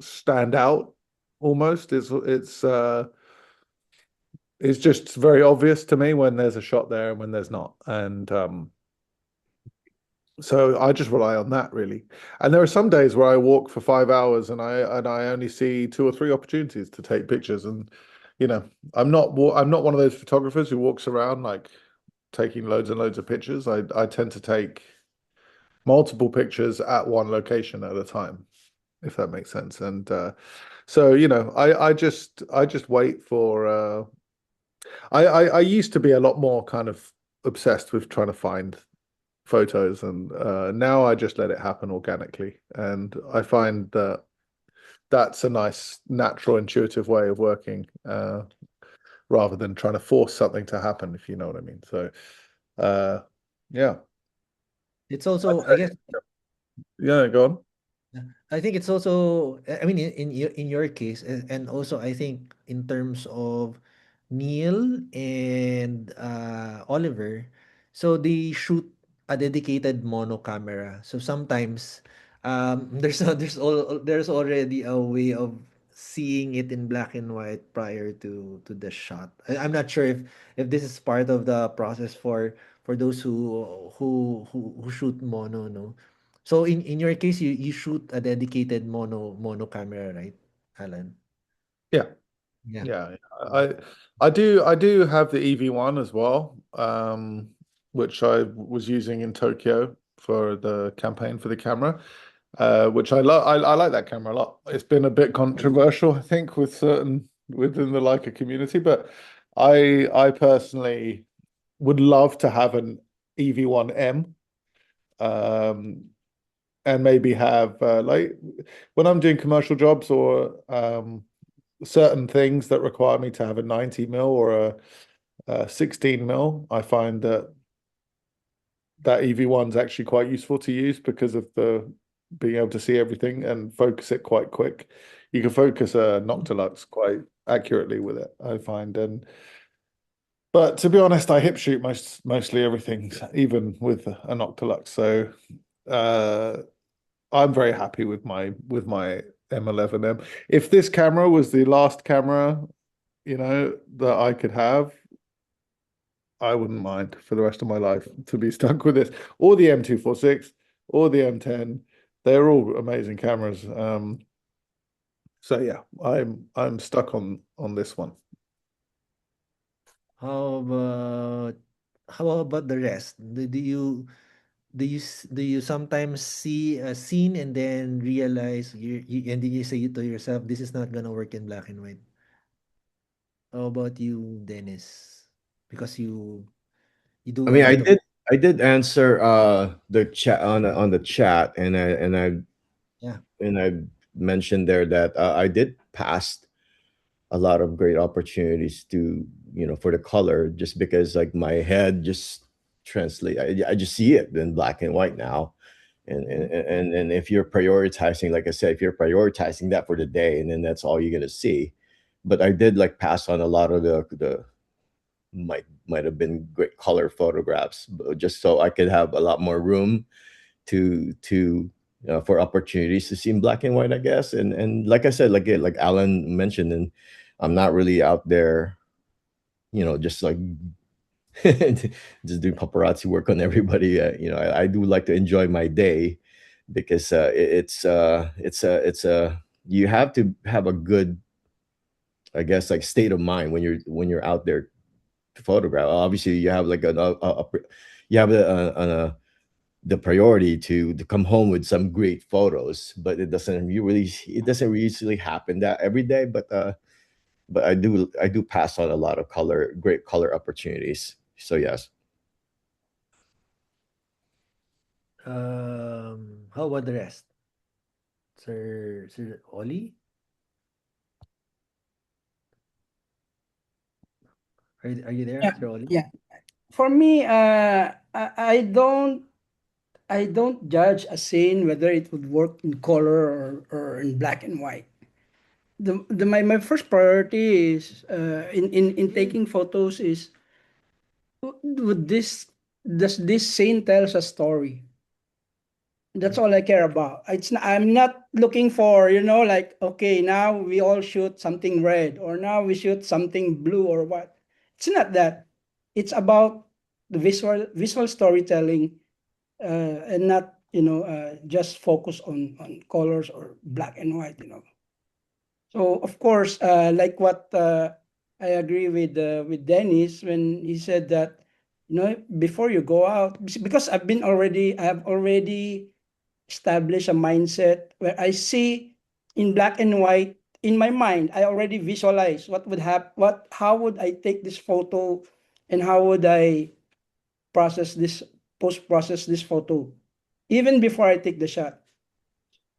stand out almost. It's just very obvious to me when there's a shot there and when there's not. And so I just rely on that really. And there are some days where I walk for 5 hours and I only see 2 or 3 opportunities to take pictures. And you know, I'm not one of those photographers who walks around like taking loads and loads of pictures. I tend to take multiple pictures at one location at a time, if that makes sense. And so you know, I just wait for. I used to be a lot more kind of obsessed with trying to find photos, and now I just let it happen organically, and I find that that's a nice, natural, intuitive way of working, rather than trying to force something to happen, if you know what I mean. So, yeah, It's also, I guess, yeah, go on. I think it's also, I mean, in your case, and also I think in terms of Neil and Oliver, so they shoot a dedicated mono camera. So sometimes there's already a way of seeing it in black and white prior to the shot. I'm not sure if this is part of the process for those who shoot mono, no. So in your case, you shoot a dedicated mono camera, right, Alan? Yeah, Yeah. yeah. I do have the EV1 as well, which I was using in Tokyo for the campaign for the camera, which I love. I like that camera a lot. It's been a bit controversial, I think, with certain within the Leica community, but I personally would love to have an EV1M, and maybe have like when I'm doing commercial jobs or certain things that require me to have a 90 mil or a 16 mil, I find that EV1 is actually quite useful to use because of the being able to see everything and focus it quite quick. You can focus a Noctilux quite accurately with it, I find. But to be honest, I hip shoot mostly everything, even with a Noctilux. So I'm very happy with my M11M. If this camera was the last camera, you know, that I could have, I wouldn't mind for the rest of my life to be stuck with this, or the M246, or the M10. They're all amazing cameras. So yeah, I'm stuck on this one. How about how about the rest? Do you sometimes see a scene and then realize and then you say to yourself, this is not gonna work in black and white? How about you, Dennis? Because you I do a mean, lot of I did answer the chat on the chat, and yeah. I mentioned there that I did pass a lot of great opportunities to, you know, for the color, just because like my head just translate. I just see it in black and white now. And if you're prioritizing, like I said, if you're prioritizing that for the day, and then that's all you're gonna see. But I did like pass on a lot of the might have been great color photographs, but just so I could have a lot more room to for opportunities to see in black and white, I guess. And like I said, like Alan mentioned, and I'm not really out there, you know, just like just doing paparazzi work on everybody. I do like to enjoy my day, because it's a you have to have a good, I guess, like state of mind when you're out there to photograph. Obviously, you have like you have the priority to come home with some great photos, but it doesn't usually happen that every day. But I do pass on a lot of great color opportunities. So yes. How about the rest? Sir Ollie? Are you there, Yeah, Sir Ollie? yeah. For me, I don't judge a scene whether it would work in color or in black and white. My first priority is in taking photos is, would this does this scene tells a story? That's all I care about. I'm not looking for, like, okay, now we all shoot something red or now we shoot something blue or what. It's not that. It's about the visual storytelling, and not, just focus on colors or black and white. So of course, like what, I agree with Dennis when he said that, before you go out, because I have already established a mindset where I see in black and white in my mind. I already visualize what would happen, how would I take this photo, and how would I process this process this photo, even before I take the shot.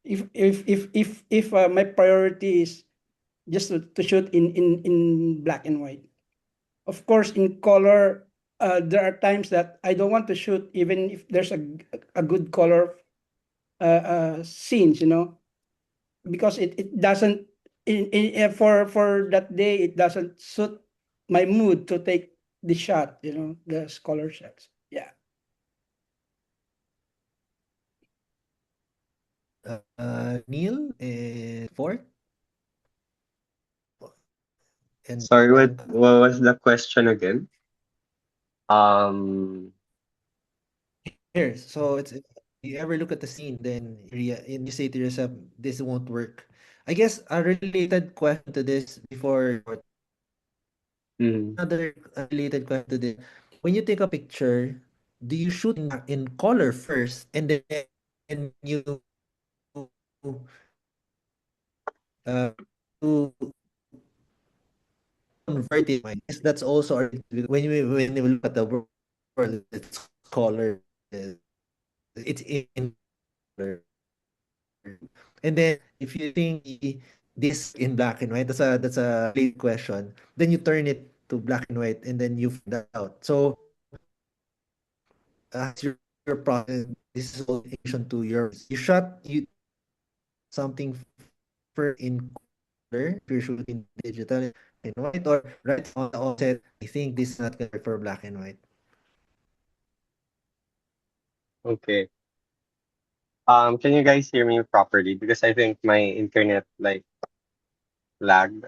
If my priority is just to shoot in black and white. Of course, in color, there are times that I don't want to shoot even if there's a good color scenes, because it doesn't for that day it doesn't suit my mood to take the shot, the color shots. Yeah. Neil and fourth, and Sorry, Bianca. what was the question again? Um, Here, so you ever look at the scene, then and you say to yourself, this won't work. I guess a related question to this before mm, another related question to this. When you take a picture, do you shoot in color first and then you uh to convert it? I guess that's also when you look at the world, it's color. It's in color. And then if you think this in black and white, that's a late question. Then you turn it to black and white, and then you find out. So as your process, this is all in addition to your you something for in color if you're shooting digital and white, or right on the offset. I think this is not gonna work for black and white. okay. Can you guys hear me properly? Because I think my internet like lagged.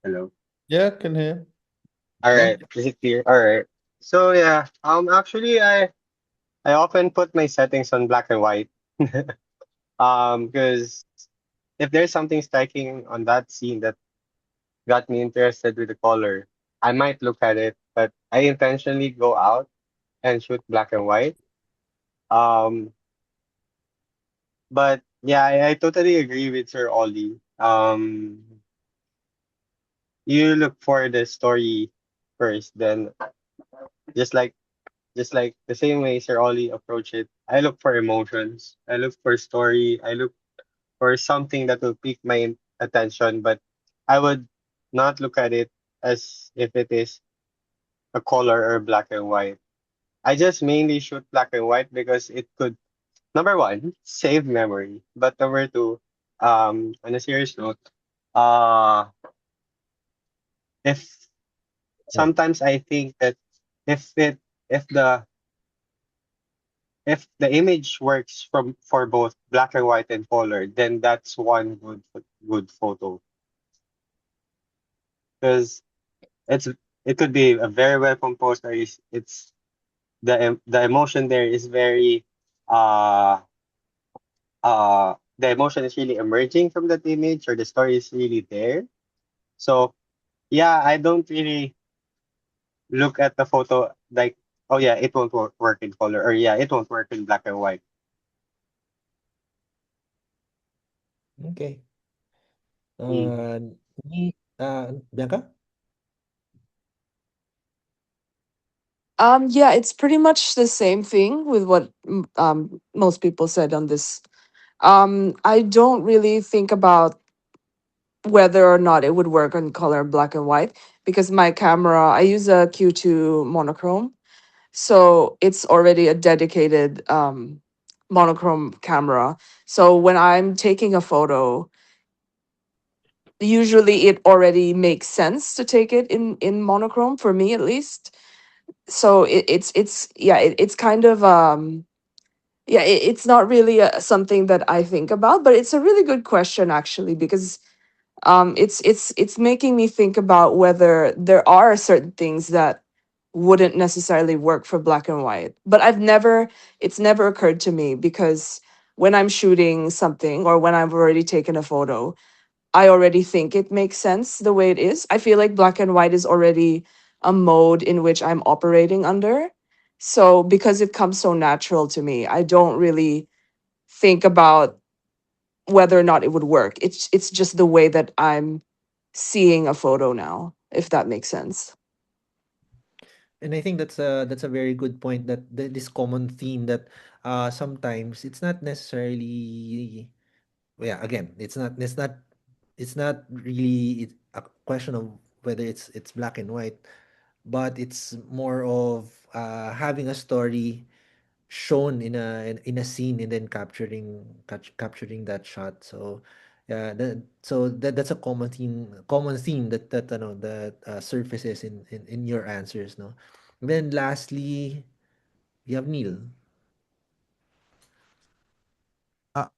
Hello. Yeah, can hear. All Yeah. right. Is it clear? All right. So yeah. Actually, I often put my settings on black and white. Because if there's something striking on that scene that got me interested with the color, I might look at it, but I intentionally go out and shoot black and white. Um, but yeah, I totally agree with Sir Ollie. You look for the story first, then just like just like the same way Sir Ollie approached it, I look for emotions. I look for story. I look for something that will pique my attention, but I would not look at it as if it is a color or black and white. I just mainly shoot black and white because it could, number one, save memory, but number two, on a serious note, uh, if sometimes I think that if it if the if the image works for both black and white and color, then that's one good photo because it's it could be a very well composed, or it's the emotion there is very uh the emotion is really emerging from that image, or the story is really there. So yeah, I don't really look at the photo like, oh yeah, it won't work in color, or yeah, it won't work in black and white. Okay. Mm. Uh, Bianca? Yeah, it's pretty much the same thing with what most people said on this. I don't really think about whether or not it would work on color black and white because my camera, I use a Q2 monochrome, so it's already a dedicated monochrome camera. So when I'm taking a photo, usually it already makes sense to take it in monochrome for me at least. So it's yeah, it's kind of yeah, it's not really something that I think about, but it's a really good question actually because it's making me think about whether there are certain things that wouldn't necessarily work for black and white. But it's never occurred to me because when I'm shooting something or when I've already taken a photo, I already think it makes sense the way it is. I feel like black and white is already a mode in which I'm operating under. So because it comes so natural to me, I don't really think about whether or not it would work. It's just the way that I'm seeing a photo now, if that makes sense. And I think that's a very good point, that this common theme that sometimes it's not necessarily, yeah, again, it's not really a question of whether it's black and white, but it's more of having a story shown in a scene and then capturing that shot. So yeah, that's a common theme that that surfaces in your answers, no. Then lastly, you have Neil.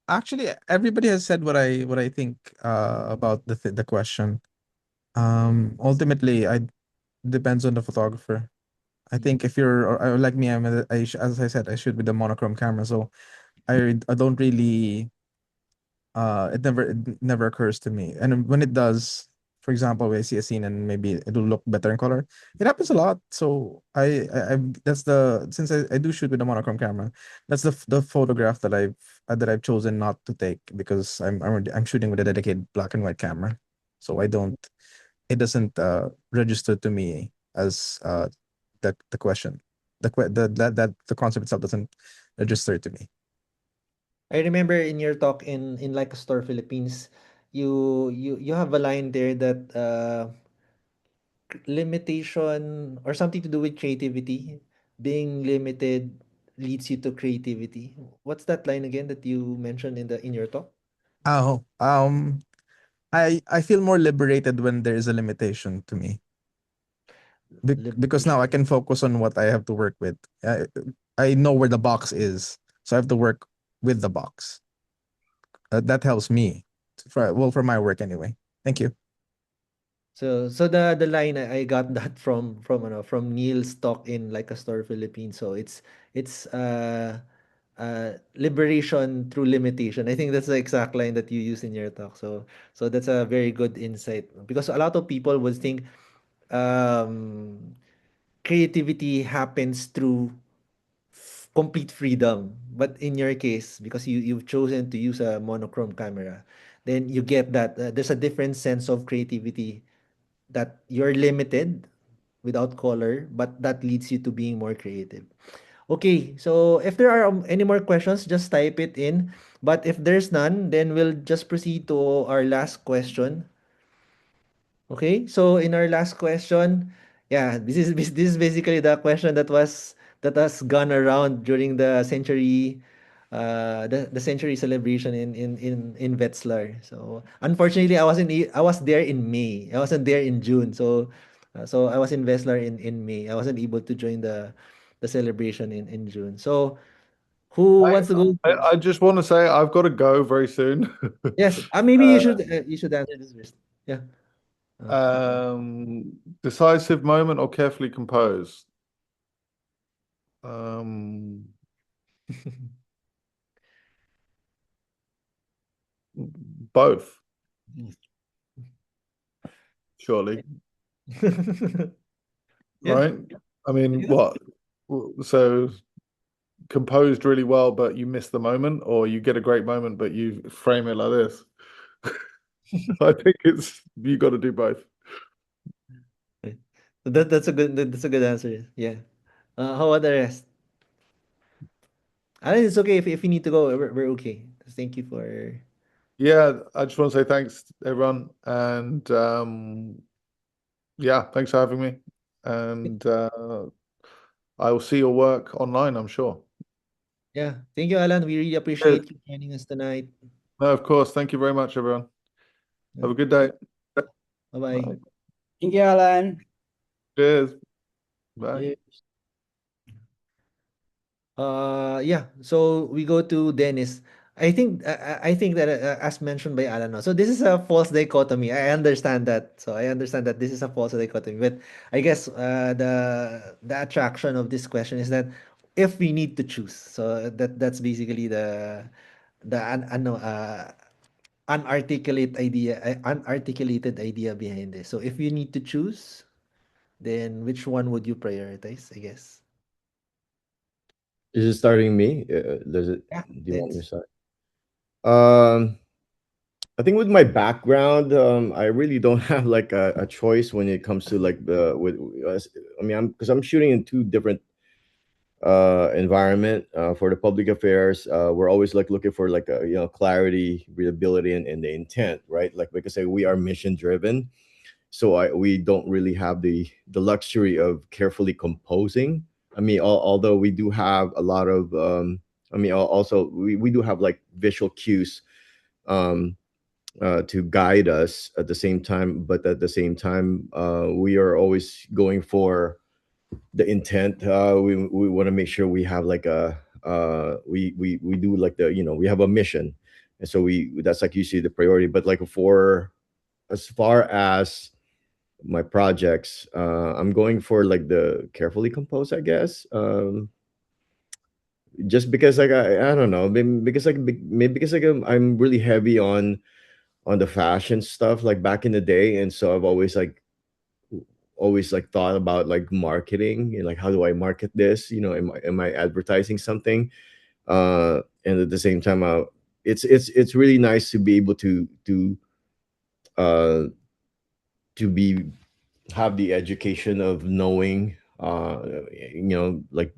Actually, everybody has said what I think about the question. Ultimately, I depends on the photographer. I think if you're like me, as I said, I shoot with a monochrome camera, so I don't really it never occurs to me. And when it does, for example, when I see a scene and maybe it'll look better in color, it happens a lot. So that's the since I do shoot with a monochrome camera, that's the photograph that I've chosen not to take because I'm shooting with a dedicated black and white camera. So I don't it doesn't register to me as the question. The concept itself doesn't register to me. I remember in your talk in Like a Store Philippines, you have a line there that limitation or something to do with creativity. Being limited leads you to creativity. What's that line again that you mentioned in your talk? Oh, I feel more liberated when there is a limitation to me because now I Limitation. can focus on what I have to work with. I know where the box is, so I have to work with the box. That helps me for my work anyway. Thank you. So the line I got that from Neil's talk in Like a Store Philippines. So it's liberation through limitation. I think that's the exact line that you use in your talk. So that's a very good insight, because a lot of people would think um creativity happens through complete freedom. But in your case, because you've chosen to use a monochrome camera, then you get that there's a different sense of creativity, that you're limited without color, but that leads you to being more creative. Okay, so if there are any more questions, just type it in. But if there's none, then we'll just proceed to our last question. Okay, so in our last question, yeah, this is basically the question that has gone around during the century celebration in Wetzlar. So unfortunately, I was there in May. I wasn't there in June. So I was in Wetzlar in May. I wasn't able to join the celebration in June. So who I, wants to go I first? I just want to say I've got to go very soon. Yes, maybe you should answer this first. Yeah. Decisive moment or carefully composed? Um, Both, surely, Yeah. right? I mean, what? So composed really well, but you miss the moment, or you get a great moment, but you frame it like this. I think it's you got to do both. That's a good answer. Yeah. How about the rest? Alan, it's okay if you need to go. We're okay. Thank you for. Yeah, I just want to say thanks, everyone, and yeah, thanks for having me. And I will see your work online, I'm sure. Yeah. Thank you, Alan. We really Cheers. appreciate you joining us tonight. No, of course. Thank you very much, everyone. Yeah. Have a good day. Bye bye. Bye. Thank you, Alan. Cheers. Bye. Yeah. Yeah. So we go to Dennis. I think that as mentioned by Alan, no? So this is a false dichotomy. I understand that. So I understand that this is a false dichotomy. But I guess the attraction of this question is that if we need to choose, so that's basically the unarticulated idea behind this. So if you need to choose, then which one would you prioritize? I guess. Is it starting me? Does it? Yeah. Do you want me to Dennis. start? Um, I think with my background, I really don't have like a choice when it comes to like the with. I mean, I'm shooting in two different environment for the public affairs. We're always like looking for like a clarity, readability, and the intent, right? Like I say, we are mission driven, so we don't really have the luxury of carefully composing. I mean, although we do have a lot of I mean, also we do have like visual cues um, to guide us at the same time, but at the same time, we are always going for the intent. We want to make sure we have like a we do like the we have a mission, and so we that's like usually the priority. But like for as far as my projects, I'm going for like the carefully composed, I guess. Just because like I don't know, maybe because like maybe because like I'm really heavy on the fashion stuff like back in the day, and so I've always like thought about like marketing and like how do I market this? Am I advertising something? And at the same time, it's really nice to be able uh to be have the education of knowing like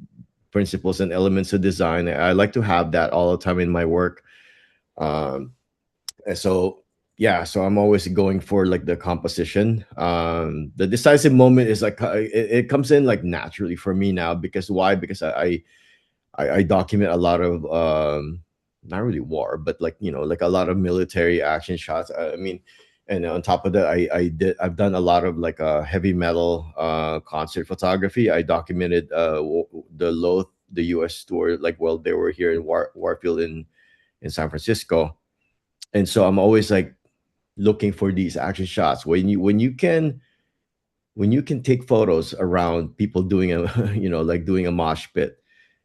principles and elements of design. I like to have that all the time in my work. Um, and so yeah, so I'm always going for like the composition. The decisive moment is like it comes in like naturally for me now. Because why? Because I document a lot of not really war, but like like a lot of military action shots. I mean, and on top of that, I've done a lot of like heavy metal concert photography. I documented the U.S. tour, like while they were here in Warfield in San Francisco. And so I'm always like looking for these action shots when you can take photos around people doing a like doing a mosh pit,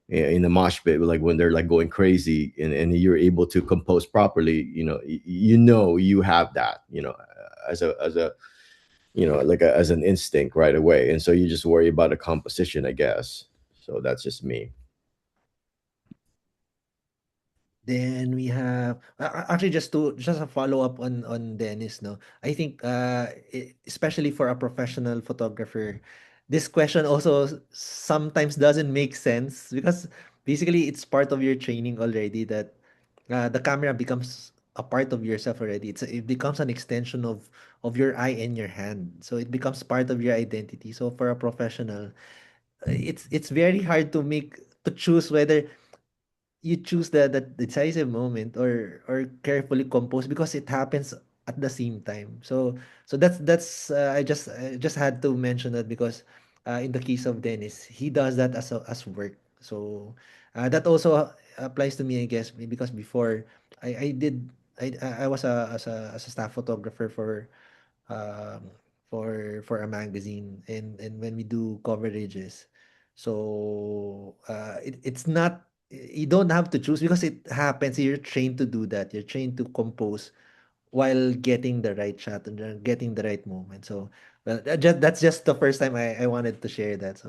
in the mosh pit, like when they're like going crazy, and you're able to compose properly. You have that, as a like as an instinct right away, and so you just worry about the composition, I guess. So that's just me. Then we have actually just a follow up on Dennis, no. I think especially for a professional photographer, this question also sometimes doesn't make sense because basically it's part of your training already that the camera becomes a part of yourself already. It becomes an extension of your eye and your hand. So it becomes part of your identity. So for a professional, it's very hard to choose whether you choose the decisive moment or carefully compose because it happens at the same time. So that's I just had to mention that because in the case of Dennis, he does that as work. So that also applies to me, I guess, because before I did I was as a staff photographer um, for a magazine, and when we do coverages, so it's not you don't have to choose because it happens. You're trained to do that. You're trained to compose while getting the right shot and getting the right moment. So, well, that's just the first time I wanted to share that.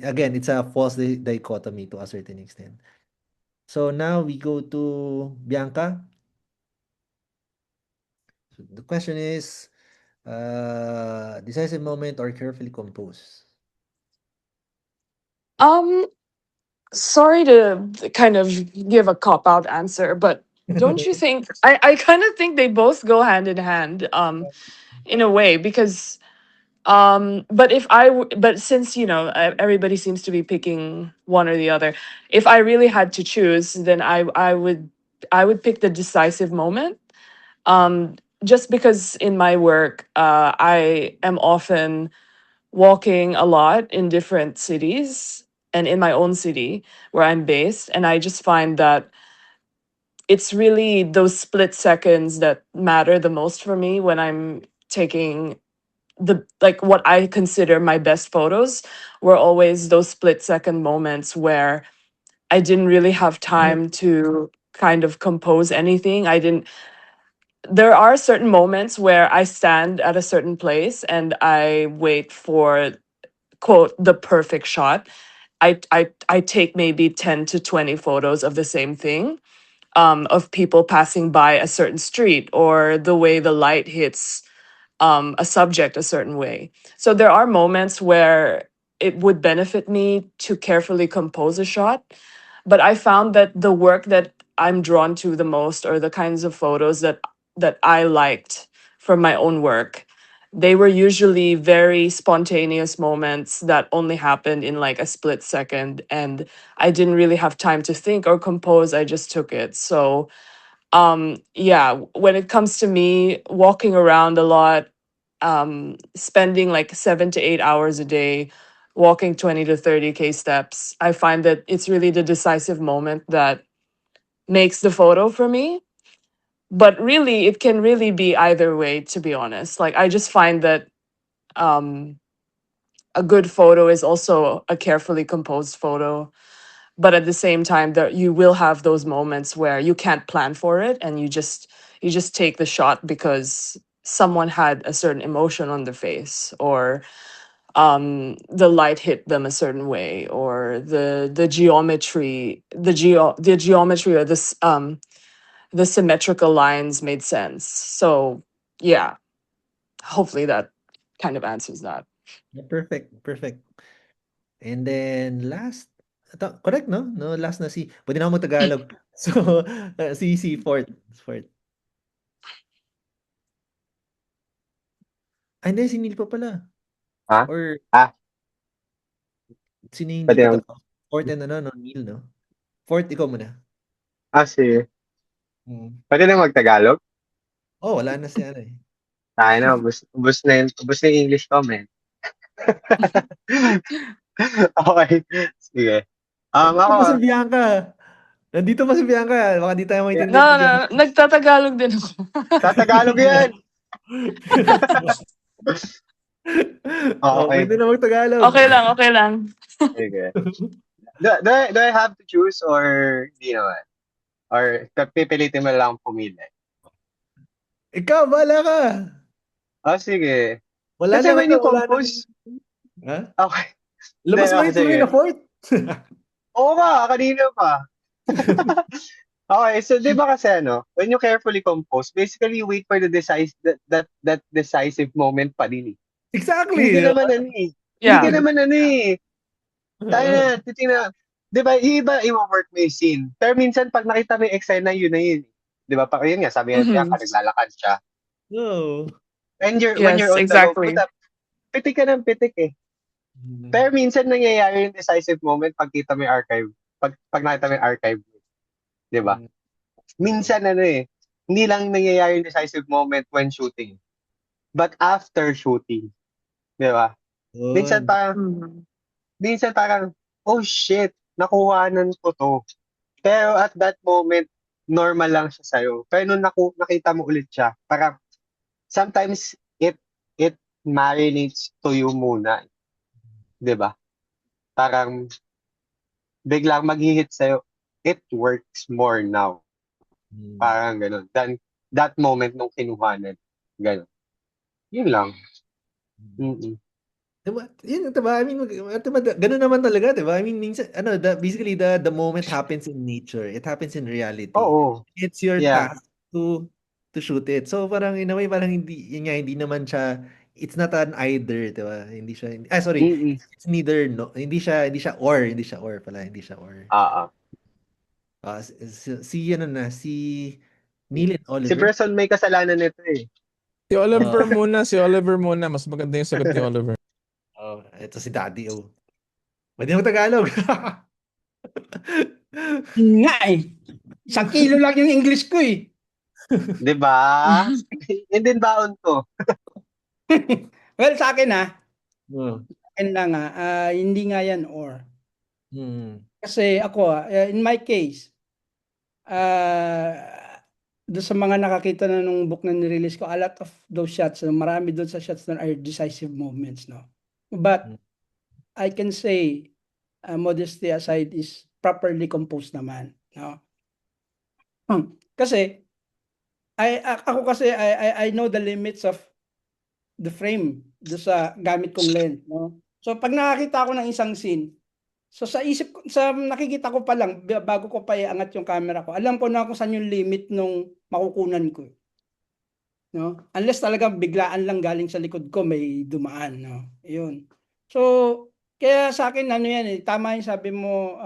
Again, it's a false dichotomy to a certain extent. So now we go to Bianca. So the question is, decisive moment or carefully composed? Um, Sorry to kind of give a cop out answer, but don't you think I kind of think they both go hand in hand in a way because but but since everybody seems to be picking one or the other, if I really had to choose, then I would pick the decisive moment. Just because in my work, I am often walking a lot in different cities and in my own city where I'm based. And I just find that it's really those split seconds that matter the most for me when I'm taking what I consider my best photos were always those split second moments where I didn't really have time to kind of compose anything. There are certain moments where I stand at a certain place and I wait for quote the perfect shot. I take maybe 10 to 20 photos of the same thing, of people passing by a certain street or the way the light hits a subject a certain way. So there are moments where it would benefit me to carefully compose a shot, but I found that the work that I'm drawn to the most, or the kinds of photos that I liked from my own work, they were usually very spontaneous moments that only happened in like a split second, and I didn't really have time to think or compose. I just took it. So yeah, when it comes to me walking around a lot, spending like 7 to 8 hours a day walking 20 to 30K steps, I find that it's really the decisive moment that makes the photo for me. But really, it can really be either way, to be honest. Like, I just find that um, a good photo is also a carefully composed photo. But at the same time, there you will have those moments where you can't plan for it, and you just take the shot because someone had a certain emotion on their face, or the light hit them a certain way, or the geometry or the symmetrical lines made sense. So yeah, hopefully that kind of answers that. Yeah, perfect, perfect. And then last, correct, no? No, last na si, pwede na ako mag-Tagalog. So, si fourth. Fourth. Ay, hindi, si Neil pa pala. Ha? Or, Ah, sino yung hindi pwede pa naman. tapos? Fourth and no, Neil, no? Fourth, ikaw muna. Sige. Hmm. Pwede na mag-Tagalog? Oh, wala na si ano eh. Tayo na, ubus na yung English ko, man. Okay, sige. Nandito Ako, pa si Bianca. Nandito pa si Bianca. Baka di tayo yeah, maintindihan No, ni no, Bianca. nagtatagalog din ako. sa Tagalog yan. Oh, Okay, pwede na mag-Tagalog. Okay lang, okay lang. sige. Do I have to choose or hindi naman? Or pipilitin mo lang pumili? Ikaw, bahala ka. Sige. Wala Kasi na when you wala na. compose, Ha? okay. Hindi, Labas mo okay, yung tuloy sige. na fourth. Oo ka, kanina pa. Okay, so di ba kasi when you carefully compose, basically you wait for the that decisive moment pa din eh. Hindi ka Exactly. naman ano eh. Hindi ka Yeah. naman ano eh. Tayo na, titingnan. Di ba, i-work mo yung scene. Pero minsan, pag nakita mo yung eksena, yun na yun. Di ba, yun nga, sabi nga niya, Hmm. naglalakad siya. No. And when you're Yes, on the go, exactly. puta, pitik ka ng pitik eh. Pero minsan, nangyayari yung decisive moment pag kita mo yung archive. Pag nakita mo yung archive. Di ba? Minsan, hindi lang nangyayari yung decisive moment when shooting. But after shooting. Di ba? Minsan, Yun. parang, Mhm. oh shit, nakuhanan ko to. Pero at that moment, normal lang siya sa'yo. Pero nung nakita mo ulit siya, parang sometimes it marinates to you muna. 'Di ba? Parang biglang mag-hit sa'yo, it works more now. Hmm. Parang ganun. Than that moment nung kinuhanan. Ganun. Yun lang. Mm-mm. Diba? Yun, diba? I mean, diba, ganun naman talaga, diba? I mean, minsan, basically, the moment happens in nature. It happens in reality. Oo. It's your Yeah. task to shoot it. So, parang, in a way, parang yun nga, hindi naman siya, it's not an either, diba? Hindi siya, sorry. Mm-mm. It's neither, no, hindi siya or pala, hindi siya or. Ah. Si Neil and Si Oliver. Bresson may kasalanan nito eh. Si Oliver muna. Mas maganda yung sagot ni Oliver. Ito si Daddy, oh. Pwede mo Tagalog. Yun nga eh. 1 kilo lang yung English ko eh. 'Di ba? Yun din baon ko. Well, sa akin Hmm. akin lang hindi nga yan or. Kasi ako in my case, doon sa mga nakakita na nung book na nirelease ko, a lot of those shots, marami doon sa shots na are decisive moments, no? But I can say, modesty aside, is properly composed naman, no? Kasi I know the limits of the frame do sa gamit kong lens, no? So pag nakakita ako ng isang scene, so sa nakikita ko pa lang bago ko pa iangat yung camera ko, alam ko na kung saan yung limit nung makukunan ko, no? Unless talagang biglaan lang galing sa likod ko may dumaan, no? Yun. So kaya sa akin yan tama yung sabi mo,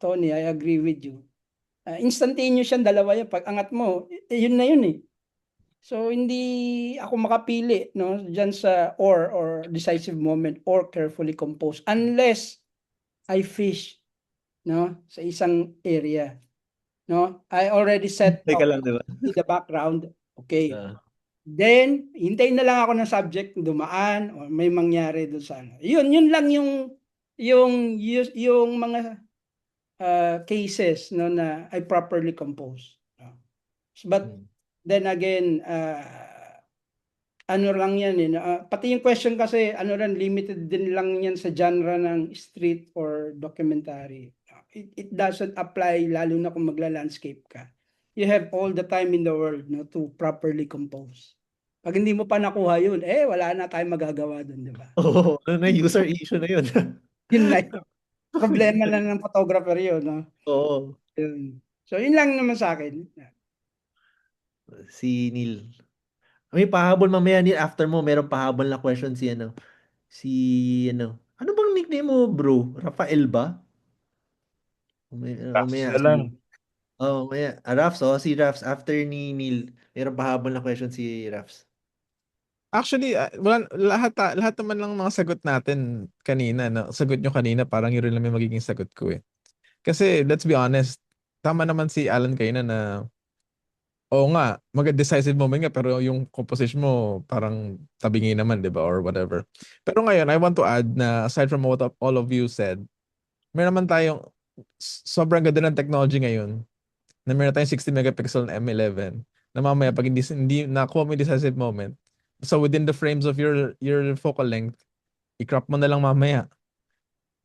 Tony, I agree with you. Instantaneous yan, dalawa yan. Pag angat mo, yun na yun eh. So hindi ako makapili, no, diyan sa or decisive moment or carefully composed unless I fish, no, sa isang area, no. I already set Teka up lang, diba? the background. Okay. Then hintayin na lang ako ng subject dumaan or may mangyari doon sa ano. Yun lang yung mga cases, no, na I properly compose, no? But then again, ano lang yan pati yung question kasi limited din lang yan sa genre ng street or documentary. It doesn't apply lalo na kung magla-landscape ka. You have all the time in the world, no, to properly compose. Pag hindi mo pa nakuha yun, wala na tayong magagawa dun, di ba? User issue na yun. Yun na yun. Problema na ng photographer yun, no? Oo. So yun lang naman sa akin. Si Neil. May pahabol mamaya, Neil. After mo, meron pahabol na question ano bang nickname mo, bro? Rafael ba? Raps Umaya na lang. umaya. Raps, si Raps. After ni Neil, meron pahabol na question si Raps. Actually, lahat naman lang mga sagot natin kanina, no? Sagot nyo kanina, parang yun rin lang yung magiging sagot ko eh. Kasi, let's be honest, tama naman si Alan kanina na oo nga, decisive moment nga, pero yung composition mo parang tabingi naman, di ba? Or whatever. Pero ngayon, I want to add na aside from what all of you said, meron naman tayong sobrang ganda ng technology ngayon na meron tayong 60 megapixel na M11 na mamaya pag hindi nakuha mo yung decisive moment, so within the frames of your focal length, i-crop mo na lang mamaya.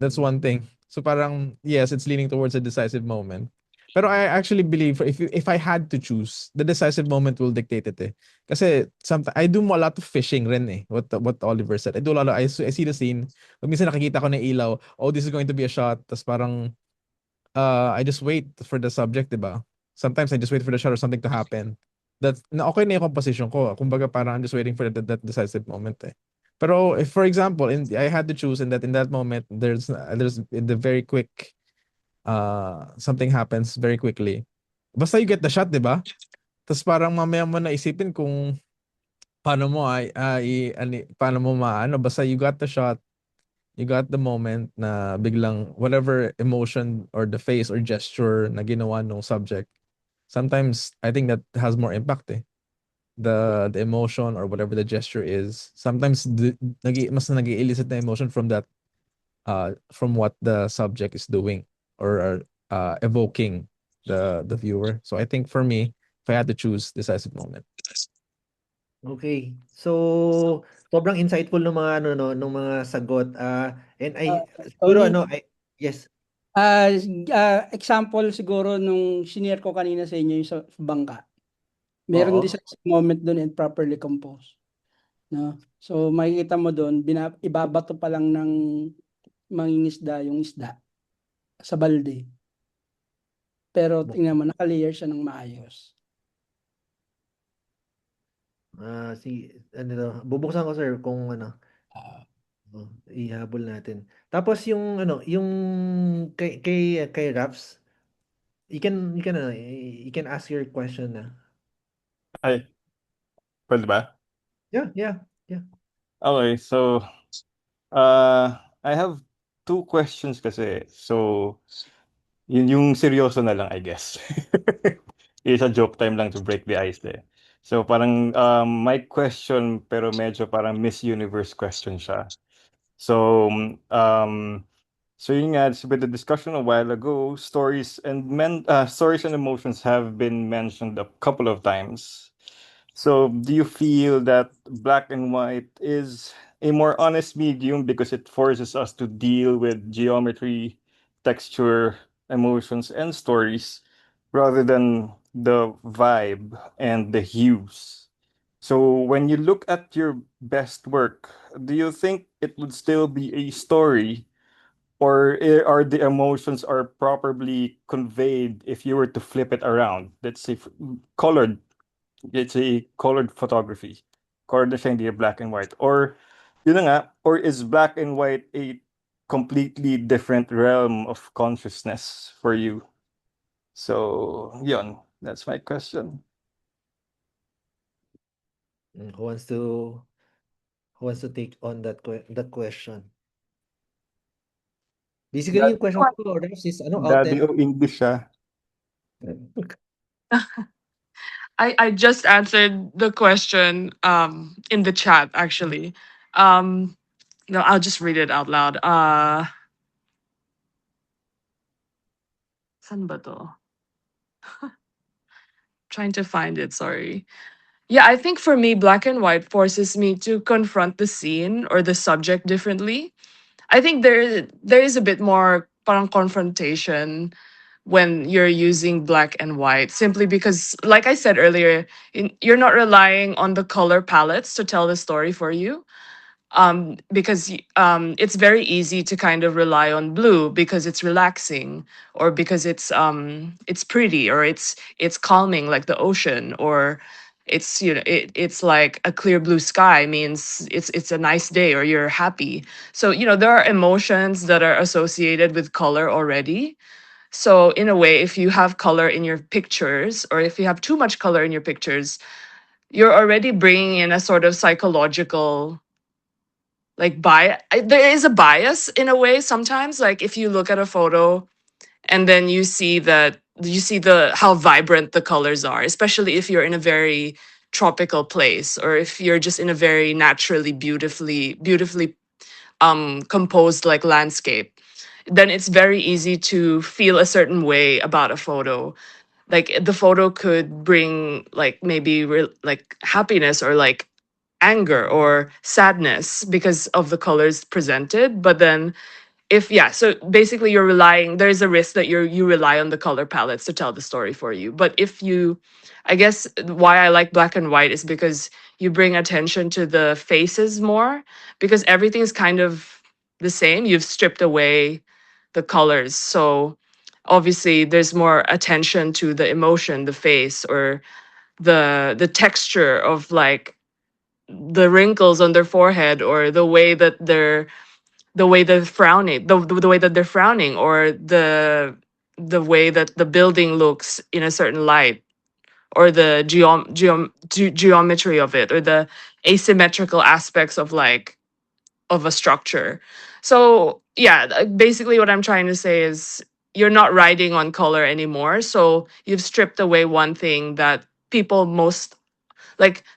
That's one thing. So parang, yes, it's leaning towards a decisive moment. Pero I actually believe if I had to choose, the decisive moment will dictate it eh. Kasi I do a lot of fishing rin eh, what Oliver said. I see the scene. Pag minsan nakikita ko na ilaw, this is going to be a shot. Tapos parang, I just wait for the subject, diba? Sometimes I just wait for the shot or something to happen. Okay na yung composition ko. Kumbaga parang I'm just waiting for that decisive moment eh. Pero if, for example, I had to choose in that moment, there's the very quick, something happens very quickly. Basta you get the shot, di ba? Tapos parang mamaya mo na isipin kung paano mo basta you got the shot, you got the moment na biglang whatever emotion or the face or gesture na ginawa ng subject. Sometimes I think that has more impact eh. The emotion or whatever the gesture is, sometimes mas nag-elicit na emotion from that, from what the subject is doing or evoking the viewer. So I think for me, if I had to choose, decisive moment. Okay. So, sobrang insightful ng mga ng mga sagot. And siguro Tony, yes. Example siguro nung shinare ko kanina sa inyo yung sa bangka. Meron Oo. din sa moment doon and properly composed. No? So makikita mo doon, ibabato pa lang ng mangingisda yung isda sa balde. Pero tingnan mo, naka-layer siya ng maayos. Bubuksan ko sir kung ano. Ihabol natin. Tapos yung ano, yung kay Raps, you can ask your question na. Ay, pwede ba? Yeah. Okay, so I have two questions kasi. So, yun yung seryoso na lang, I guess. It's a joke time lang to break the ice there. So, parang my question, pero medyo parang Miss Universe question siya. So, yun nga, with the discussion a while ago, stories and emotions have been mentioned a couple of times. So, do you feel that black and white is a more honest medium because it forces us to deal with geometry, texture, emotions, and stories rather than the vibe and the hues? So, when you look at your best work, do you think it would still be a story, or are the emotions are properly conveyed if you were to flip it around? Let's say colored, it's a colored photography. Colored na siya, hindi black and white. Or, yun na nga, or is black and white a completely different realm of consciousness for you? So, yun. That's my question. Who wants to take on that question? Basically, yung question ko, Raps, is Daddy authentic. o English siya. I just answered the question in the chat actually. No, I'll just read it out loud. Saan ba to? Trying to find it, sorry. Yeah, I think for me, black and white forces me to confront the scene or the subject differently. I think there is a bit more parang confrontation when you're using black and white, simply because, like I said earlier, you're not relying on the color palettes to tell the story for you. Because it's very easy to kind of rely on blue because it's relaxing, or because it's pretty, or it's calming like the ocean, or it's it's like a clear blue sky means it's a nice day or you're happy. So there are emotions that are associated with color already. So in a way, if you have color in your pictures, or if you have too much color in your pictures, you're already bringing in a sort of psychological, like, there is a bias in a way sometimes, like if you look at a photo and then you see the how vibrant the colors are, especially if you're in a very tropical place, or if you're just in a very naturally beautifully composed like landscape, then it's very easy to feel a certain way about a photo. Like the photo could bring like maybe like happiness, or like anger or sadness because of the colors presented. But then if yeah, so basically there's a risk that you rely on the color palettes to tell the story for you. But if you I guess why I like black and white is because you bring attention to the faces more, because everything's kind of the same. You've stripped away the colors. So obviously there's more attention to the emotion, the face, or the texture of like the wrinkles on their forehead, or the way they're frowning, the way that they're frowning, or the way that the building looks in a certain light, or the geometry of it, or the asymmetrical aspects of like of a structure. So yeah, basically what I'm trying to say is you're not riding on color anymore. So you've stripped away one thing that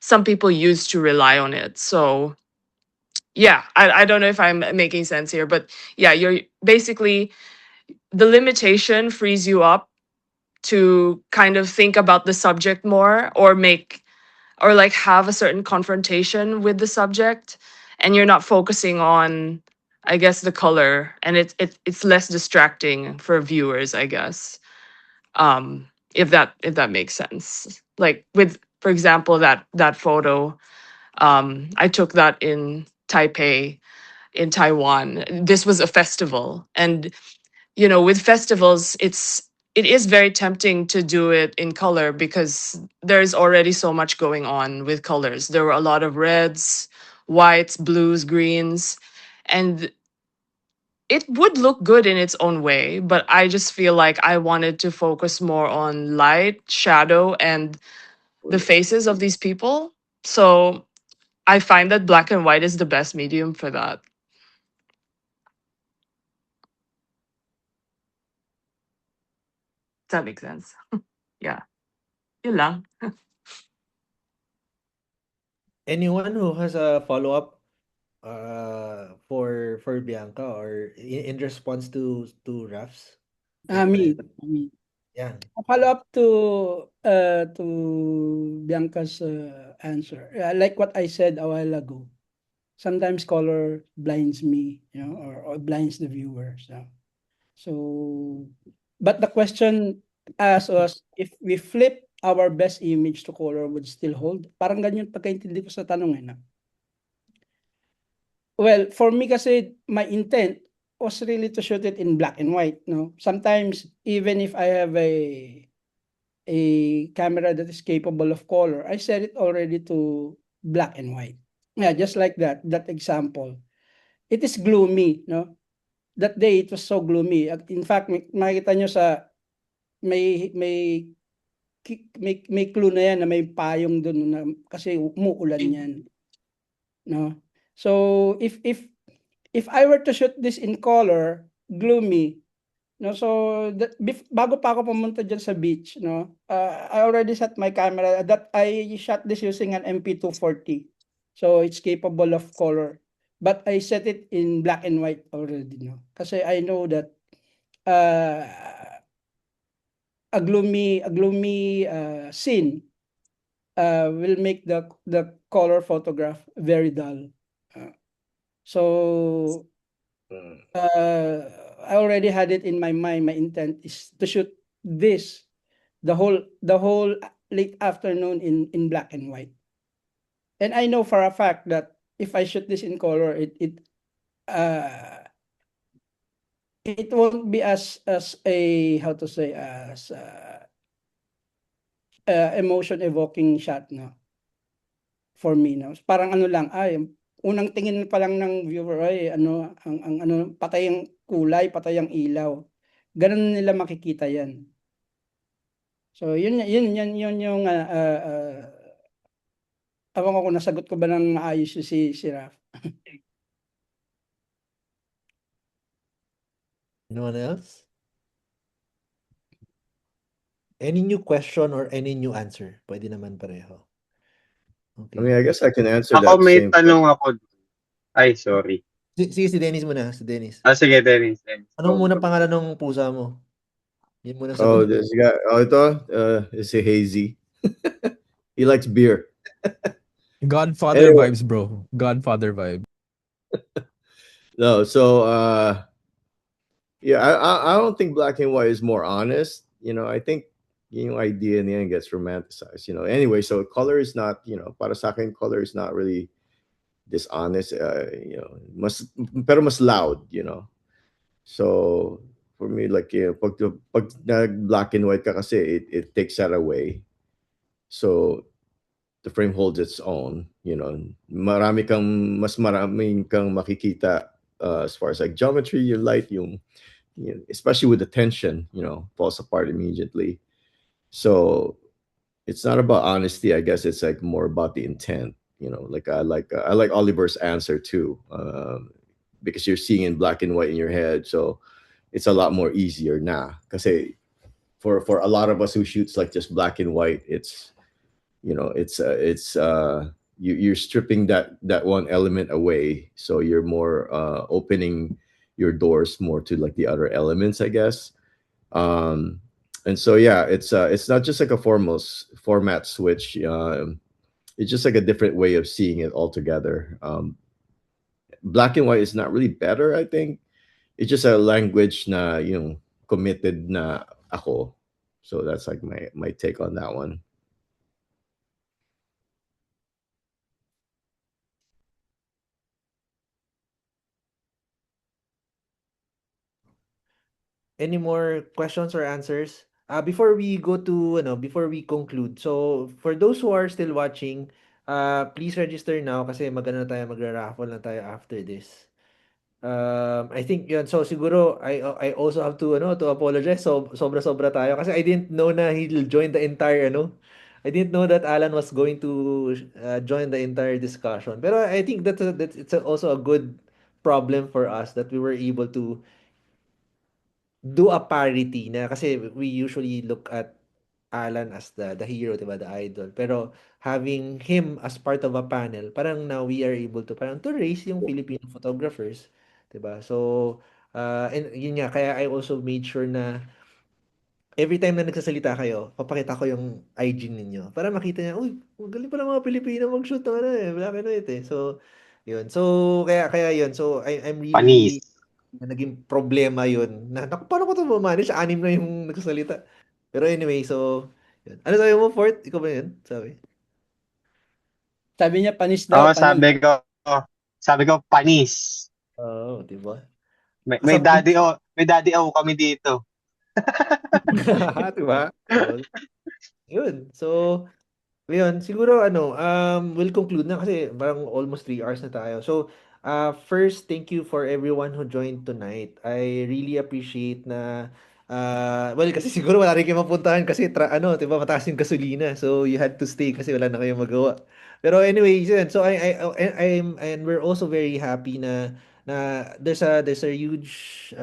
some people used to rely on it. So yeah, I don't know if I'm making sense here, but yeah, you're basically, the limitation frees you up to kind of think about the subject more, or like have a certain confrontation with the subject, and you're not focusing on I guess the color, and it's less distracting for viewers, I guess. If that makes sense. Like with, for example, that photo, I took that in Taipei, in Taiwan. This was a festival, and with festivals, it is very tempting to do it in color because there's already so much going on with colors. There were a lot of reds, whites, blues, greens, and it would look good in its own way, but I just feel like I wanted to focus more on light, shadow, and the faces of these people. So I find that black and white is the best medium for that. Does that make sense? Yeah. Yun lang. Anyone who has a follow-up for Bianca or in response to Raf's? Me. Yeah. A follow-up to Bianca's answer. Like what I said a while ago. Sometimes color blinds me, or blinds the viewer. So, but the question asked us if we flip our best image to color would still hold. Parang ganyan pagkaintindi ko sa tanong na. Well, for me kasi my intent was really to shoot it in black and white. No, sometimes even if I have a camera that is capable of color, I set it already to black and white. Yeah, just like that example. It is gloomy, no? That day it was so gloomy. In fact, makita nyo sa may clue na yan na may payong doon na kasi umuulan yan, no? So if I were to shoot this in color, gloomy, no, so bago pa ako pumunta dyan sa beach, no, I already set my camera that I shot this using an MP240, so it's capable of color, but I set it in black and white already, no, kasi I know that a gloomy scene will make the color photograph very dull. So I already had it in my mind. My intent is to shoot this the whole late afternoon in black and white. And I know for a fact that if I shoot this in color, it won't be as a, how to say, as emotion evoking shot, no, for me, no. Parang ano lang, unang tingin pa lang ng viewer, ang ano, patay ang kulay, patay ang ilaw. Ganun nila makikita yan. So yun yung ewan ko kung nasagot ko ba ng maayos si Raf. Anyone else? Any new question or any new answer? Pwede naman pareho. I mean, I guess I can answer Ako that may same tanong ako. Ay, sorry. Sige, si Dennis muna. Si Dennis. Sige, Dennis. Anong muna pangalan ng pusa mo? Yun muna Oh, sagot. this guy. Oh, ito is a hazy. He likes beer. Godfather vibes, bro. Godfather vibes. No, so yeah, I don't think black and white is more honest. I think idea in the end gets romanticized. Anyway, so color is not, para sa akin, color is not really dishonest. Pero mas loud. So for me, like, pag black and white ka kasi, it takes that away. So the frame holds its own. Mas maraming kang makikita as far as like geometry, your light, especially with the tension, falls apart immediately. So it's not about honesty. I guess it's like more about the intent. Like I like Oliver's answer too, because you're seeing in black and white in your head. So it's a lot more easier now. Because for a lot of us who shoots like just black and white, it's you're stripping that one element away, so you're more opening your doors more to like the other elements, I guess. And so yeah, it's not just like a format switch. It's just like a different way of seeing it altogether. black and white is not really better, I think. It's just a language na yung committed na ako. So that's like my take on that one. Any more questions or answers? Before we go to, before we conclude. So, for those who are still watching, please register now kasi magra-raffle na tayo after this. I think yun. So, siguro, I also have to, to apologize. So, sobra-sobra tayo kasi I didn't know na he'll join the entire, I didn't know that Alan was going to join the entire discussion. Pero I think it's also a good problem for us that we were able to do a parity na kasi we usually look at Alan as the hero, 'di ba, the idol. Pero having him as part of a panel, parang now we are able to parang to raise yung Filipino photographers, 'di ba? So, and yun nga kaya I also made sure na every time na nagsasalita kayo, papakita ko yung IG ninyo para makita niya, uy, magaling pala mga Pilipino mag-shoot ng ano eh, black and white eh. So, yun. So, kaya yun. So, I'm really Panis. naging problema yun. Naku, paano ko ito ma-manage? 6 na yung nagsasalita. Pero anyway, so, yun. Ano sabi mo, Fort? Ikaw ba yun? Sabi. Sabi niya, panis daw, Oo, panis. sabi ko, panis. Oo, di ba? May daddy o kami dito. Di ba? So, yun. So, yun, siguro we'll conclude na kasi parang almost 3 hours na tayo. So, first, thank you for everyone who joined tonight. I really appreciate na well, kasi siguro wala rin kayo mapuntahan kasi 'di ba, mataas yung gasolina. So, you had to stay kasi wala na kayong magawa. Pero anyway, yun. So, and we're also very happy na there's a huge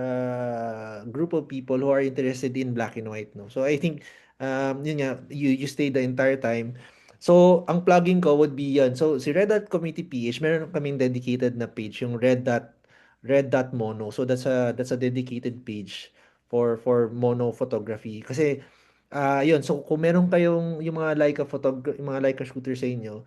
group of people who are interested in black and white, no. So, I think yun nga, you stayed the entire time. So, ang plugging ko would be yan. So, si Red Dot Community PH, meron kaming dedicated na page, yung Red Dot Mono. So, that's a dedicated page for mono photography. Kasi, yun. So, kung meron kayong yung mga yung mga Leica shooter sa inyo,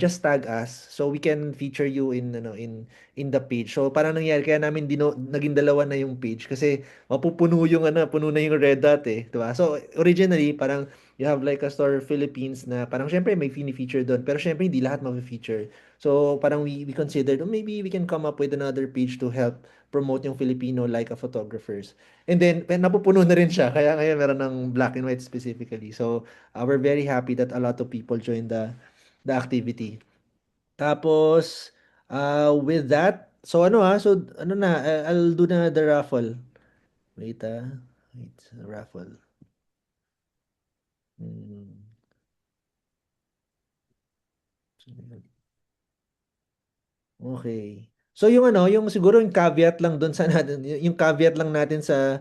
just tag us so we can feature you in the page. So, parang nangyari, kaya namin naging dalawa na yung page kasi mapupuno yung puno na yung Red Dot eh, 'di ba? So, originally, parang you have like a store Philippines na parang syempre may feature doon pero syempre hindi lahat ma-feature. So parang we considered maybe we can come up with another page to help promote yung Filipino Leica photographers. And then napupuno na rin siya kaya ngayon meron ng black and white specifically. So we're very happy that a lot of people joined the activity. Tapos with that, so so ano na, I'll do na the raffle. Wait, wait, raffle. Hmm. Okay. So yung yung siguro yung caveat lang doon sa natin, yung caveat lang natin sa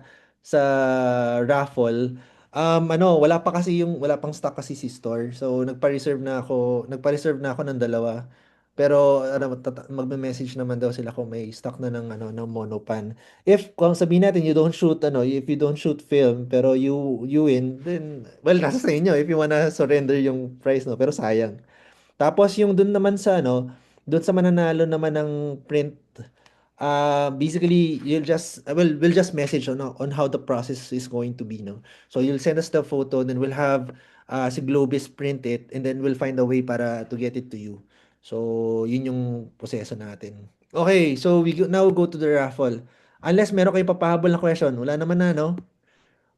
raffle, wala pang stock kasi si store. So nagpa-reserve na ako ng dalawa. Pero magme-message naman daw sila kung may stock na ng monopan. Kung sabihin natin if you don't shoot film pero you win, then well nasa sa inyo if you wanna surrender yung price, no, pero sayang. Tapos yung dun naman sa dun sa mananalo naman ng print, basically we'll just message on how the process is going to be, no. So you'll send us the photo, then we'll have si Globis print it, and then we'll find a way para to get it to you. So yun yung proseso natin. Okay, so now go to the raffle. Unless meron kayo papahabol na question, wala naman na, no?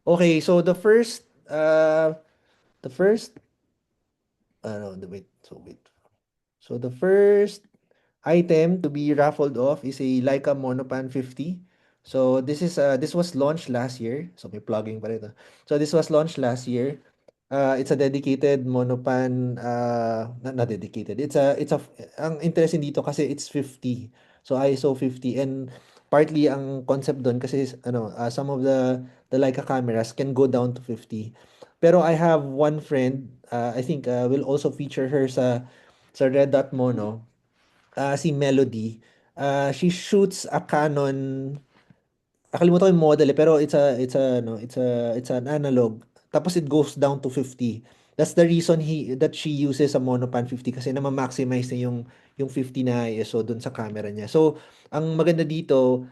Okay, so the first, no, wait, wait. So the first item to be raffled off is a Leica Monopan 50. So this was launched last year. So may plugging pa rin. So this was launched last year. It's a dedicated monopan, not dedicated. Ang interesting dito kasi it's 50. So ISO 50, and partly ang concept doon kasi some of the Leica cameras can go down to 50. Pero I have one friend, I think will also feature her sa Red Dot Mono, si Melody. She shoots a Canon, nakalimutan ko yung model pero it's an analog. Tapos it goes down to 50. That's the reason that she uses a monopan 50 kasi na-maximize niya yung 50 na ISO dun sa camera niya. So, ang maganda dito,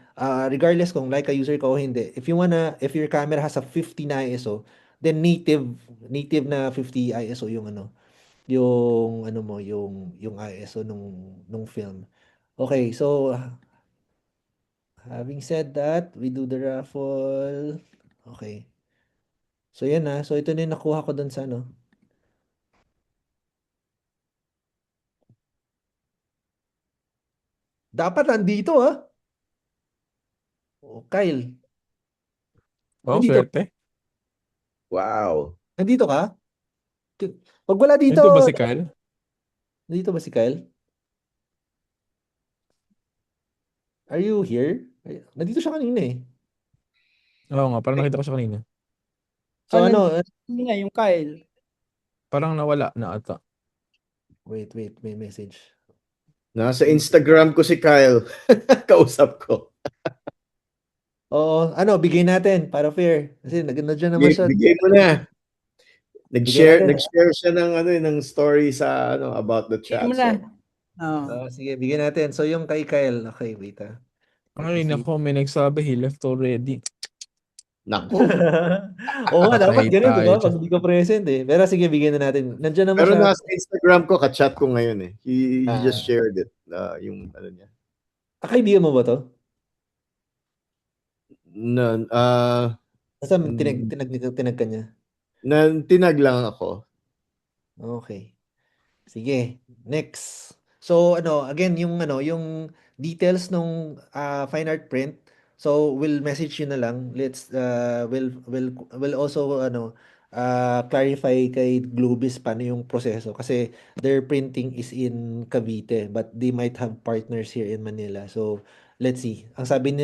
regardless kung Leica user ka o hindi, if your camera has a 50 na ISO, then native na 50 ISO yung yung ISO nung film. Okay, so having said that, we do the raffle. Okay. So yan na. So ito na yung nakuha ko dun sa ano. Dapat nandito Oh, Kyle. Oh, Nandito. swerte. Wow. Nandito ka? Pag wala dito. Ito ba si Kyle? Nandito ba si Kyle? Are you here? Nandito siya kanina eh. Oo nga, parang nakita ko siya kanina. So ano? Yun nga, yung Kyle. Parang nawala na ata. Wait, may message. Nasa Instagram ko si Kyle. Kausap ko. Oo, bigay natin para fair. Kasi nandiyan naman siya. Bigay mo na. Bigay natin. Nag-share siya ng story sa about the chat. Bigay mo na. Sige, bigyan natin. So yung kay Kyle, okay, wait Kanina ko may nagsabi he left already. Naku. Oo nga, dapat Patay ganun, di ba? tayo Pag hindi ka present eh. Pero sige, bigyan na natin. Nandiyan naman Pero siya. nasa Instagram ko, ka-chat ko ngayon eh. He just shared it. Yung ano niya. Kaibigan mo ba to? No, Basta tinag ka niya. tinag lang ako. Okay. Sige, next. So again yung details nung fine art print. So we'll message you na lang. Let's we'll also clarify kay Globis paano yung proseso kasi their printing is in Cavite but they might have partners here in Manila. So let's see. Ang sabi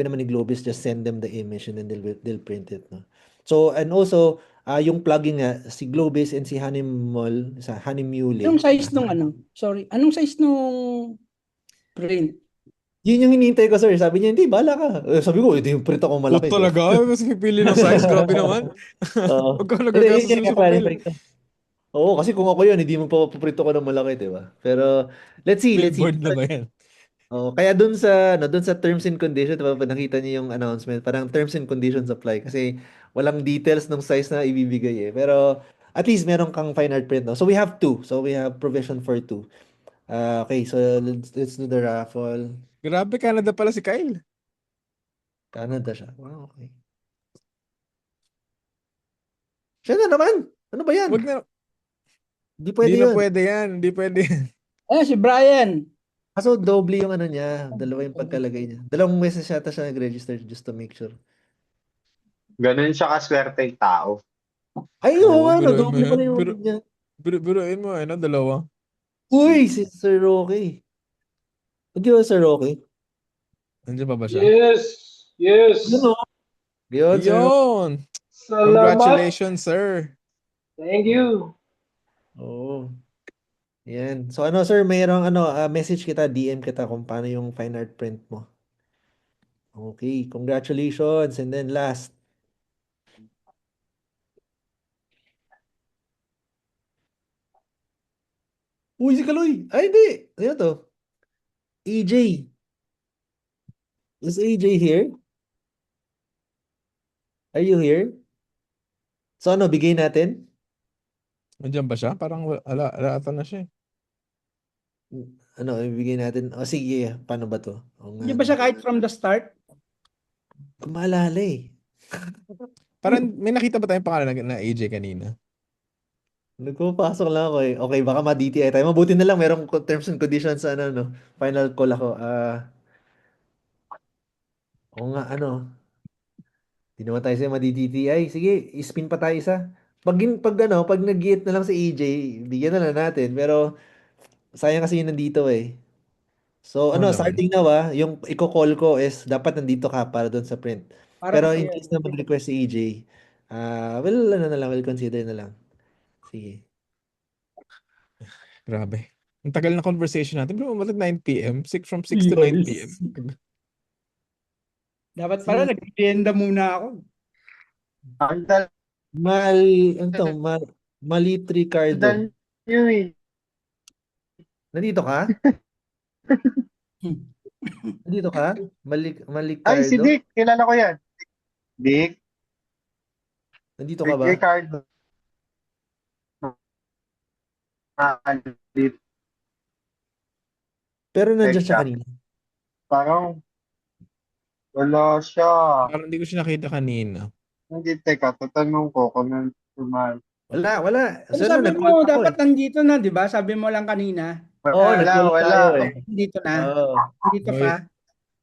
naman ni Globis, just send them the image and then they'll print it, no. So and also yung plugin nga, si Globis and si Honey Mule. Anong size nung Sorry, anong size nung print? Yun yung hinihintay ko, sir. Sabi niya, hindi, bahala ka. Sabi ko, hindi yung print ako malaki. Oh, talaga? Mas pipili ng size? Grabe naman. Huwag ka nagagastos Hindi, sa papel. Oo, kasi kung ako yun, hindi mo pa paprint ko ng malaki, diba? Pero, let's see. Billboard na ba yan? Oh, kaya dun sa terms and conditions, diba, pag nakita niyo yung announcement, parang terms and conditions apply kasi walang details ng size na ibibigay eh. Pero at least meron kang fine art print, no? So we have two. So we have provision for two. Okay, so let's do the raffle. Grabe, Canada pala si Kyle. Canada siya. Wow, okay. Siya na naman. Ano ba yan? Wag na. Hindi pwede yun. Hindi pwede yan. Si Brian. So, doble yung niya. Dalawa yung pagkalagay niya. Dalawang beses yata siya nag-register just to make sure. Ganun siya kaswerte yung tao. Ay, oo nga, doble pala yung niya. Biruin mo, dalawa. Uy, si Sir Rocky. Hindi ba Sir Rocky? Nandiyan pa ba siya? Yes! Yun. Yun! Salamat! Congratulations, sir! Thank you! Oo. Yan. So sir, mayroong message kita, DM kita kung paano yung fine art print mo. Okay, congratulations. And then last. Uy, si Kaloy. Ay, hindi. Ano to? AJ. Is AJ here? Are you here? So bigay natin? Nandiyan ba siya? Parang wala ata na siya. Ibigay natin. Sige. Paano ba to? Hindi ba siya kahit from the start? Maalala eh. Parang may nakita ba tayong pangalan na AJ kanina? Nagpapasok lang ako eh. Okay, baka ma-DTI tayo. Mabuti na lang merong terms and conditions sa final call ako. Oo nga, Hindi naman tayo sa ma-DTI. Sige, spin pa tayo isa. Pag nag-get na lang sa AJ, bigyan na lang natin. Pero, sayang kasi yun nandito eh. So, Oo naman. starting now yung i-call ko is dapat nandito ka para doon sa print. Pero in case na mag-request si AJ, we'll consider na lang. Sige. Grabe. Ang tagal na conversation natin. Pero umalag 9 p.m. From 6 to 9 p.m. Dapat pala nag-agenda muna ako. Mahal Malit Ricardo. Dan yun eh. Nandito ka? Nandito ka? Ay, si Malicardo? Dick. Kilala ko yan. Dick. Nandito ka ba? Ricardo. Malit. Pero nandiyan siya Teka. kanina. Parang wala siya. Parang hindi ko siya nakita kanina. Hindi, teka. Tatanong ko kung tumal. Wala. Pero So, sabi nag-call mo, pa ako dapat eh. nandito na, di ba? Sabi mo lang kanina. Oo, Wala, nag-call wala. tayo eh. Dito na. Oo. Dito Oh, pa.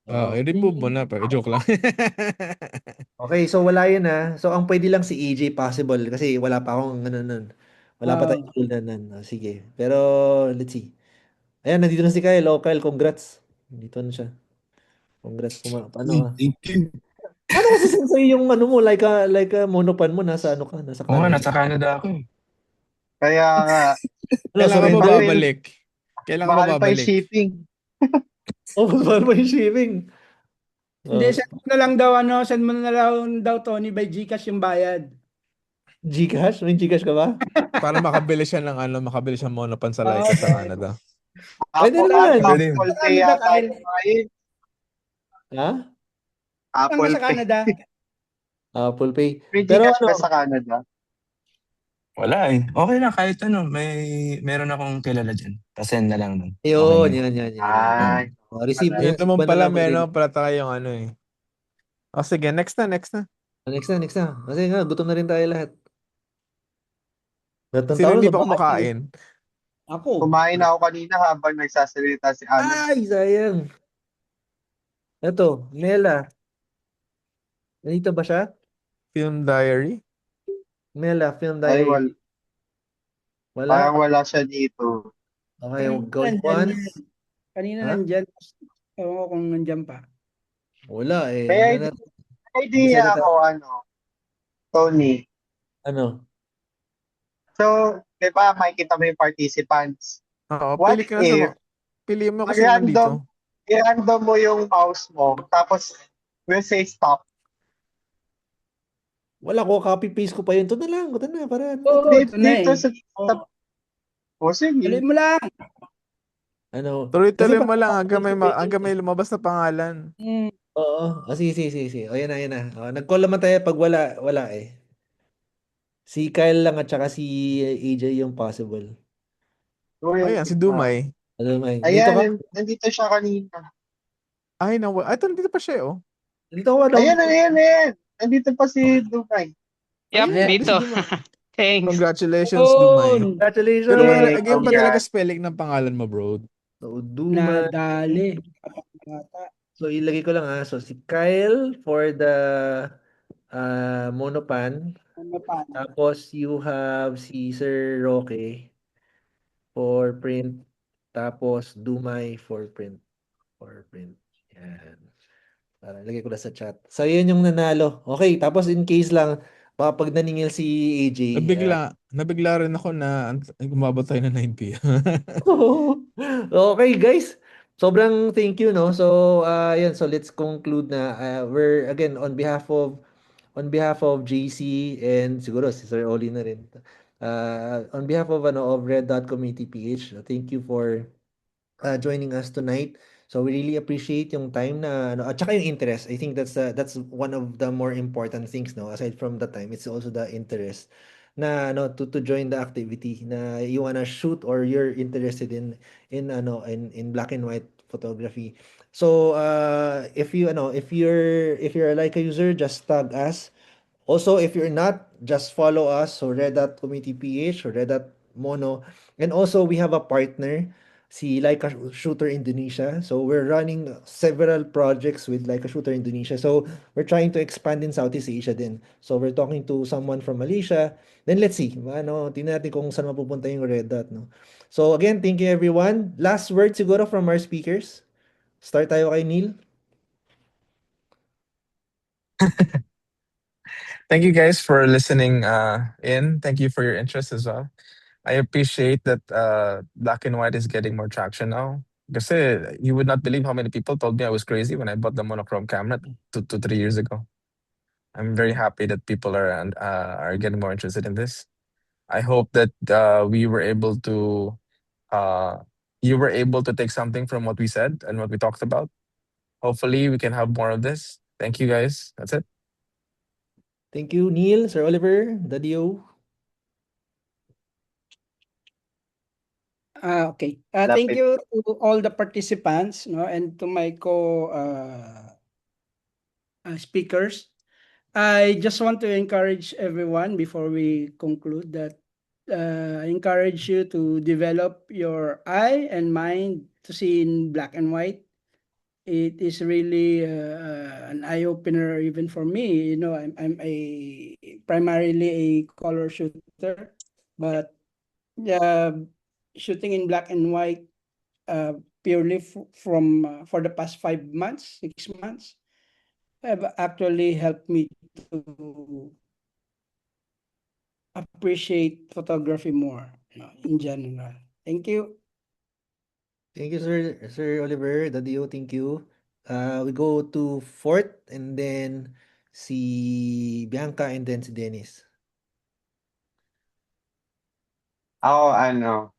Oo. i-remove mo na. Pero joke lang. Okay, so wala yun So, ang pwede lang si AJ possible kasi wala pa akong ano nun. Wala pa tayong Oh. tool na nun. Sige. Pero, let's see. Ayan, nandito na si Kyle. Oh, Kyle, congrats. Nandito na siya. Congrats. Thank you. Paano kasi sa'yo yung ano mo, like a monopan mo, nasa ano ka, nasa Oo nga, Canada. nasa Canada ako eh. Kaya nga, Ano, Kailan ka ba surrender? babalik? Kailan ka ba mahal pa yung babalik? shipping. Oh, mahal pa yung shipping. Hindi, Oh, send mo na lang daw, send mo na lang daw, Tony, by GCash yung bayad. Gcash? May Gcash ka ba? Para makabili siya ng makabili siya monopan sa Oo. Laika sa Canada. Pwede Apple, naman. Pwede yun. Apple Sa Pay Canada, yata Kyle. yung mga yun. Ha? Saan ka Apple sa Pay. Canada? Apple Pay. May Pero Gcash ano, ba sa Canada? Wala eh. Okay na, kahit ano, meron akong kilala dyan. Pasend na lang nun. Okay yun, na yun. yan. Ay, Receive, Yun pala. naman receive na pala, lang mo din. meron pala tayong O sige, next na. Next na. Kasi nga, gutom na rin tayo lahat. Lahat ng Sino tao hindi sa pa bahay. kumakain? Ako. Kumain ako kanina habang nagsasalita si Alan. Ay, sayang. Ito, Nela. Nandito ba siya? Film Diary? Nela, film Ay, diary. parang Wala? wala siya dito. Okay, Kanina going nandyan once. yan. Kanina Ha? nandyan. Ewan ko kung nandyan pa. Wala eh. May idea ako, Tony. Ano? So, di ba, makikita mo yung participants. Oo, What if, pili mo kasi mag-random, nandito. i-random mo yung mouse mo, tapos, we'll say stop. Wala ko, copy-paste ko pa yun. Ito na, para ano na Oo, to. ito na Dito eh. sa, sige. Tuloy mo lang. Ano? Kasi Tuloy-tuloy pag mo lang hanggang may lumabas na pangalan. oo. Sige. O, yan na. Nag-call naman tayo pag wala eh. Si Kyle lang at saka si AJ yung possible. Ayan, si Dumay. Ano may? Dito ka? Ayan, nandito siya kanina. Ay, ito, nandito pa siya Dito ka daw. Ayan. Nandito pa si Dukay. Yep, Ayan, dito. si Dumay. Thanks. Congratulations, Dumay. Congratulations. Pero Yay, again ba talaga congrats. spelling ng pangalan mo, bro? So, Dumay. Nadali. So, ilagay ko lang So, si Kyle for the monopan. Ano pa? Tapos, you have si Sir Roque for print. Tapos, Dumay for print. Yan. Para lagay ko na sa chat. So, yun yung nanalo. Okay, tapos in case lang, baka pag naningil si AJ. Nabigla rin ako na umabot tayo na 9 p.m. Okay, guys. Sobrang thank you, no? So, yan. So, let's conclude na we're, again, on behalf of JC and siguro si Sir Oli na rin. On behalf of Red Dot Community PH, thank you for joining us tonight. So we really appreciate yung time na at saka yung interest. I think that's one of the more important things, no, aside from the time. It's also the interest na to join the activity na you wanna shoot or you're interested in black and white photography. So if you're like a user, just tag us. Also, if you're not, just follow us. So Red Dot Community PH or Red Dot Mono. And also, we have a partner, si Laika Shooter Indonesia. So we're running several projects with Laika Shooter Indonesia. So we're trying to expand in Southeast Asia din. So we're talking to someone from Malaysia. Then let's see. Tingnan natin kung saan mapupunta yung Red Dot, no? So again, thank you everyone. Last word siguro from our speakers. Start tayo kay Neil. Thank you guys for listening in. Thank you for your interest as well. I appreciate that black and white is getting more traction now. Because you would not believe how many people told me I was crazy when I bought the monochrome camera 3 years ago. I'm very happy that people are getting more interested in this. I hope that we were able to you were able to take something from what we said and what we talked about. Hopefully, we can have more of this. Thank you, guys. That's it. Thank you, Neil, Sir Oliver, Daddy O. Okay. Thank Lapit. you to all the participants, no, and to my speakers. I just want to encourage everyone before we conclude that I encourage you to develop your eye and mind to see in black and white. It is really an eye opener even for me. You know, I'm a primarily a color shooter, but uh, shooting in black and white purely from for the past 5 months, 6 months have actually helped me to appreciate photography more, you know, in general. Thank you. Thank you, Sir Oliver, Daddy O, thank you. We go to Fort and then si Bianca and then si Dennis. Ako, ano,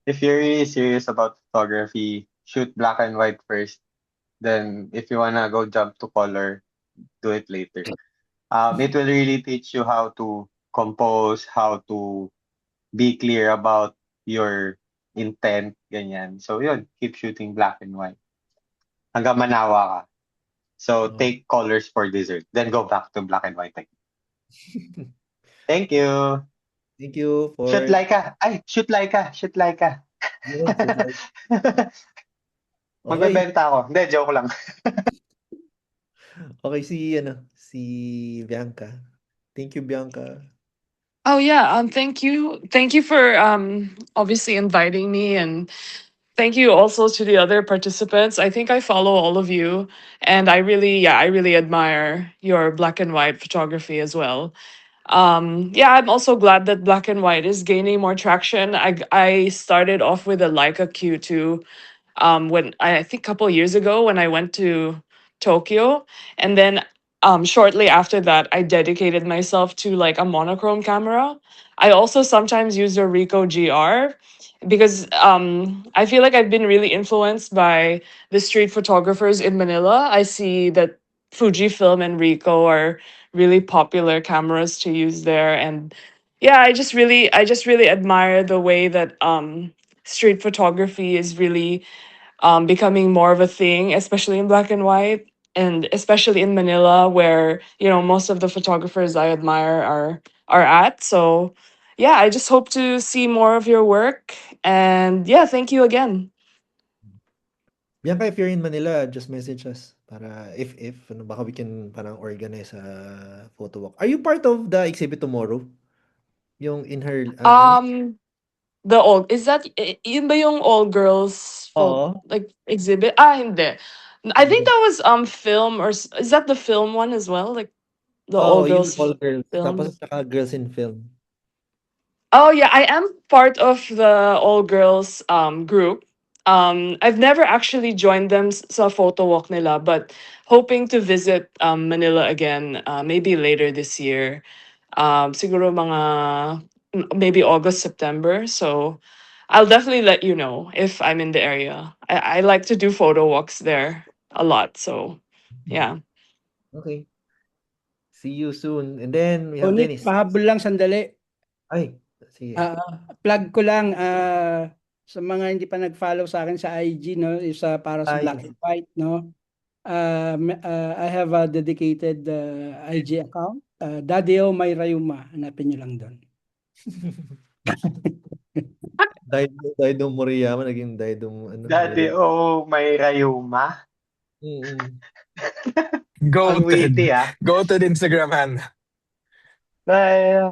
if you're really serious about photography, shoot black and white first. Then, if you wanna go jump to color, do it later. It will really teach you how to compose, how to be clear about your intent, ganyan. So, yun, keep shooting black and white. Hanggang manawa ka. So, Oh. take colors for dessert. Then go back to black and white again. Thank you. Thank you, Shoot Fort. Laika. Ay, shoot Laika. Shoot Laika. Yun, shoot like. Okay. Magbebenta ako. Hindi, joke lang. Okay, si Bianca. Thank you, Bianca. Oh yeah, thank you. Thank you for obviously inviting me, and thank you also to the other participants. I think I follow all of you, and I really admire your black and white photography as well. Yeah, I'm also glad that black and white is gaining more traction. I started off with a Leica Q2 when I think a couple years ago when I went to Tokyo, and then shortly after that I dedicated myself to like a monochrome camera. I also sometimes use a Ricoh GR because I feel like I've been really influenced by the street photographers in Manila. I see that Fujifilm and Ricoh are really popular cameras to use there, and yeah, I just really admire the way that street photography is really becoming more of a thing, especially in black and white, and especially in Manila, where you know most of the photographers I admire are at. So, yeah, I just hope to see more of your work, and yeah, thank you again. Bianca, if you're in Manila, just message us para if ano baka we can parang organize a photo walk. Are you part of the exhibit tomorrow? Yung in her ano? Um, the all is that yun ba yung all girls Oo. like exhibit? Ah, hindi. I think Hindi. that was film is that the film one as well? Like the all Oo, yung girls all girls. Tapos film. saka girls in film. Oh yeah, I am part of the all girls group. I've never actually joined them sa photo walk nila, but hoping to visit Manila again maybe later this year. Siguro mga maybe August, September. So I'll definitely let you know if I'm in the area. I like to do photo walks there a lot. So yeah. Okay. See you soon. And then we have Ulit, Dennis. pahabol lang sandali. Ay, sige. Plug ko lang sa mga hindi pa nag-follow sa akin sa IG, no, is para sa black and white, no. I have a dedicated IG account. Dadeo May Rayuma. Hanapin nyo lang doon. Daido Moriyama, naging Daido ano. Dati, may rayuma. Ang witty, Go to the Instagram hand. Ay,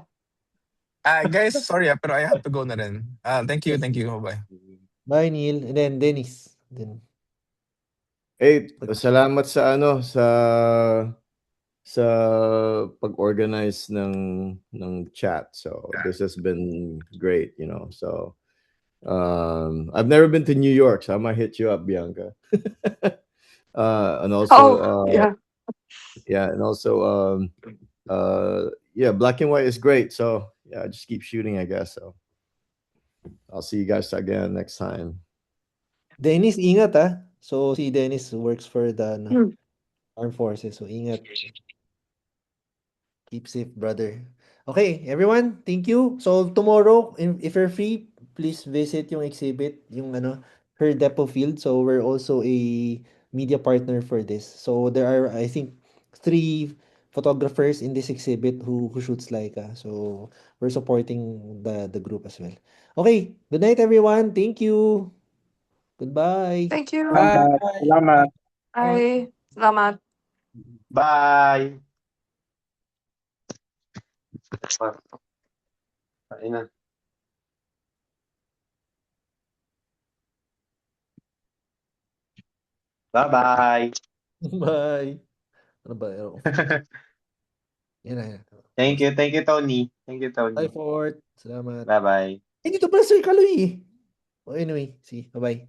Guys, sorry pero I have to go na rin. Thank you. Bye. Bye, Neil. And then Dennis. Then Hey, salamat sa sa pag-organize ng chat. So this has been great, you know. So I've never been to New York, so I might hit you up, Bianca. And also yeah. yeah, and also yeah, black and white is great. So yeah, just keep shooting, I guess. So I'll see you guys again next time. Dennis, ingat ah. So si Dennis works for the Hmm. armed forces. So ingat. Keep safe, brother. Okay, everyone, thank you. So tomorrow, if you're free, please visit yung exhibit, yung her depot field. So we're also a media partner for this. So there are, I think, 3 photographers in this exhibit who shoots Leica. So we're supporting the group as well. Okay, good night, everyone. Thank you. Goodbye. Thank you. Salamat. Salamat. Bye. Salamat. Bye. Kain na. Bye-bye. Bye. Ano ba? Yan na. Thank you, Tony. Thank you, Bye, Tony. Fort. Salamat. Bye-bye. Eh, dito pala Sir Kaloy eh. Oh, anyway, see. Bye-bye.